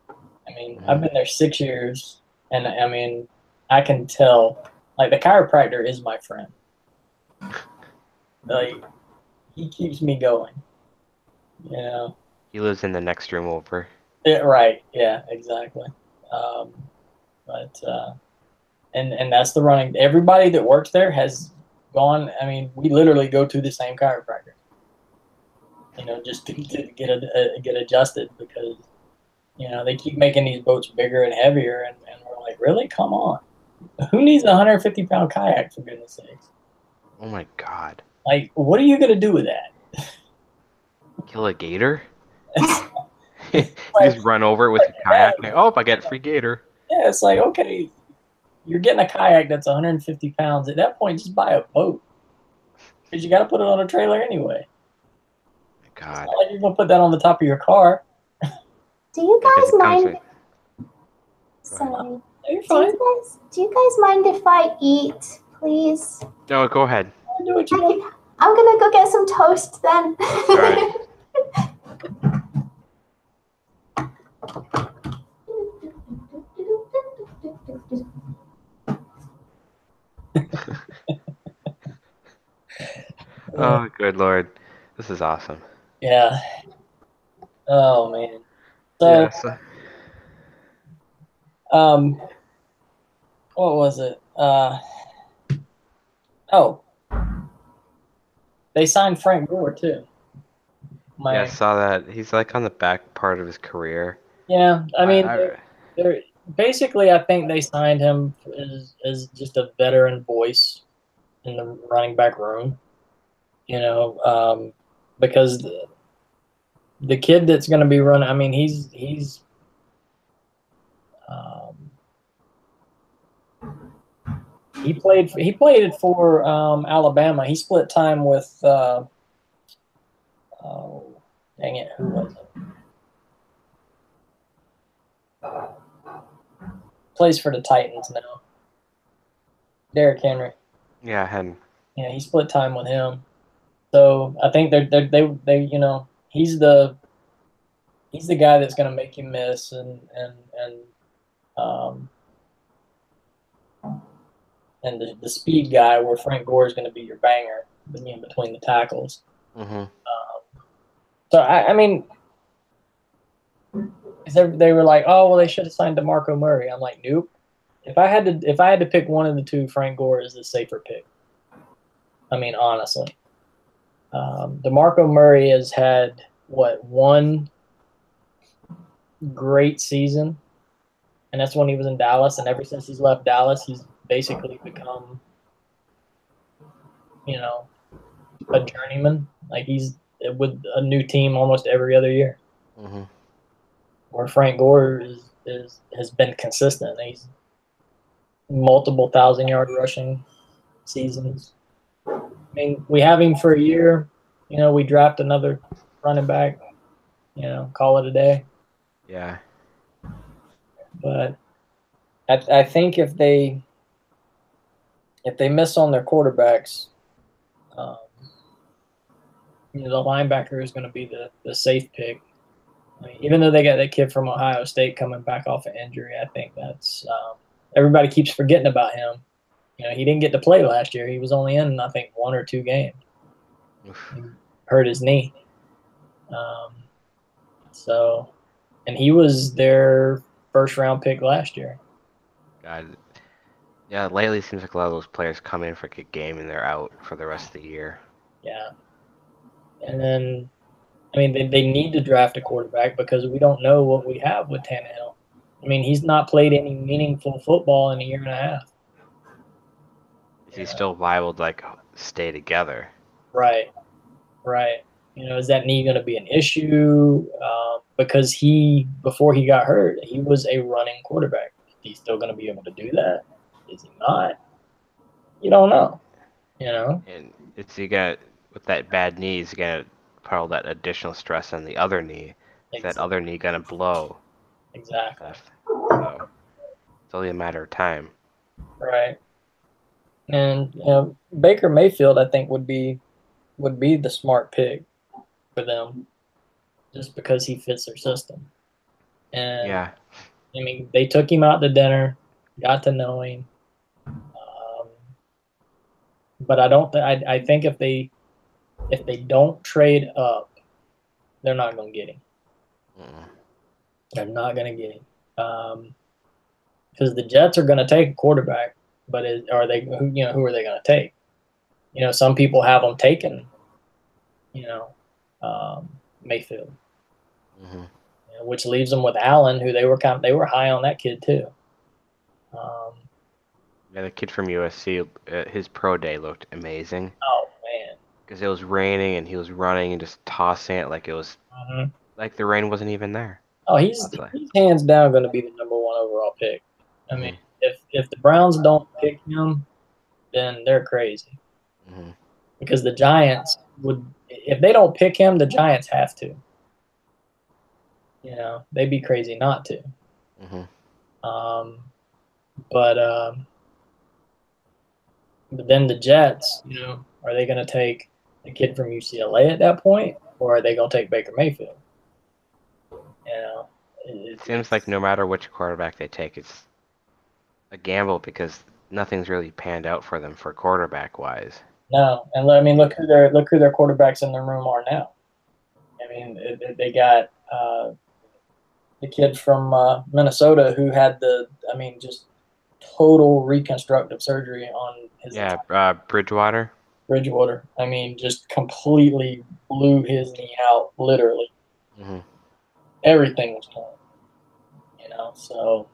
I mean, I've been there 6 years, and I mean, I can tell. Like the chiropractor is my friend. Like he keeps me going. You know. He lives in the next room over. Yeah, right. Yeah. Exactly. And that's the running. Everybody that works there has gone. I mean, we literally go to the same chiropractor. You know, just to get adjusted because you know they keep making these boats bigger and heavier, and we're like, really? Come on. Who needs a 150-pound kayak, for goodness sakes? Oh my god. Like, what are you going to do with that? Kill a gator? You just run over it with a kayak. Like, oh, I get free gator. Yeah, it's like, okay, you're getting a kayak that's 150 pounds. At that point, just buy a boat. Because you got to put it on a trailer anyway. God. It's not like you're going to put that on the top of your car. Do you guys mind? Sorry. Do you guys mind if I eat, please? No, go ahead. Do what you want. I'm gonna go get some toast then. All right. Oh, good Lord. This is awesome. Yeah. Oh, man. So, what was it? They signed Frank Gore, too. Yeah, I saw that. He's like on the back part of his career. Yeah, I mean, they're basically, I think they signed him as just a veteran voice in the running back room. You know, because the kid that's going to be running, I mean, he played it for Alabama. He split time with dang it, who was it? Plays for the Titans now. Derrick Henry. Yeah, him. Yeah, he split time with him. So I think they you know, he's the guy that's going to make you miss and the speed guy where Frank Gore is going to be your banger between the tackles. Mm-hmm. So I mean, they were like, oh well, they should have signed DeMarco Murray. I'm like, nope. If I had to pick one of the two, Frank Gore is the safer pick. I mean, honestly, DeMarco Murray has had one great season, and that's when he was in Dallas. And ever since he's left Dallas, he's basically become, you know, a journeyman. Like he's with a new team almost every other year. Mm-hmm. Where Frank Gore has been consistent. He's multiple 1,000-yard rushing seasons. I mean, we have him for a year. You know, we draft another running back. You know, call it a day. Yeah. But I think if they miss on their quarterbacks, um, the linebacker is going to be the safe pick. I mean, even though they got that kid from Ohio State coming back off an injury, I think that's everybody keeps forgetting about him. He didn't get to play last year. He was only in, I think, 1 or 2 games. He hurt his knee. And he was their first round pick last year. God. Yeah, lately it seems like a lot of those players come in for a good game and they're out for the rest of the year. Yeah. And then, I mean, they need to draft a quarterback because we don't know what we have with Tannehill. I mean, he's not played any meaningful football in a year and a half. Is he still liable to stay together? Right. Is that knee going to be an issue? Because before he got hurt, he was a running quarterback. Is he still going to be able to do that? Is he not? You don't know. And with that bad knee, he's gonna put all that additional stress on the other knee. Is that other knee gonna blow? Exactly. So it's only a matter of time. Right. And Baker Mayfield, I think, would be the smart pick for them, just because he fits their system. And yeah, I mean, they took him out to dinner, got to know him. But I think if they don't trade up, they're not going to get him. They're not going to get him because the Jets are going to take a quarterback, but who are they going to take? Some people have them taken. Mayfield, which leaves them with Allen, who they were high on that kid too. Yeah, the kid from USC, his pro day looked amazing. Oh man! Because it was raining and he was running and just tossing it like it was like the rain wasn't even there. Oh, he's hands down going to be the #1 overall pick. I mean, if the Browns don't pick him, then they're crazy. Because the Giants would, if they don't pick him, the Giants have to. They'd be crazy not to. But then the Jets, are they going to take the kid from UCLA at that point, or are they going to take Baker Mayfield? It seems like no matter which quarterback they take, it's a gamble because nothing's really panned out for them for quarterback wise. No, and I mean, look who their quarterbacks in the room are now. I mean, they got the kid from Minnesota who had just total reconstructive surgery on his. Yeah, Bridgewater. Bridgewater. I mean, just completely blew his knee out, literally. Everything was torn. So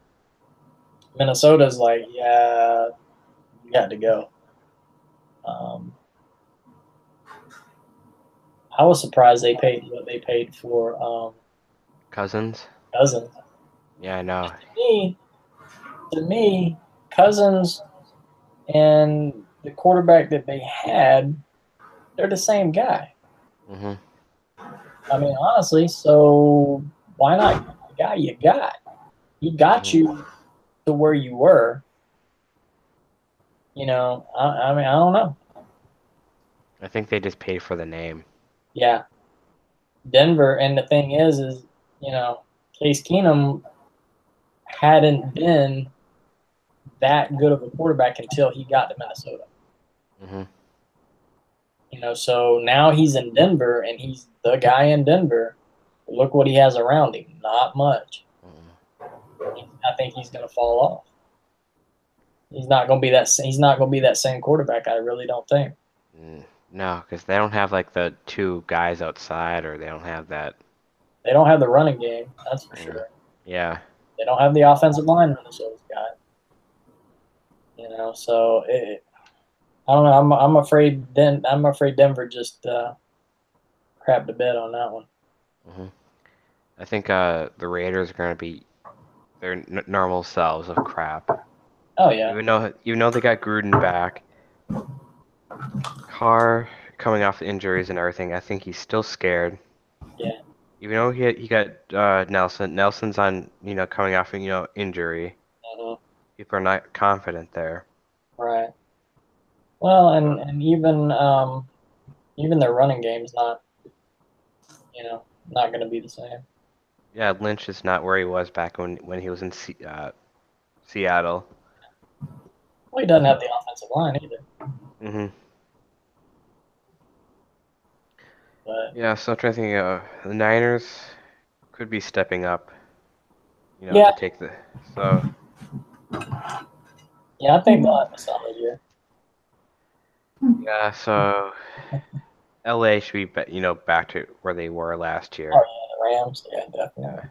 Minnesota's like, yeah, you got to go. I was surprised they paid what they paid for Cousins. Yeah, I know. To me, Cousins and the quarterback that they had, they're the same guy. I mean, honestly, so why not get the guy you got? He got you to where you were. I mean, I don't know. I think they just paid for the name. Yeah. Denver, and the thing is Case Keenum hadn't been that good of a quarterback until he got to Minnesota. So now he's in Denver, and he's the guy in Denver. Look what he has around him. Not much. I think he's going to fall off. He's not going to be that. He's not going to be that same quarterback. I really don't think. No, because they don't have the 2 guys outside, or they don't have that. They don't have the running game. That's for sure. Yeah. They don't have the offensive line Minnesota's got. So I don't know. I'm afraid. I'm afraid Denver just crapped the bed on that one. I think the Raiders are going to be their normal selves of crap. Oh yeah. Even though they got Gruden back, Carr coming off the injuries and everything, I think he's still scared. Yeah. Even though he got Nelson. Nelson's on coming off injury. Mhm. People are not confident there. Right. Well, and even their running game's not not going to be the same. Yeah, Lynch is not where he was back when he was in Seattle. Well, he doesn't have the offensive line either. Mhm. But Yeah, so I'm trying to think. The Niners could be stepping up. yeah, To take the so. yeah, I think they'll have a solid year. Yeah, so LA should be back to where they were last Oh year. yeah, the Rams, yeah, definitely.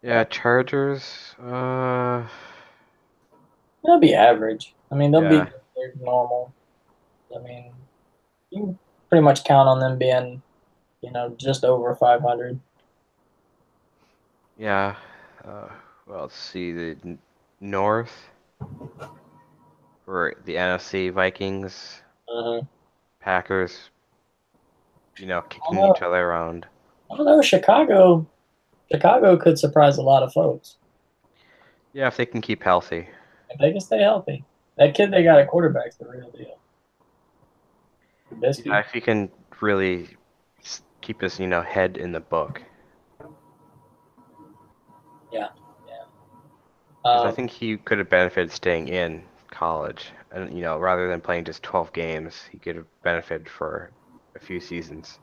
Yeah, Chargers. They'll be average. I mean, they'll be Yeah. they're normal. I mean, you can pretty much count on them being, just over 500. Yeah. Well, let's see the North for the NFC Vikings, Mm-hmm. Packers. I Kicking don't each know. other around. I don't know. Chicago could surprise a lot of folks Yeah, if they can keep healthy. if they can stay healthy. That kid they got at quarterback's the real deal. Yeah, Trubisky. if he can really keep his head in the book. Yeah, yeah. Because I think he could have benefited staying in college, and rather than playing just 12 games, he could have benefited for a few seasons.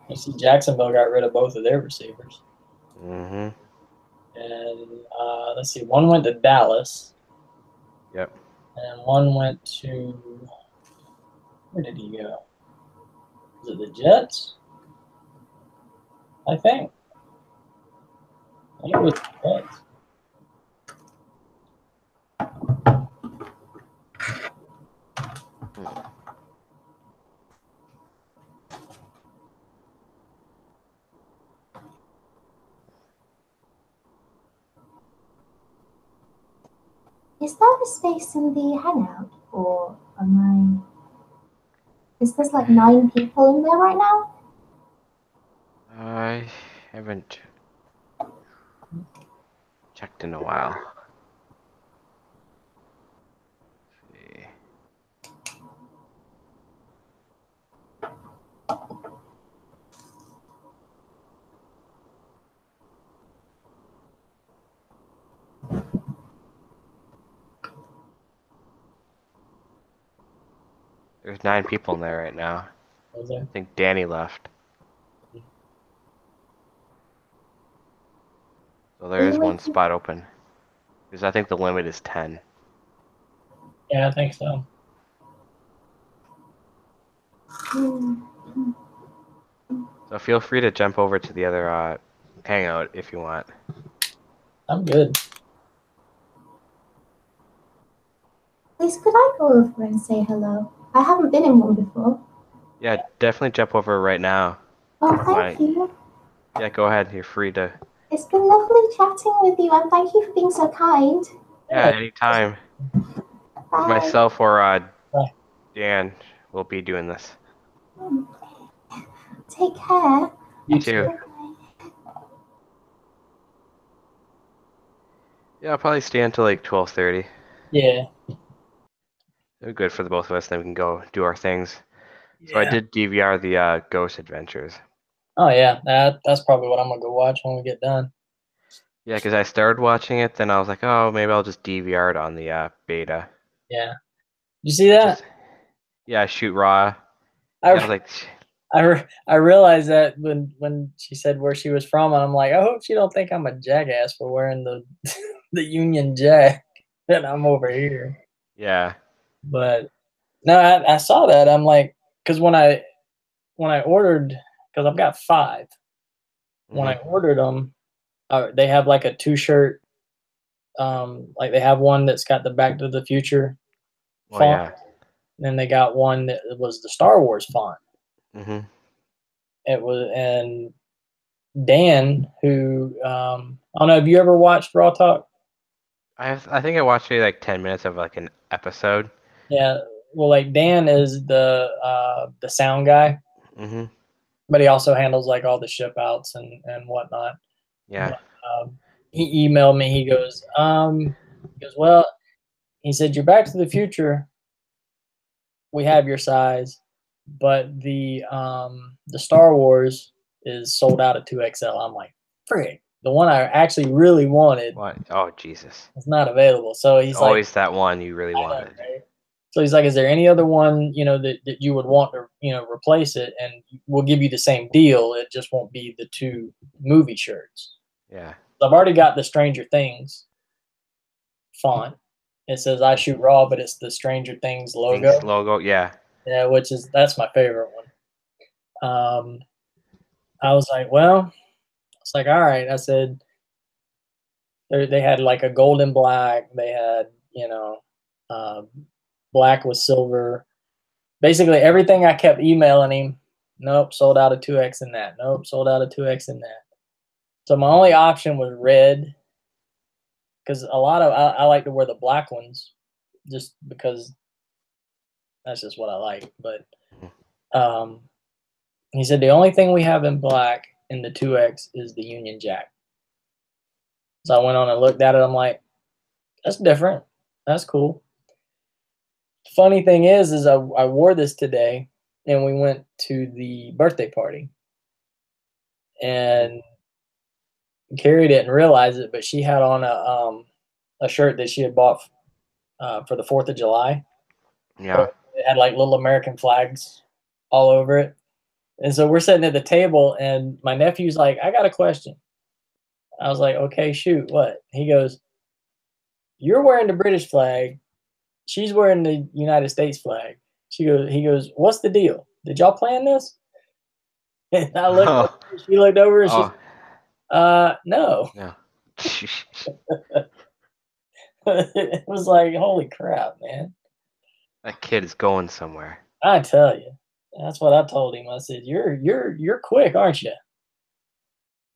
You see, Jacksonville got rid of both of their receivers, Mm-hmm. and let's see, one went to Dallas, Yep. and one went to where did he go? Was it the Jets? I think. I think it was the Jets. Is there a space in the Hangout, or am I? Is there's like 9 people in there right now? I haven't checked in a while. Let's see. There's 9 people in there right now. Was there? I think Danny left. So there is one spot open. Because I think the limit is 10. Yeah, I think so. So feel free to jump over to the other Hangout if you want. I'm good. Please, could I go over and say hello? I haven't been in one before. Yeah, definitely jump over right now. Oh, thank you. Yeah, go ahead. You're free to. It's been lovely chatting with you, and thank you for being so kind. Yeah, anytime. Bye. Myself or Bye. Dan will be doing this. Take care. You too. Bye. Yeah, I'll probably stay until like 12:30. Yeah. They're good for the both of us. Then we can go do our things. Yeah. So I did DVR the Ghost Adventures. Oh yeah, that's probably what I'm gonna go watch when we get done. Yeah, because I started watching it, then I was like, oh, maybe I'll just DVR it on the beta. Yeah. You see that? Yeah, shoot raw. I Yeah, I was like, I realized that when she said where she was from, and I'm like, I hope she don't think I'm a jackass for wearing the the Union Jack and I'm over here. yeah. But no, I saw that. I'm like, because when I ordered, because I've got 5. When I ordered them, they have like a 2-shirt. Like they have one that's got the Back to the Future Oh font, yeah. and then they got one that was the Star Wars font. Mhm. It was, and Dan, who I don't know, have you ever watched Raw Talk? I think I watched maybe like 10 minutes of like an episode. Yeah, well, like Dan is the sound guy, Mhm. but he also handles like all the ship outs and whatnot. Yeah. But, he emailed me. He goes, well, he said, you're Back to the Future. We have your size, but the Star Wars is sold out at 2XL. I'm like, frick. The one I actually really wanted What? Oh, Jesus. is not available. So he's Always like, that one you really I know, wanted. right? So he's like, is there any other one, that you would want to, replace it, and we'll give you the same deal. It just won't be the 2 movie shirts. Yeah. So I've already got the Stranger Things font. It says I Shoot Raw, but it's the Stranger Things logo. Things logo, yeah. Yeah, that's my favorite one. I was like, well, it's like, all right. I said, they had like a gold and black. They had, black with silver. Basically, everything I kept emailing him. Nope, sold out of 2X in that. Nope, sold out of 2X in that. So my only option was red, because a lot of I like to wear the black ones, just because that's just what I like. But he said the only thing we have in black in the 2X is the Union Jack. So I went on and looked at it. I'm like, that's different. That's cool. Funny thing is I wore this today, and we went to the birthday party, and Carrie didn't realize it, but she had on a shirt that she had bought for the 4th of July. Yeah. It had like little American flags all over it. And so we're sitting at the table, and my nephew's like, I got a question. I was like, okay, shoot, what? He goes, you're wearing the British flag. She's wearing the United States flag. He goes, what's the deal? Did y'all plan this? And I looked over, she looked over, and she's no. No. It was like, holy crap, man. That kid is going somewhere. I tell you. That's what I told him. I said, you're quick, aren't you?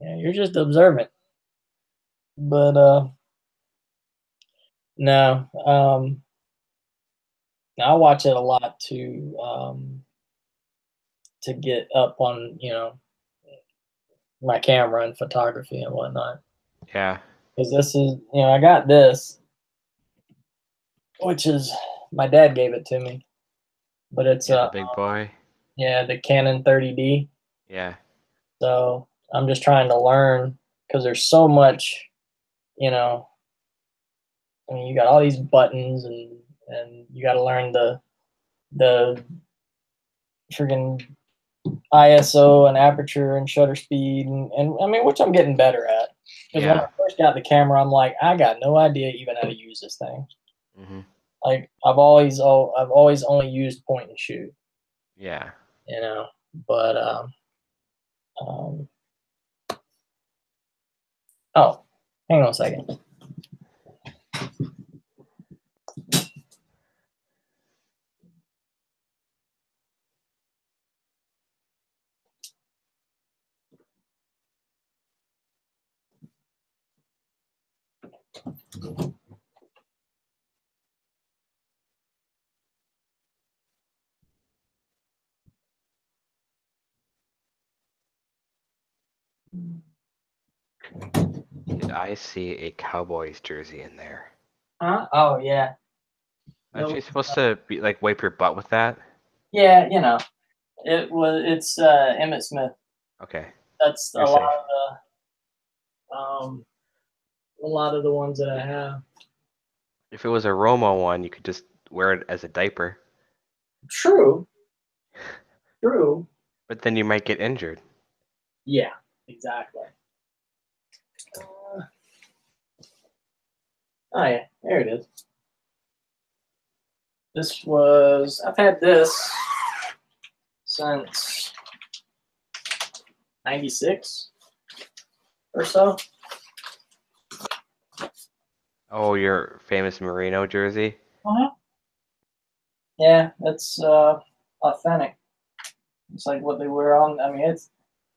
Yeah, you're just observant. But no. I watch it a lot to get up on, my camera and photography and whatnot. Yeah. Because this is, I got this, which is, my dad gave it to me, but it's the big boy. Yeah, the Canon 30D. Yeah. So I'm just trying to learn, because there's so much, I mean, you got all these buttons, and you got to learn the freaking ISO and aperture and shutter speed, and I mean, which I'm getting better at. Because when I first got the camera, I'm like, I got no idea even how to use this thing. Mm-hmm. Like I've always only used point and shoot. Yeah. But oh, hang on a second. Did I see a Cowboys jersey in there? Huh? Oh yeah. Aren't you supposed to be like wipe your butt with that? Yeah, it's Emmett Smith. Okay. That's You're safe. A lot of the ones that I have. If it was a Romo one, you could just wear it as a diaper. True. But then you might get injured. Yeah, exactly. Oh yeah, there it is. I've had this since 96 or so. Oh, your famous Merino jersey? Uh-huh. Yeah, that's authentic. It's like what they wear on. I mean,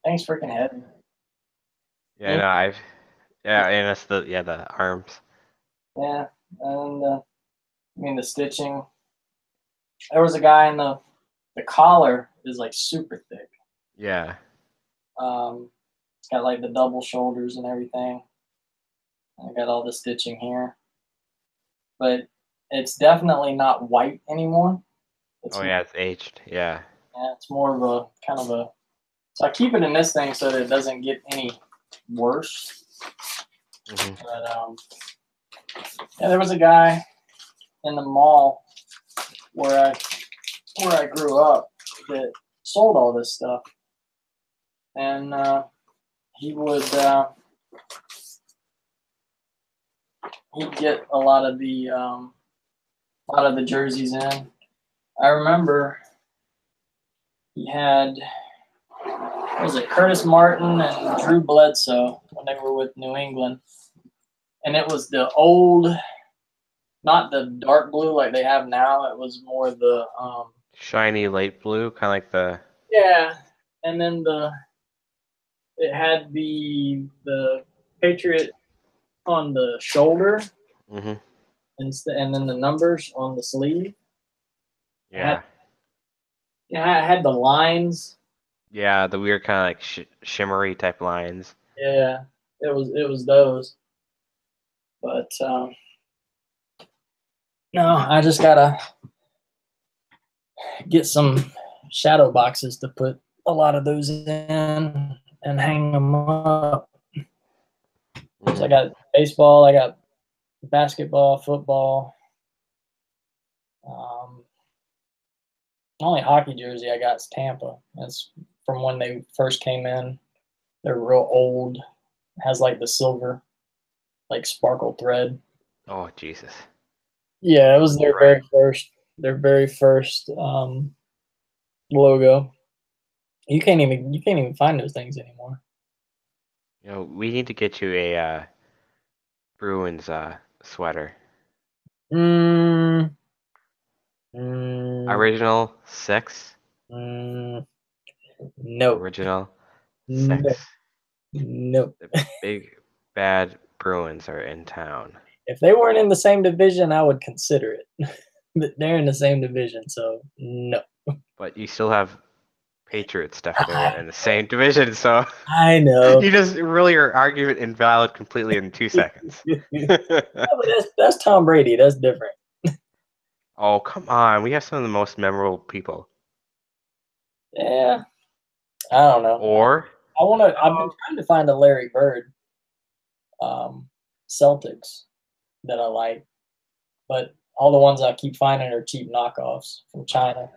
thing's freaking heavy. Yeah, no, and that's the arms. Yeah, and I mean the stitching. There was a guy in the collar is like super thick. Yeah. It's got like the double shoulders and everything. I got all the stitching here, but it's definitely not white anymore. It's, Oh yeah, it's aged. Yeah. yeah, it's more of a kind of a. So I keep it in this thing so that it doesn't get any worse. Mhm. But yeah, there was a guy in the mall where I grew up that sold all this stuff, and he would he'd get a lot of the jerseys in. I remember he had, what was it, Curtis Martin and Drew Bledsoe when they were with New England, and it was the old, not the dark blue like they have now. It was more the Shiny light blue, kind of like the. yeah, and then it had the Patriot on the shoulder, Mhm. and then the numbers on the sleeve. Yeah. Yeah, it had the lines. Yeah, the weird kind of like shimmery type lines. Yeah, it was those. But no, I just gotta get some shadow boxes to put a lot of those in and hang them up. So I got baseball, I got basketball, football. Only hockey jersey I got is Tampa. That's from when they first came in. They're real old. Has like the silver, like sparkle thread. Oh Jesus. Yeah, it was their Right. very first logo. You can't even find those things anymore. You know, we need to get you a Bruins sweater. Mm, Original 6. no, Original no, 6. no. The big bad Bruins are in town. If they weren't in the same division, I would consider it. But they're in the same division, so no. But you still have Patriot stuff there in the same division, so I know. you just really your argument invalid completely in 2 seconds. Yeah, but that's Tom Brady. That's different. Oh, come on. We have some of the most memorable people. Yeah, I don't know. Or I've been trying to find a Larry Bird Celtics that I like, but all the ones I keep finding are cheap knockoffs from China.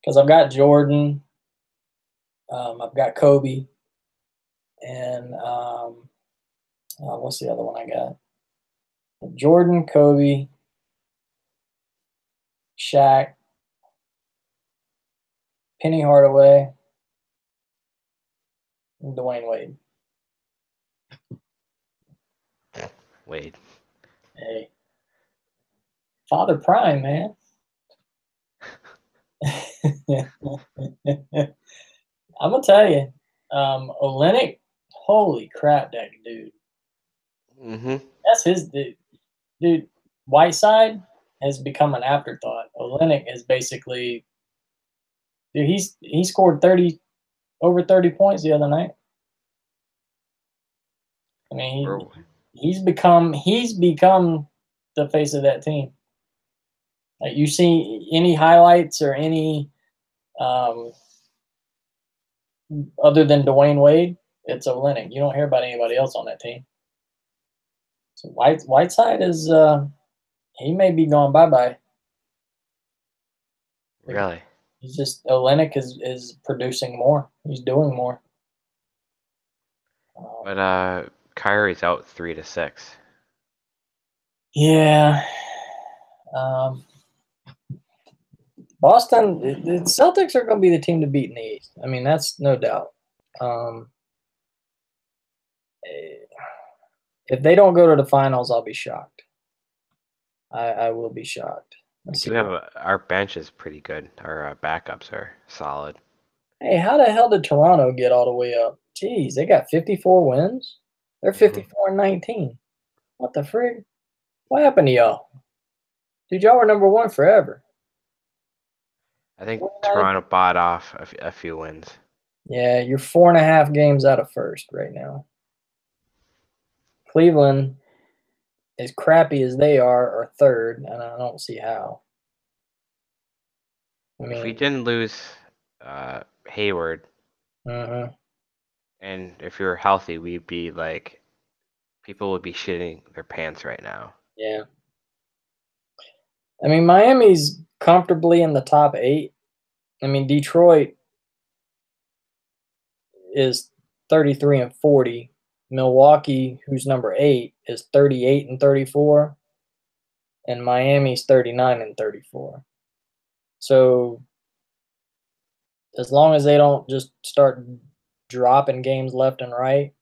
Because I've got Jordan, I've got Kobe, and what's the other one I got? Jordan, Kobe, Shaq, Penny Hardaway, and Dwayne Wade. Wade. Hey, Father Prime, man. I'm gonna tell you, Olenek, holy crap, that dude. Mm-hmm. That's his dude. Dude, Whiteside has become an afterthought. Olenek is basically, dude. He scored over 30 points the other night. I mean, he's become the face of that team. Like, you see any highlights or any other than Dwayne Wade, it's Olenek. You don't hear about anybody else on that team. So Whiteside is he may be going bye-bye. Really? He's just Olenek is producing more. He's doing more. But Kyrie's out 3 to 6. Yeah. Boston, the Celtics are going to be the team to beat in the East. I mean, that's no doubt. If they don't go to the finals, I'll be shocked. I will be shocked. Our bench is pretty good. Our backups are solid. Hey, how the hell did Toronto get all the way up? Jeez, they got 54 wins. They're 54-19. What the frig? What happened to y'all? Dude, y'all were number one forever. I think Toronto bought off a few wins. Yeah, you're 4.5 games out of first right now. Cleveland, as crappy as they are third, and I don't see how. I If we mean, didn't lose Hayward, uh-huh. and if we were healthy, we'd be like, people would be shitting their pants right now. Yeah. I mean, Miami's comfortably in the top 8. I mean, Detroit is 33 and 40. Milwaukee, who's number 8, is 38 and 34, and Miami's 39 and 34. So as long as they don't just start dropping games left and right,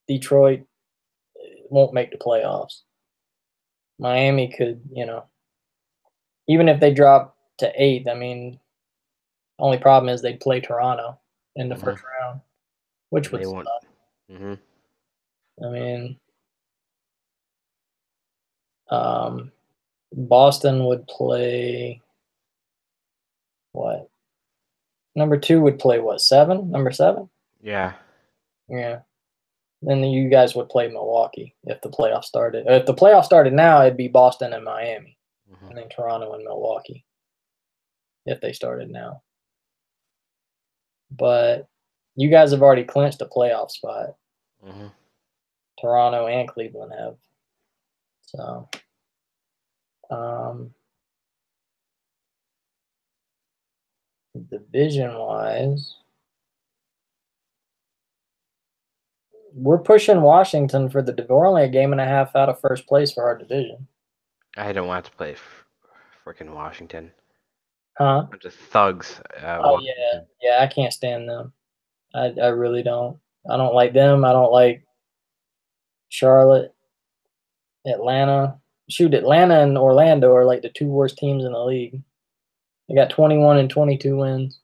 Detroit won't make the playoffs. Miami could, even if they drop to 8th, I mean, only problem is they'd play Toronto in the first round, which would They suck. won't. Mm-hmm. I mean, Boston would play what? Number 2 would play what? 7? Number 7? Yeah. Yeah. Then you guys would play Milwaukee if the playoffs started. If the playoffs started now, it'd be Boston and Miami, and then Toronto and Milwaukee if they started now. But you guys have already clinched a playoff spot. Mm-hmm. Toronto and Cleveland have. So, division-wise, we're pushing Washington for we're only a game and a half out of first place for our division. I don't want to play freaking Washington. Huh? Bunch of thugs. Oh, yeah, I can't stand them. I really don't. I don't like them. I don't like Charlotte, Atlanta. Shoot, Atlanta and Orlando are like the 2 worst teams in the league. They got 21 and 22 wins.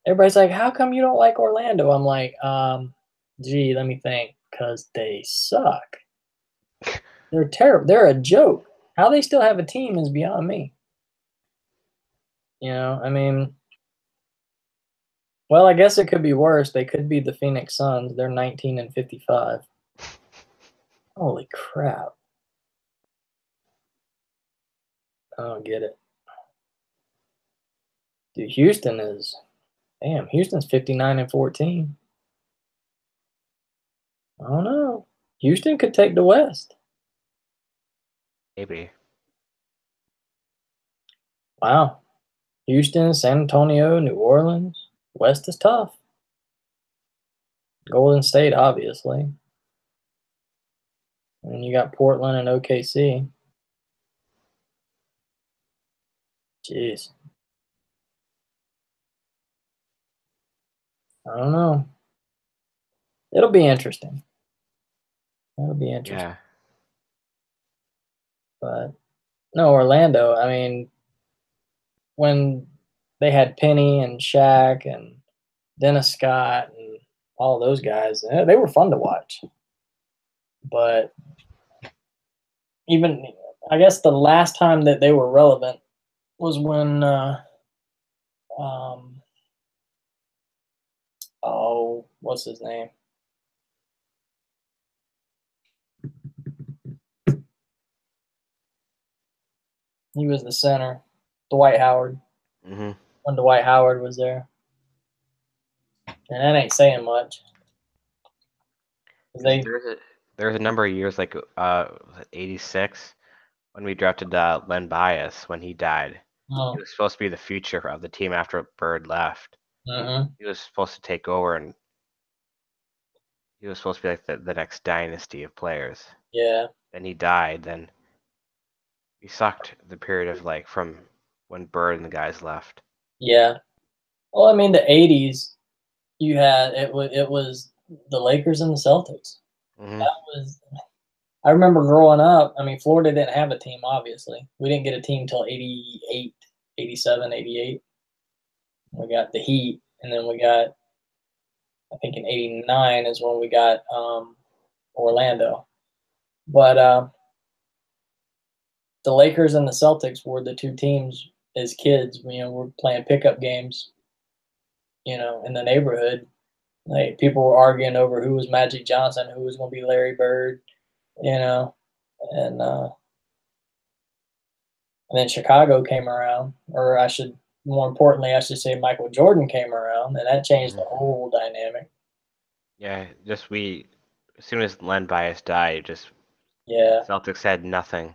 Everybody's like, how come you don't like Orlando? I'm like, gee, let me think. Because they suck. They're terrible. They're a joke. How they still have a team is beyond me. I mean, well, I guess it could be worse. They could be the Phoenix Suns. They're 19 and 55. Holy crap. I don't get it. Dude, Houston's 59 and 14. I don't know. Houston could take the West. Maybe. Wow. Houston, San Antonio, New Orleans. West is tough. Golden State, obviously. And you got Portland and OKC. Jeez. I don't know. It'll be interesting. Yeah. But no, Orlando, I mean, when they had Penny and Shaq and Dennis Scott and all those guys, they were fun to watch. But even, I guess the last time that they were relevant was when, what's his name? He was the center, Dwight Howard. Mm-hmm. When Dwight Howard was there. And that ain't saying much. There's a number of years, like 86, when we drafted Len Bias when he died. Oh. He was supposed to be the future of the team after Bird left. Mm-hmm. He was supposed to take over, and he was supposed to be like the next dynasty of players. Yeah. Then he died. Then he sucked the period of like from when Bird and the guys left. Yeah. Well, I mean, the 80s, you had it was the Lakers and the Celtics. Mm-hmm. I remember growing up, I mean, Florida didn't have a team, obviously. We didn't get a team until 88, 87, 88. We got the Heat, and then we got, I think in 89 is when we got Orlando. But the Lakers and the Celtics were the 2 teams as kids. We're playing pickup games in the neighborhood. Like people were arguing over who was Magic Johnson, who was going to be Larry Bird, and then Chicago came around, or more importantly, I should say Michael Jordan came around, and that changed the whole dynamic. Yeah, as soon as Len Bias died, Yeah, Celtics had nothing.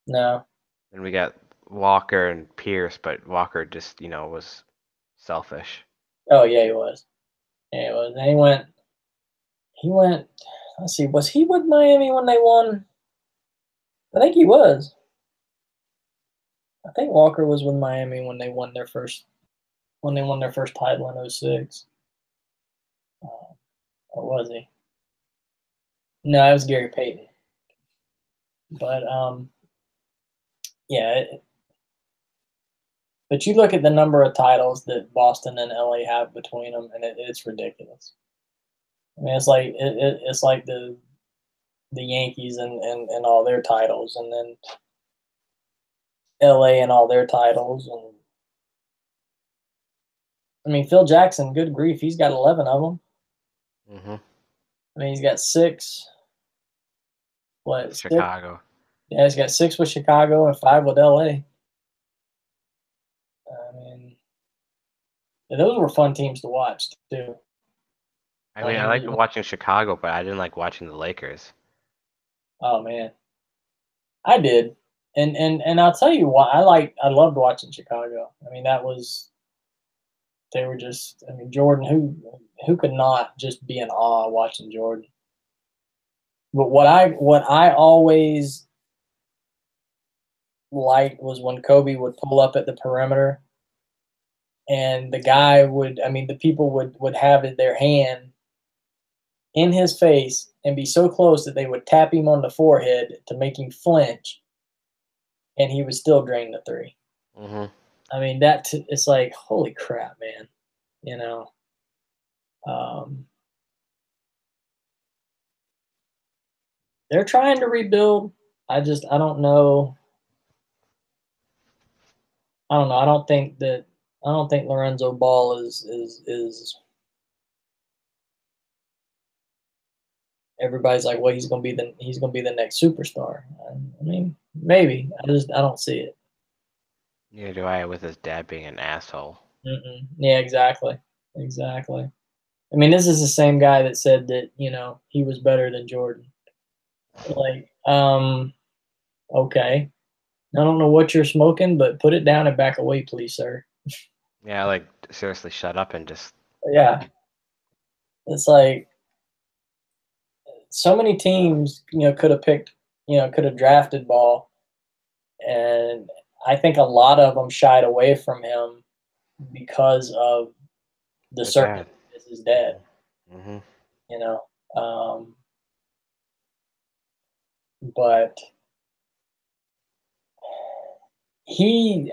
no, And we got Walker and Pierce, but Walker just, was selfish. oh yeah, he was. Yeah, he was. And he went. Let's see, was he with Miami when they won? I think he was. I think Walker was with Miami when they won their first title in 06. Or was he? No, it was Gary Payton. But yeah. But you look at the number of titles that Boston and LA have between them, and it's ridiculous. I mean, it's like the Yankees and all their titles, and then LA and all their titles, and I mean Phil Jackson, good grief, he's got 11 of them. Mm-hmm. I mean, he's got 6. What? Chicago. 6? Yeah, he's got 6 with Chicago and 5 with LA. I mean, those were fun teams to watch too. I mean, I liked watching Chicago, but I didn't like watching the Lakers. Oh man, I did, and I'll tell you why. I loved watching Chicago. I mean, they were just. I mean, Jordan. Who could not just be in awe watching Jordan? But what I always liked was when Kobe would pull up at the perimeter, and the people would have their hand in his face and be so close that they would tap him on the forehead to make him flinch, and he would still drain the 3. Mm-hmm. I mean, it's like, holy crap, man. They're trying to rebuild. I don't know. I don't know. I don't think Lorenzo Ball is everybody's like, well, he's gonna be the next superstar. I mean, maybe. I don't see it. Neither do I, with his dad being an asshole. Mm-mm. Yeah, exactly. I mean, this is the same guy that said that he was better than Jordan. Like, okay. I don't know what you're smoking, but put it down and back away, please, sir. Yeah, like seriously, shut up and just. Yeah. It's like so many teams, could have drafted Ball, and I think a lot of them shied away from him because of the circumstances his dad. Mm-hmm. But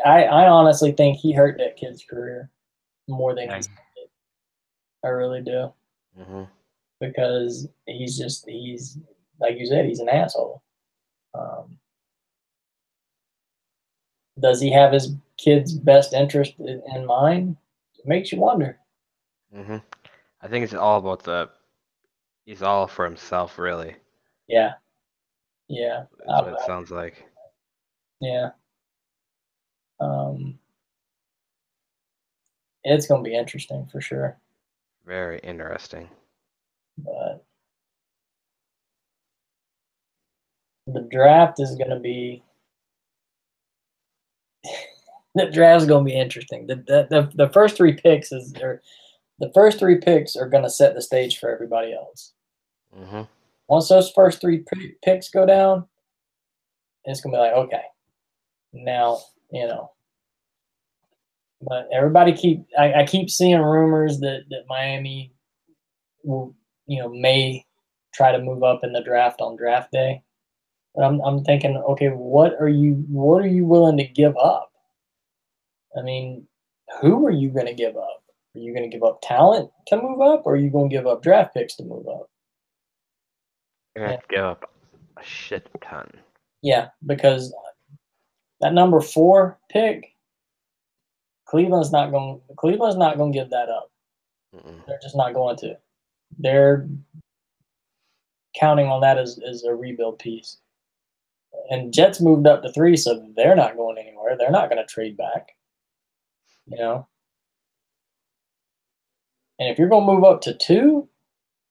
I honestly think he hurt that kid's career more than he did. I really do. Mm-hmm. Because he's like you said, he's an asshole. Does he have his kid's best interest in mind? It makes you wonder. Mm-hmm. I think it's all about he's all for himself, really. Yeah. That's what it sounds like. Yeah. It's going to be interesting for sure. Very interesting. But the draft is going to be interesting. The first 3 picks are going to set the stage for everybody else. Mm-hmm. Once those first 3 picks go down, it's going to be like, okay, now, but everybody I keep seeing rumors that Miami will, may try to move up in the draft on draft day. But I'm thinking, okay, what are you willing to give up? I mean, who are you going to give up? Are you going to give up talent to move up, or are you going to give up draft picks to move up? You're going to have to give up a shit ton. Yeah, because that number 4 pick, Cleveland's not going to give that up. They're just not going to. They're counting on that as a rebuild piece. And Jets moved up to 3, so they're not going anywhere. They're not going to trade back. You know? And if you're going to move up to 2,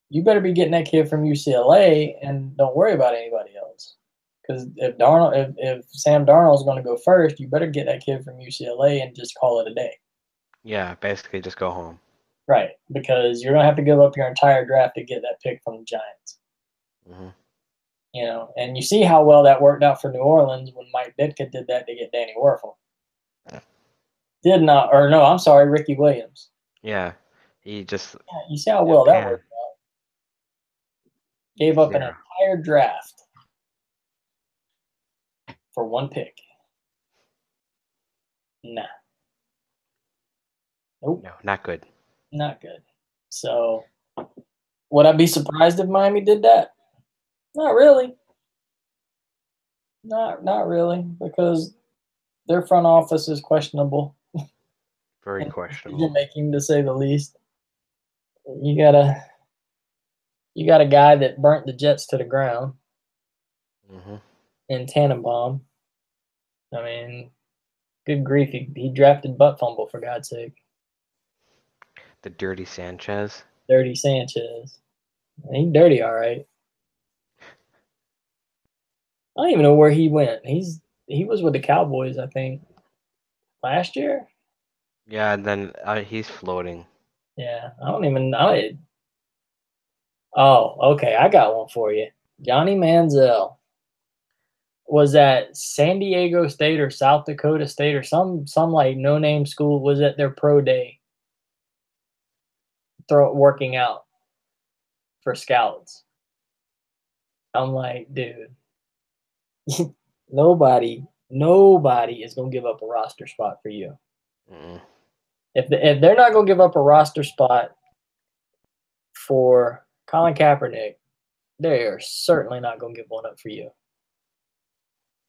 you better be getting that kid from UCLA and don't worry about anybody else. Because if Sam Darnold's going to go first, you better get that kid from UCLA and just call it a day. Yeah, basically just go home. Right, because you're going to have to give up your entire draft to get that pick from the Giants. You know, and you see how well that worked out for New Orleans when Mike Ditka did that to get Danny Werfel. Ricky Williams. Yeah, he just. Yeah, you see how well that worked out. Gave up an entire draft for 1 pick. Nah. Nope. No, not good. Not good. So, would I be surprised if Miami did that? Not really. Not really, because their front office is questionable. Very questionable. Decision making, to say the least. You got a guy that burnt the Jets to the ground in Tannenbaum. I mean, good grief, he drafted butt fumble, for God's sake. The Dirty Sanchez. Dirty Sanchez. He's dirty, all right. I don't even know where he went. He was with the Cowboys, I think, last year. Yeah, and then he's floating. Yeah, I don't even know. Oh, okay, I got one for you. Johnny Manziel was at San Diego State or South Dakota State or some like no-name school, was at their pro day working out for scouts. I'm like, dude, nobody is going to give up a roster spot for you. If they're not going to give up a roster spot for Colin Kaepernick, they are certainly not going to give one up for you.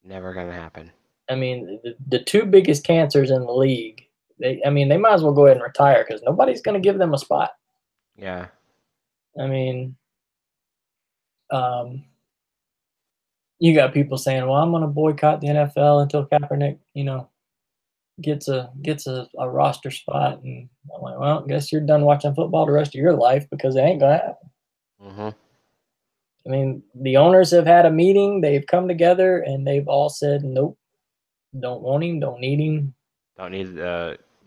Never going to happen. I mean, the 2 biggest cancers in the league, they might as well go ahead and retire because nobody's going to give them a spot. Yeah. I mean, you got people saying, well, I'm going to boycott the NFL until Kaepernick, gets a roster spot. And I'm like, well, I guess you're done watching football the rest of your life because it ain't going to happen. I mean, the owners have had a meeting. They've come together and they've all said, nope, don't want him, don't need him. Don't need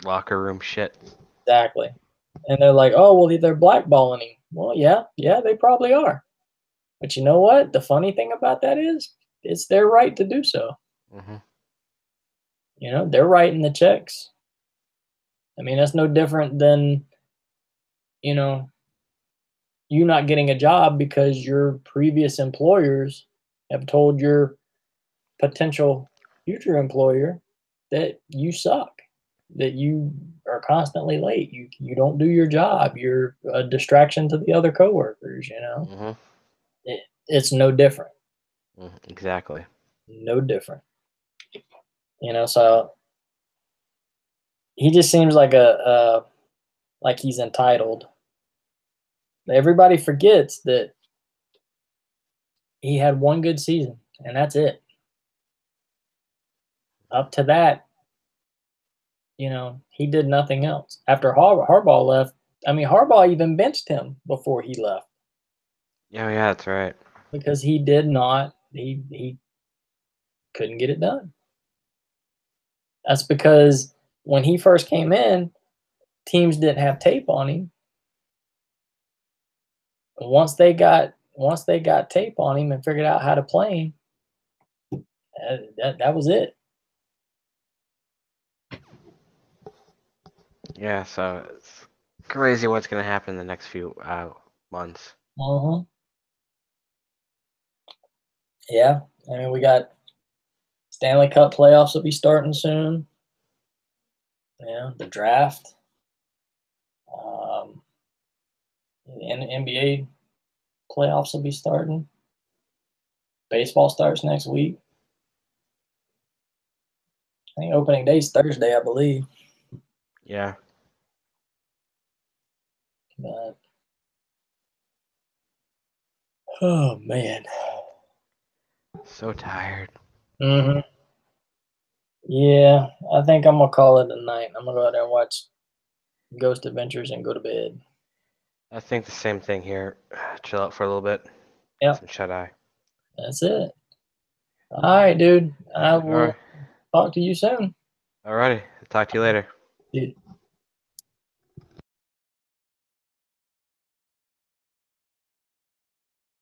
locker room shit. Exactly. And they're like, oh, well, they're blackballing him. Well, yeah, they probably are. But you know what? The funny thing about that is it's their right to do so. They're writing the checks. I mean, that's no different than, you not getting a job because your previous employers have told your potential future employer that you suck, that you are constantly late, you don't do your job, you're a distraction to the other coworkers. It's no different. Exactly. No different. So he just seems like like he's entitled. Everybody forgets that he had 1 good season, and that's it. Up to that, he did nothing else. After Harbaugh left, Harbaugh even benched him before he left. Yeah, that's right. Because he did not, he couldn't get it done. That's because when he first came in, teams didn't have tape on him. Once they got tape on him and figured out how to play him, that was it. Yeah, so it's crazy what's going to happen in the next few months. Yeah, we got Stanley Cup playoffs will be starting soon. The draft. NBA playoffs will be starting. Baseball starts next week. I think opening day is Thursday, I believe. Yeah. But, oh man. So tired. Mm-hmm. Yeah, I think I'm gonna call it a night. I'm gonna go out there and watch Ghost Adventures and go to bed. I think the same thing here. Chill out for a little bit. Yep. Some shut eye. That's it. All right, dude. I will Alright. talk to you soon. Alrighty. Talk to you later. See you.